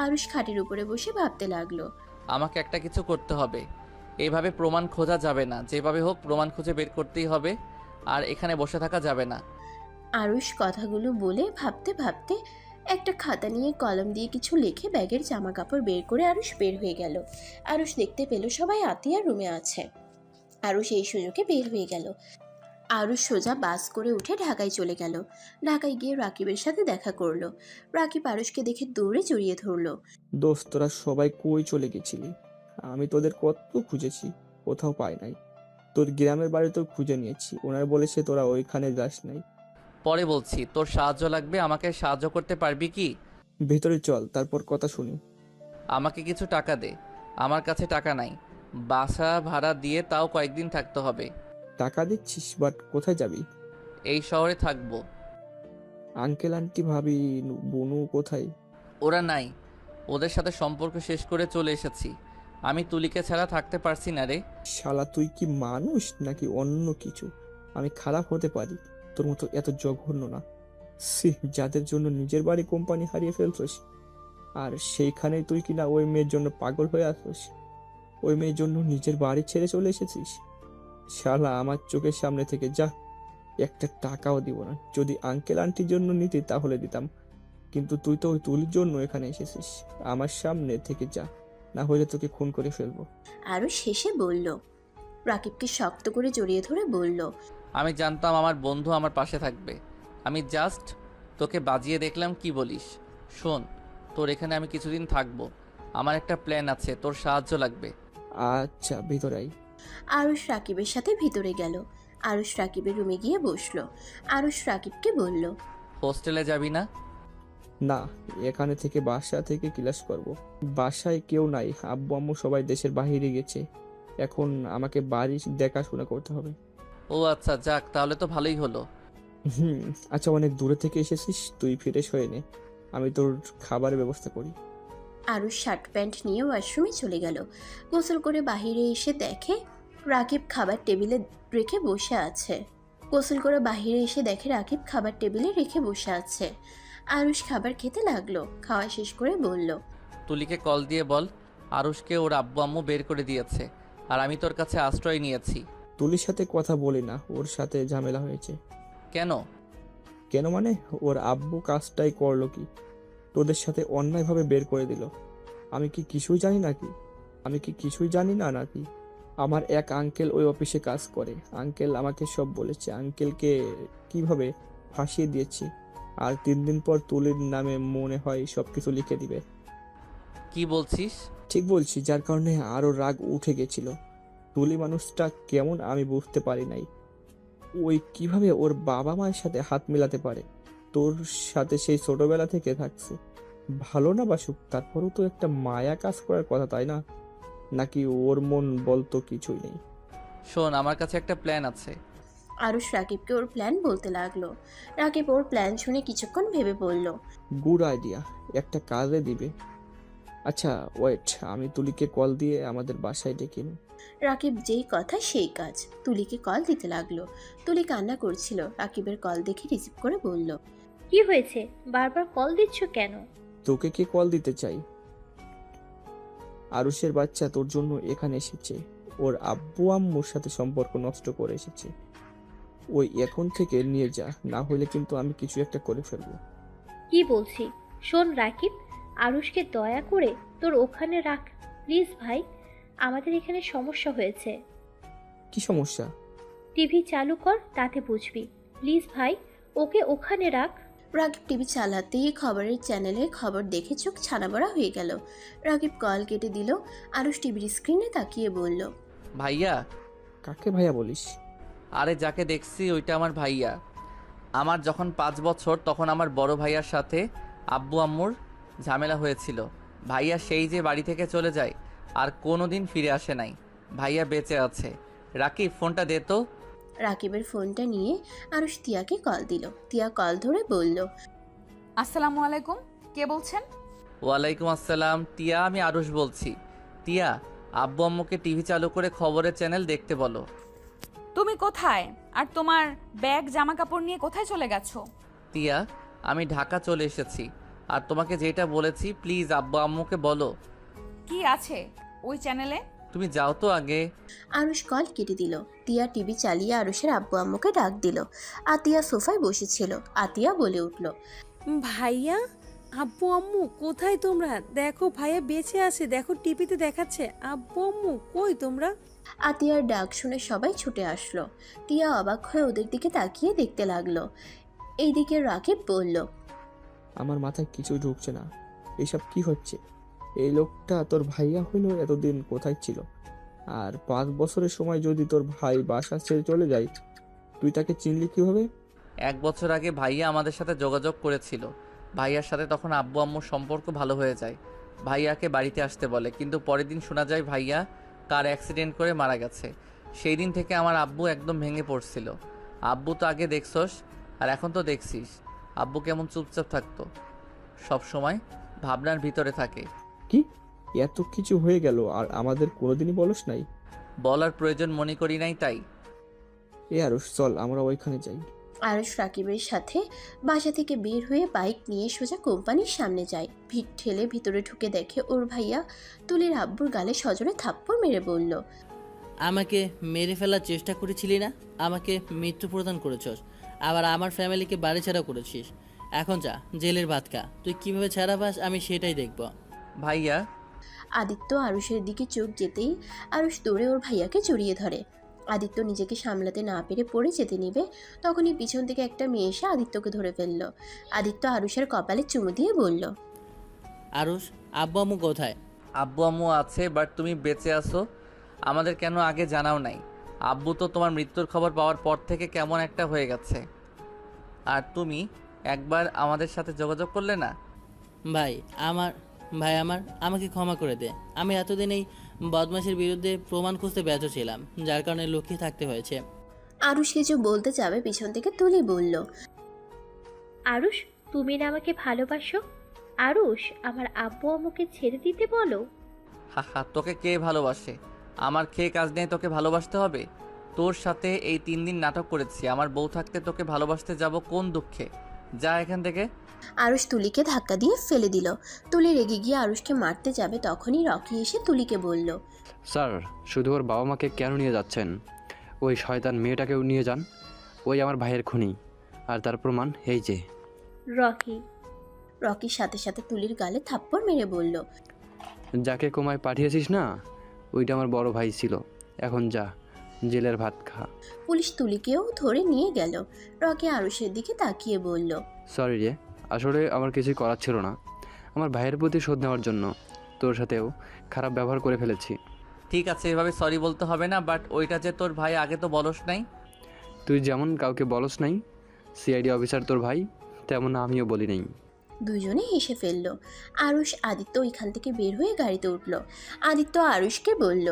আরুষ খাটের উপরে বসে ভাবতে লাগলো, আমাকে একটা কিছু করতে হবে। এইভাবে প্রমাণ খোঁজা যাবে না, যেভাবে হোক প্রমাণ খুঁজে বের করতেই হবে, আর এখানে বসে থাকা যাবে না। আরুষ কথাগুলো বলে ভাবতে ভাবতে একটা খাতা নিয়ে কলম দিয়ে কিছু লিখে ব্যাগের জামা কাপড় বের করে আরুষ বের হয়ে গেল। আরুষ দেখতে পেল সবাই আতিয়ার রুমে আছে। আরুষ এই সুযোগে বের হয়ে গেল। আরুষ সোজা বাস করে উঠে ঢাকায় চলে গেল। ঢাকায় গিয়ে রাকিবের সাথে দেখা করলো। রাকিব আরুষকে দেখে দৌড়ে জড়িয়ে ধরলো। দোস্ত, তোরা সবাই কই চলে গেছিলি? আমি তোদের কত খুঁজেছি, কোথাও পাই নাই। তোর গ্রামের বাড়িতেও খুঁজে নিয়েছি, ওনার বলেছে তোরা ওইখানে যাস নাই। পরে বলছি, তোর সাহায্য লাগবে, আমাকে সাহায্য করতে পারবি কি? ভেতরে চল, তারপর কথা শুনি। আমাকে কিছু টাকা দে, আমার কাছে টাকা নাই। বাসা ভাড়া দিয়ে তাও কয়েকদিন থাকতে হবে। টাকা দিচ্ছিস, বাট কোথায় যাবি? এই শহরে থাকবো। আঙ্কেল আন্টি ভাবি বনু কোথায়? ওরা নাই, ওদের সাথে সম্পর্ক শেষ করে চলে এসেছি। আমি তুলিকে ছাড়া থাকতে পারছি না রে। শালা তুই কি মানুষ নাকি অন্য কিছু? আমি খারাপ হতে পারি, তোর মতো এত জঘন্য না। সি, যাদের জন্য নিজের বাড়ি কোম্পানি হারিয়ে ফেলছিস, আর সেইখানে তুই কিনা ওই মেয়ের জন্য পাগল হয়ে আসছিস। ওই মেয়ের জন্য নিজের বাড়ি ছেড়ে চলে এসেছিস। শালা আমার চোখের সামনে থেকে যা, একটা টাকাও দিব না। যদি আঙ্কেল আন্টির জন্য নিতি তাহলে দিতাম, কিন্তু তুই তো ওই তুলির জন্য এখানে এসেছিস। আমার সামনে থেকে যা, না হলে তোকে খুন করে ফেলবো। আরুষ শেষে বলল। রাকিবকে শক্ত করে জড়িয়ে ধরে বলল, আমি জানতাম আমার বন্ধু আমার পাশে থাকবে। আমি জাস্ট তোকে বাজিয়ে দেখলাম, কি বলিস? শোন, তোর এখানে আমি কিছুদিন থাকবো। আমার একটা প্ল্যান আছে, তোর সাহায্য লাগবে। আচ্ছা, ভিতরে আই। আরুষ রাকিবের সাথে ভিতরে গেল। আরুষ রাকিবের রুমে গিয়ে বসলো। আরুষ রাকিবকে বলল, হোস্টেলে যাবি না? না, এখানে থেকে বাসা থেকে ক্লাস করব। বাসায় কেউ নাই, আব্বু আম্মু সবাই দেশের বাইরে গেছে। এখন আমাকে বাড়ি দেখাশোনা করতে হবে। ও আচ্ছা, যাক, তাহলে তো ভালোই হলো। আচ্ছা, অনেক দূরে থেকে এসেছিস, তুই ফ্রেশ হয়ে নে, আমি তোর খাবারের ব্যবস্থা করি। আরুষ শার্ট প্যান্ট নিয়ে ওয়াশরুমে চলে গেল। গোসল করে বাইরে এসে দেখে রাকিব খাবার টেবিলে রেখে বসে আছে। গোসল করে বাইরে এসে দেখে রাকিব খাবার টেবিলে রেখে বসে আছে। আরুষ খাবার খেতে লাগলো। খাওয়া শেষ করে বলল, তুলিকে কল দিয়ে বল আরুষকে ওর আব্বু আম্মু বের করে দিয়েছে, আর আমি তোর কাছে আশ্রয় নিয়েছি। তুলির সাথে কথা বলি না, ওর সাথে ঝামেলা হয়েছে। কেন? কেন মানে, ওর আব্বু কাজটাই করলো কি, তোদের সাথে অন্যায়ভাবে বের করে দিল। আমি কি কিছুই জানি নাকি? আমি কি কিছুই জানি না নাকি? আমার এক আঙ্কেল ওই অফিসে কাজ করে, আঙ্কেল আমাকে সব বলেছে। আঙ্কেলকে কিভাবে ফাঁসিয়ে দিয়েছি, আর 3 দিন পর তুলির নামে মনে হয় সবকিছু লিখে দিবে। কি বলছিস? ঠিক বলছি, যার কারণে আরো রাগ উঠে গেছিল। তুলি মানুষটা কেমন আমি বুঝতে পারি নাই। ওই কিভাবে ওর বাবা মায়ের সাথে হাত মেলাতে পারে? তোর সাথে সেই ছোটবেলা থেকে থাকছে, ভালো না বাসুক, তারপরও তো একটা মায়া কাজ করার কথা, তাই না? নাকি ওর মন বলতো কিছুই নেই? শোন, আমার কাছে একটা প্ল্যান আছে। আরুষ রাকিবকে ওর প্ল্যান বলতে লাগলো। রাকিব ওর প্ল্যান শুনে কিছুক্ষণ ভেবে বলল, গুড আইডিয়া, একটা কাজে দিবে। আচ্ছা ওয়েট, আমি তুলিকে কল দিয়ে আমাদের বাসায় ডেকে নিই। রাকিব যেই কথা সেই কাজ। তুলিকে কল দিতে লাগলো। তুলি কান্না করছিল। রাকিবের কল দেখে রিসিভ করে বলল, কি হয়েছে? বারবার কল দিচ্ছ কেন? তোকে কে কল দিতে চাই? আরুষের বাচ্চা তোর জন্য এখানে এসেছে, ওর আব্বু আম্মুর সাথে সম্পর্ক নষ্ট করে এসেছে। ওই এখন থেকে নিয়ে যা, না হলে কিন্তু আমি কিছু একটা করে ফেলবো। কি বলছি? শোন রাকিব, আরুষকে দয়া করে তোর ওখানে রাখ প্লিজ ভাই। আমাদের এখানে সমস্যা হয়েছে। কি সমস্যা? টিভি চালু কর, তাতে বুঝবি। প্লিজ ভাই, ওকে ওখানে রাখ। রাকিব টিভি চালাতেই খবরের চ্যানেলে খবর দেখে চোখ ছানাবড়া হয়ে গেল। রাকিব কল কেটে দিল। আরুষ টিভির স্ক্রিনে তাকিয়ে বলল, ভাইয়া? কাকে ভাইয়া বলিস? আরে যাকে দেখছি ওইটা আমার ভাইয়া। আমার যখন 5 বছর তখন আমার বড় ভাইয়ার সাথে আব্বু আম্মুর ঝামেলা হয়েছিল। ভাইয়া সেই যে বাড়ি থেকে চলে যায় আর কোনো দিন ফিরে আসে নাই। ভাইয়া বেঁচে আছে। রাকিব, ফোনটা দে তো। রাকিবের ফোনটা নিয়ে আরুষ তিয়াকে কল দিল। তিয়া কল ধরে বলল, আসসালামু আলাইকুম, কে বলছেন? ওয়ালাইকুম আসসালাম টিয়া, আমি আরুষ বলছি। টিয়া, আব্বু আম্মুকে টিভি চালু করে খবরের চ্যানেল দেখতে বলো। তুমি কোথায়? আর তোমার ব্যাগ জামা কাপড় নিয়ে কোথায় চলে গেছো? টিয়া, আমি ঢাকা চলে এসেছি, আর তোমাকে যেটা বলেছি প্লিজ আব্বু আম্মুকে বলো। কি আছে ওই চ্যানেলে? তুমি যাও তো আগে। আরুষ কল কেটে দিল। তিয়া টিভি চালিয়ে আরুষের আব্বু আম্মুকে ডাক দিল। আতিয়া সোফায় বসেছিল। আতিয়া বলে উঠল, ভাইয়া, আব্বু আম্মু কোথায় তোমরা? দেখো ভাইয়া বেঁচে আছে, দেখো টিভিতে দেখাচ্ছে। আব্বু আম্মু কই তোমরা? আতিয়ার ডাক শুনে সবাই ছুটে আসলো। টিয়া অবাক হয়ে ওদের দিকে তাকিয়ে দেখতে লাগলো। এইদিকে রাকিব বলল, আমার মাথায় কিছু ঢুকছে না, এসব কি হচ্ছে? এই লোকটা তোর ভাইয়া হইলো এতদিন কোথায় ছিল? আর 5 বছরের সময় যদি তোর ভাই বাসা ছেড়ে চলে যায়, তুই তাকে চিনলি কিভাবে? 1 বছর আগে ভাইয়া আমাদের সাথে যোগাযোগ করেছিল। ভাইয়ার সাথে তখন আব্বু আম্মুর সম্পর্ক ভালো হয়ে যায়। ভাইয়াকে বাড়িতে আসতে বলে, কিন্তু পরের দিন শোনা যায় ভাইয়া কার অ্যাক্সিডেন্ট করে মারা গেছে। সেই দিন থেকে আমার আব্বু একদম ভেঙে পড়ছিল। আব্বু তো আগে দেখছস, আর এখন তো দেখছিস। আব্বু কেমন চুপচাপ থাকতো, সব সময় ভাবনার ভিতরে থাকে। কি এত কিছু হয়ে গেল আর আমাদের কোনোদিনই বলস নাই? বলার প্রয়োজন মনে করি নাই তাই। আরুষ চল আমরা ওইখানে যাই। আরুষ রাকিবের সাথে বাসা থেকে বের হয়ে বাইক নিয়ে সোজা কোম্পানির সামনে যায়। ভিড় ঠেলে ভিতরে ঢুকে দেখে ওর ভাইয়া তুলির আব্বুর গালে সজোরে থাপ্পড় মেরে বলল, আমাকে মেরে ফেলার চেষ্টা করেছিলি না? আমাকে মৃত্যু প্রদান করেছস, আবার আমার ফ্যামিলিকে বাড়ি ছাড়া করেছিস। এখন যা, জেলের ভাত খা। তুই কীভাবে ছাড়া পাস আমি সেটাই দেখব। ভাইয়া। আদিত্য আরুষের দিকে চোখ যেতেই আরুষ দৌড়ে ওর ভাইয়াকে জড়িয়ে ধরে। আদিত্য নিজেকে সামলাতে না পেরে পড়ে যেতে নিবে, তখনই পিছন থেকে একটা মেয়ে এসে আদিত্যকে ধরে ফেলল। আদিত্য আরুষের কপালে চুমু দিয়ে বলল, আরুষ, আব্বু আম্মু কোথায়? আব্বু আম্মু আছে, বাট তুমি বেঁচে আছো আমাদের কেন আগে জানাও নাই? আব্বু তো তোমার মৃত্যুর খবর পাওয়ার পর থেকে কেমন একটা হয়ে গেছে, আর তুমি একবার আমাদের সাথে যোগাযোগ করলে না। ভাই আমার আমাকে ক্ষমা করে দে। আমি এতদিন এই বদমাশের বিরুদ্ধে প্রমাণ খুঁজতে ব্যর্থ ছিলাম, যার কারণে লুকিয়ে থাকতে হয়েছে। আরুষ কিছু বলতে যাবে, পিছন থেকে তুলি বলল, আরুষ, তুমি না আমাকে ভালোবাসো? আরুষ, আমার আব্বু আম্মুকে ছেড়ে দিতে বলো। হা হা, তোকে কে ভালোবাসে? আমার খেয়ে কাজ নেই তোকে ভালোবাসতে হবে? তোর সাথে এই 3 দিন নাটক করেছি, আমার বউ থাকতে তোকে ভালোবাসতে যাব কোন দুঃখে? যা এখান থেকে। আরুষ তুলিকে ধাক্কা দিয়ে ফেলে দিল। তুলি রেগে গিয়ে আরুষকে মারতে যাবে, তখনই রকি এসে তুলিকে বলল, স্যার, শুধু ওর বাবা মাকে কেন নিয়ে যাচ্ছেন? ওই শয়তান মেয়েটাকেও নিয়ে যান। ওই আমার ভাইয়ের খুনি, আর তার প্রমাণ এই যে। রকির সাথে সাথে তুলির গালে থাপ্পড় মেরে বলল, যাকে কোমায় পাঠিয়েছিস না, ওইটা আমার বড় ভাই ছিল। এখন যা, জেলের ভাত খা। পুলিশ তুলিকেও ধরে নিয়ে গেল। রকি আরুষের দিকে তাকিয়ে বলল, সরি রে, আসলে আমার কিছুই করার ছিল না। আমার ভাইয়ের প্রতি শোধ নেওয়ার জন্য তোর সাথেও খারাপ ব্যবহার করে ফেলেছি। ঠিক আছে, এভাবে সরি বলতে হবে না, বাট ওইটা যে তোর ভাই আগে তো বলস নাই। তুই যেমন কাউকে বলস নাই সিআইডি অফিসার তোর ভাই, তেমন আমিও বলি নাই। দুজনে হেসে ফেলল। আরুষ আদিত্য ওইখান থেকে বের হয়ে গাড়িতে উঠল। আদিত্য আরুষকে বলল,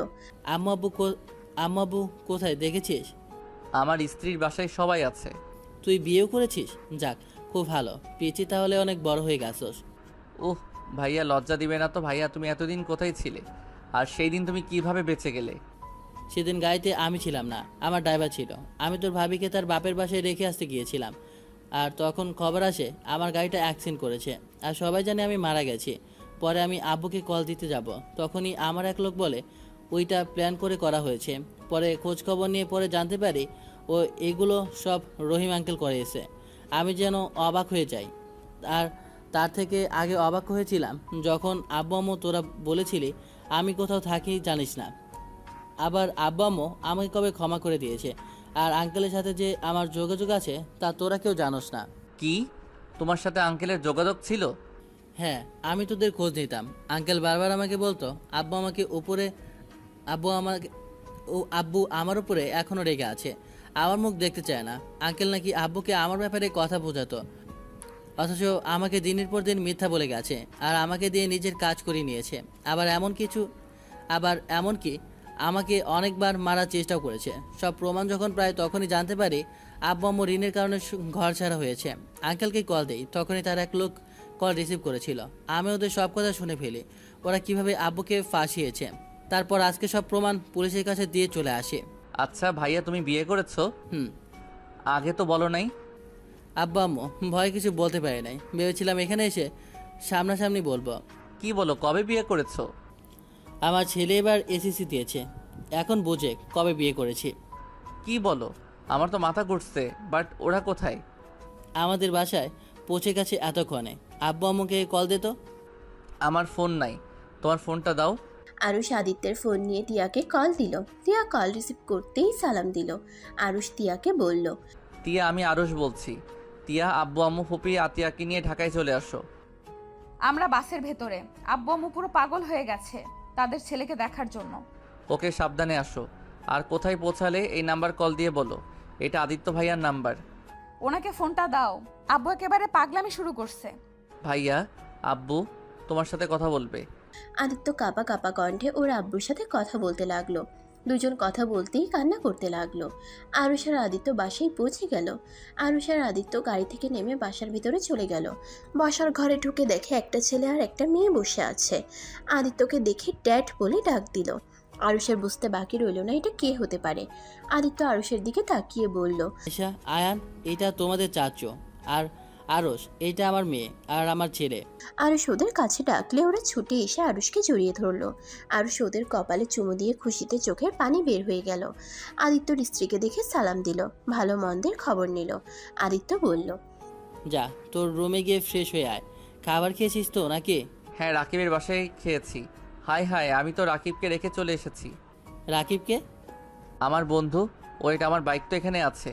আম্মু আব্বু কোথায় দেখেছিস? আমার স্ত্রীর বাসায় সবাই আছে। তুই বিয়েও করেছিস? যাক, খুব ভালো। পিচি তাহলে অনেক বড় হয়ে গেছস। ওহ ভাইয়া, লজ্জা দিবে না তো? ভাইয়া, তুমি এতদিন কোথায় ছিলে? আর সেই দিন তুমি কিভাবে বেঁচে গেলে? সেদিন গাড়িতে আমি ছিলাম না, আমার ড্রাইভার ছিল। আমি তোর ভাবিকে তার বাপের বাসায় রেখে আসতে গিয়েছিলাম, আর তখন খবর আসে আমার গাড়িটা অ্যাক্সিডেন্ট করেছে, আর সবাই জানে আমি মারা গেছি। পরে আমি আব্বুকে কল দিতে যাব, তখনই আমার এক লোক বলে ওইটা প্ল্যান করে করা হয়েছে। পরে খোঁজ খবর নিয়ে পরে জানতে পারি ও এগুলো সব রহিম আঙ্কেল করেছে। আমি যেন অবাক হয়ে যাই। আর তার থেকে আগে অবাক হয়েছিলাম যখন আব্বু আম্মু তোরা বলেছিলি আমি কোথাও থাকি জানিস না। আবার আব্বু আম্মু আমাকে কবে ক্ষমা করে দিয়েছে। আর আঙ্কেলের সাথে যে আমার যোগাযোগ আছে তা তোরা কেউ জানোস না। কি, তোমার সাথে আঙ্কেলের যোগাযোগ ছিল? হ্যাঁ, আমি তোদের খোঁজ নিতাম। আঙ্কেল বারবার আমাকে বলতো আব্বু আমার উপরে এখনও রেগে আছে, আমার মুখ দেখতে চায় না। আঙ্কেল নাকি আব্বুকে আমার ব্যাপারে কথা বোঝাতো, অথচ আমাকে দিনের পর দিন মিথ্যা বলে গেছে আর আমাকে দিয়ে নিজের কাজ করিয়ে নিয়েছে। আবার এমনকি আমাকে অনেকবার মারার চেষ্টাও করেছে। সব প্রমাণ যখন প্রায় তখনই জানতে পারি আব্বু আম্মু ঋণের কারণে ঘর ছাড়া হয়েছে। আঙ্কেলকে কল দেই, তখনই তার এক লোক কল রিসিভ করেছিল। আমি ওদের সব কথা শুনে ফেলি, ওরা কিভাবে আব্বুকে ফাঁসিয়েছে। তারপর আজকে সব প্রমাণ পুলিশের কাছে দিয়ে চলে আসে। আচ্ছা ভাইয়া, তুমি বিয়ে করেছো? হুম। আগে তো বলো নাই। আব্বু আম্মু ভয়ে কিছু বলতে পারে নাই, ভেবেছিলাম এখানে এসে সামনাসামনি বলবো। কি বলো, কবে বিয়ে করেছো? আমার ছেলে এবার এসএসসি দিয়েছে, এখন বোঝে কবে বিয়ে করেছি। কি বলো, আমার তো মাথা ঘুরছে। বাট ওরা কোথায়? আমাদের বাসায় পৌঁছে গেছে এতক্ষণে। আব্বু আম্মুকে কল দে তো। আমার ফোন নাই, তোমার ফোনটা দাও। আরুষ আদিত্যের ফোন নিয়ে তিয়াকে কল দিল। তিয়া কল রিসিভ করতেই সালাম দিল। আরুষ তিয়াকে বলল, তিয়া, আমি আরুষ বলছি। তিয়া, আব্বু আম্মু ফুপি আতিয়াকে নিয়ে ঢাকায় চলে আসো। আমরা বাসের ভেতরে, আব্বু আম্মু পুরো পাগল হয়ে গেছে তাদের ছেলেকে দেখার জন্য। ওকে, সাবধানে আসো। আর কোথায় পৌঁছালে এই নাম্বার কল দিয়ে বলো এটা আদিত্য ভাইয়ার নাম্বার। ওনাকে ফোনটা দাও, আব্বু একেবারে পাগলামি শুরু করছে। ভাইয়া, আব্বু তোমার সাথে কথা বলবে। আদিত্য কাঁপা কাঁপা কণ্ঠে ওর আব্বুর সাথে কথা বলতে লাগলো। দুজন কথা বলতেই কান্না করতে লাগলো। আরুষ আর আদিত্য বাসায় পৌঁছে গেল। আরুষ আর আদিত্য গাড়ি থেকে নেমে বাসার ভিতরে চলে গেল। বসার ঘরে ঢুকে দেখে একটা ছেলে আর একটা মেয়ে বসে আছে। আদিত্যকে দেখে ড্যাড বলে ডাক দিল। আরুষের বুঝতে বাকি রইল না এটা কে হতে পারে। আদিত্য আরুষের দিকে তাকিয়ে বলল, আয়শা, আয়ান, এটা তোমাদের চাচু, আর আরস, এইটা আমার মেয়ে আর আমার ছেলে। আরুষ ওদের কাছে ডাকলে ওরা ছুটে এসে আরুষকে জড়িয়ে ধরলো। আরুষ ওদের কপালে চুমু দিয়ে খুশিতে চোখের পানি বের হয়ে গেল। আদিত্যর স্ত্রীকে দেখে সালাম দিল, ভালো মন্দের খবর নিল। আদিত্য বলল, যা, তোর রুমে গিয়ে ফ্রেশ হয়ে আয়। খাবার খেয়েছিস তো নাকি? হ্যাঁ, রাকিবের বাসায় খেয়েছি। হাই হাই, আমি তো রাকিবকে রেখে চলে এসেছি। রাকিবকে? আমার বন্ধু, ওইটা আমার বাইক তো এখানে আছে।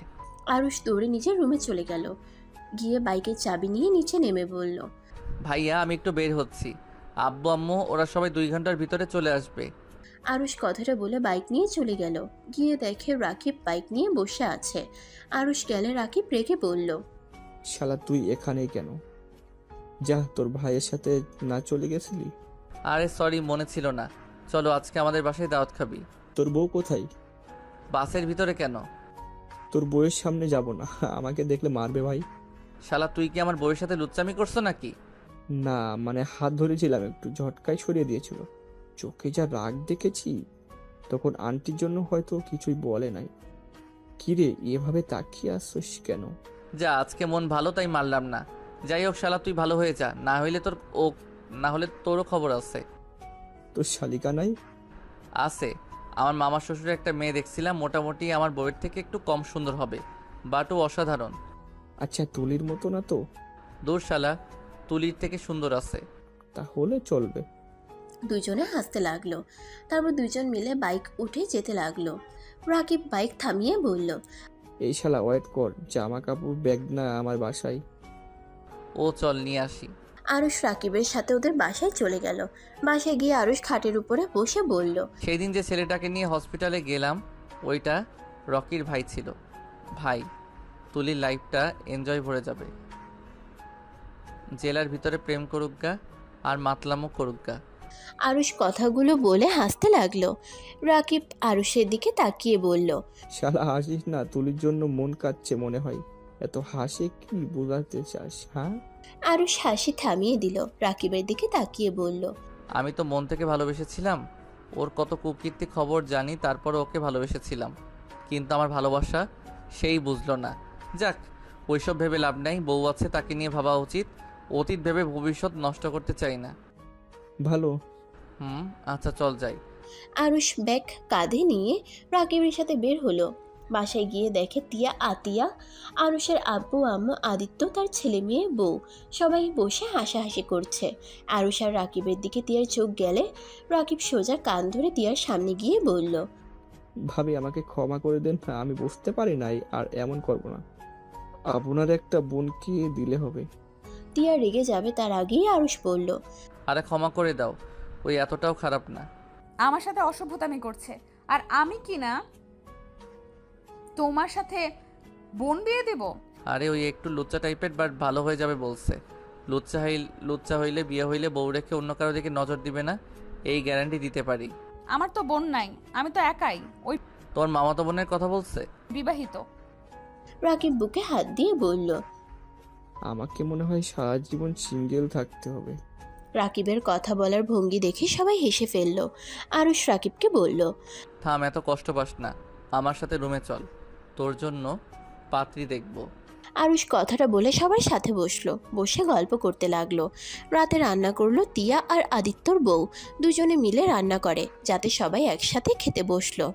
আরুষ দৌড়ে নিজের রুমে চলে গেল। গিয়ে বাইকের চাবি নিয়ে নিচে নেমে বলল, ভাইয়া, আমি একটু বের হচ্ছি। আব্বু আম্মু ওরা সবাই 2 ঘন্টার ভিতরে চলে আসবে। আরুষ কথাটা বলে বাইক নিয়ে চলে গেল। গিয়ে দেখে রাকিব বাইক নিয়ে বসে আছে। আরুষ গেলে রাকিব রেগে বলল, শালা তুই এখানেই কেন? যা, তোর ভাইয়ের সাথে না চলে গেছিলি? আরে সরি, মনে ছিল না। চলো, আজকে আমাদের বাসায় দাওয়াত খাবি। তোর বউ কোথায়? বাসের ভিতরে কেন? তোর বউয়ের সামনে যাব না, আমাকে দেখলে মারবে ভাই। শালা, তুই কি আমার বউয়ের সাথে লুচ্চামি করছো নাকি? না মানে হাত ধরেছিলাম, একটু ঝটকায় সরিয়ে দিয়েছিল। চোখে যা রাগ দেখেছি, তখন আন্টির জন্য হয়তো কিছুই বলে নাই। কিরে, এভাবে তাকিয়ে আসছিস কেন? যা, আজকে মন ভালো তাই মারলাম না। যাই হোক শালা, তুই ভালো হয়ে যা, না হলে তোরও খবর আছে। তোর শালিকা নাই? আছে। আমার মামার শ্বশুরের একটা মেয়ে দেখছিলাম, মোটামুটি আমার বউয়ের থেকে একটু কম সুন্দর হবে, বাট ও অসাধারণ। আচ্ছা, তুলির মতো না তো? দূর শালা, তুলির থেকে সুন্দর আছে। তাহলে চলবে। দুজনে হাসতে লাগলো। তারপর দুজন মিলে বাইক উঠে যেতে লাগলো। রাকিব বাইক থামিয়ে বলল, এই শালা ওয়েট কর, জামা কাপড় ব্যাগ না আমার বাসায়। ও চল নিয়ে আসি। আরুষ রাকিবের সাথে ওদের বাসায় চলে গেল। বাসায় গিয়ে আরুষ খাটের উপরে বসে বলল, সেই দিন যে ছেলেটাকে নিয়ে হসপিটালে গেলাম, ওইটা রকির ভাই ছিল। ভাই, তুলির লাইফটা এনজয় ভরে যাবে। জেলার ভিতরে প্রেম করুক গা, আর মাতলামও করুক গা। আরুষ কথাগুলো বলে হাসতে লাগলো। রাকিব আরুষের দিকে তাকিয়ে বলল, শালা হাসিস না, তুলির জন্য মন কাঁদছে মনে হয়। এত হাসি কি বোঝাতে চাস? হ্যাঁ? আরুষ হাসি থামিয়ে দিল। রাকিবের দিকে তাকিয়ে বলল, আমি তো মন থেকে ভালোবেসেছিলাম। ওর কত কুকীর্তি খবর জানি, তারপর ওকে ভালোবেসেছিলাম। কিন্তু আমার ভালোবাসা সেই বুঝলো না। যাক, ওইসব ভেবে লাভ নাই। বউ আছে, তাকে নিয়ে ভাবা উচিত। অতীত ভেবে ভবিষ্যৎ নষ্ট করতে চাই না। ভালো। আচ্ছা, চল যাই। আরুষ ব্যাগ কাঁধে নিয়ে রাকিবের সাথে বের হলো। বাসায় গিয়ে দেখে তিয়া, আতিয়া, আরুষের আব্বু আম্মু, আদিত্য, তার ছেলে মেয়ে, বউ সবাই বসে হাসাহাসি করছে। আরুষ আর রাকিবের দিকে তিয়ার চোখ গেলে রাকিব সোজা কান ধরে তিয়ার সামনে গিয়ে বলল, ভাবি, আমাকে ক্ষমা করে দেন, আমি বুঝতে পারি নাই, আর এমন করব না। আপনার একটা বোনকে দিলে হবে। তিয়া রেগে যাবে তার আগেই আরুষ বলল, আরে ক্ষমা করে দাও, ওই এতটাও খারাপ না। আমার সাথে অসভ্যতামি করছে, আর আমি কি না তোমার সাথে বোন বিয়ে দেব? আরে ওই একটু লুচ্চা টাইপের, বাট ভালো হয়ে যাবে বলছে। লুচ্চা হইলে, বিয়ে হইলে বউ রেখে অন্য কারো দিকে নজর দিবে না, এই গ্যারান্টি দিতে পারি। আমার তো বোন নাই, আমি তো একাই। ওই তোর মামাতো বোনের কথা বলছে? বিবাহিত। রাকিব বুকে হাত দিয়ে বলল, আমাকে মনে হয় সারা জীবন সিঙ্গেল থাকতে হবে। রাকিবের কথা বলার ভঙ্গি দেখে সবাই হেসে ফেলল। আরুষ রাকিবকে বলল, থাম, এত কষ্ট পাস না, আমার সাথে রুমে চল, তোর জন্য পাত্রী দেখব। আরুষ কথাটা বলে সবার সাথে বসলো। বসে গল্প করতে লাগলো। রাতে রান্না করলো তিয়া আর আদিত্যর বউ। দুজনে মিলে রান্না করে যাতে সবাই একসাথে খেতে বসলো।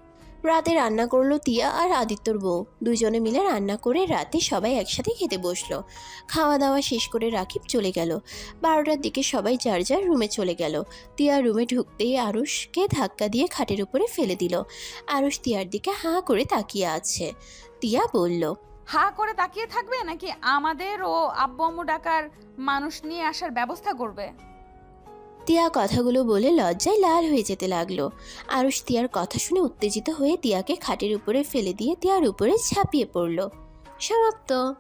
রাতে রান্না করলো তিয়া আর আদিত্যর বউ। দুজনে মিলে রান্না করে রাতে সবাই একসাথে খেতে বসলো। খাওয়া দাওয়া শেষ করে রাকিব চলে গেল। 12টার দিকে সবাই যার যার রুমে চলে গেল। তিয়া রুমে ঢুকতেই আরুষকে ধাক্কা দিয়ে খাটের উপরে ফেলে দিল। আরুষ তিয়ার দিকে হাঁ করে তাকিয়ে আছে। তিয়া বলল, হা করে তাকিয়ে থাকবে নাকি আমাদের ও আব্বু আম্মু ডাকার মানুষ নিয়ে আসার ব্যবস্থা করবে? তিয়া কথাগুলো বলে লজ্জায় লাল হয়ে যেতে লাগলো। আরুষ তিয়ার কথা শুনে উত্তেজিত হয়ে তিয়াকে খাটের উপরে ফেলে দিয়ে তিয়ার উপরে ঝাঁপিয়ে পড়ল। সমাপ্ত।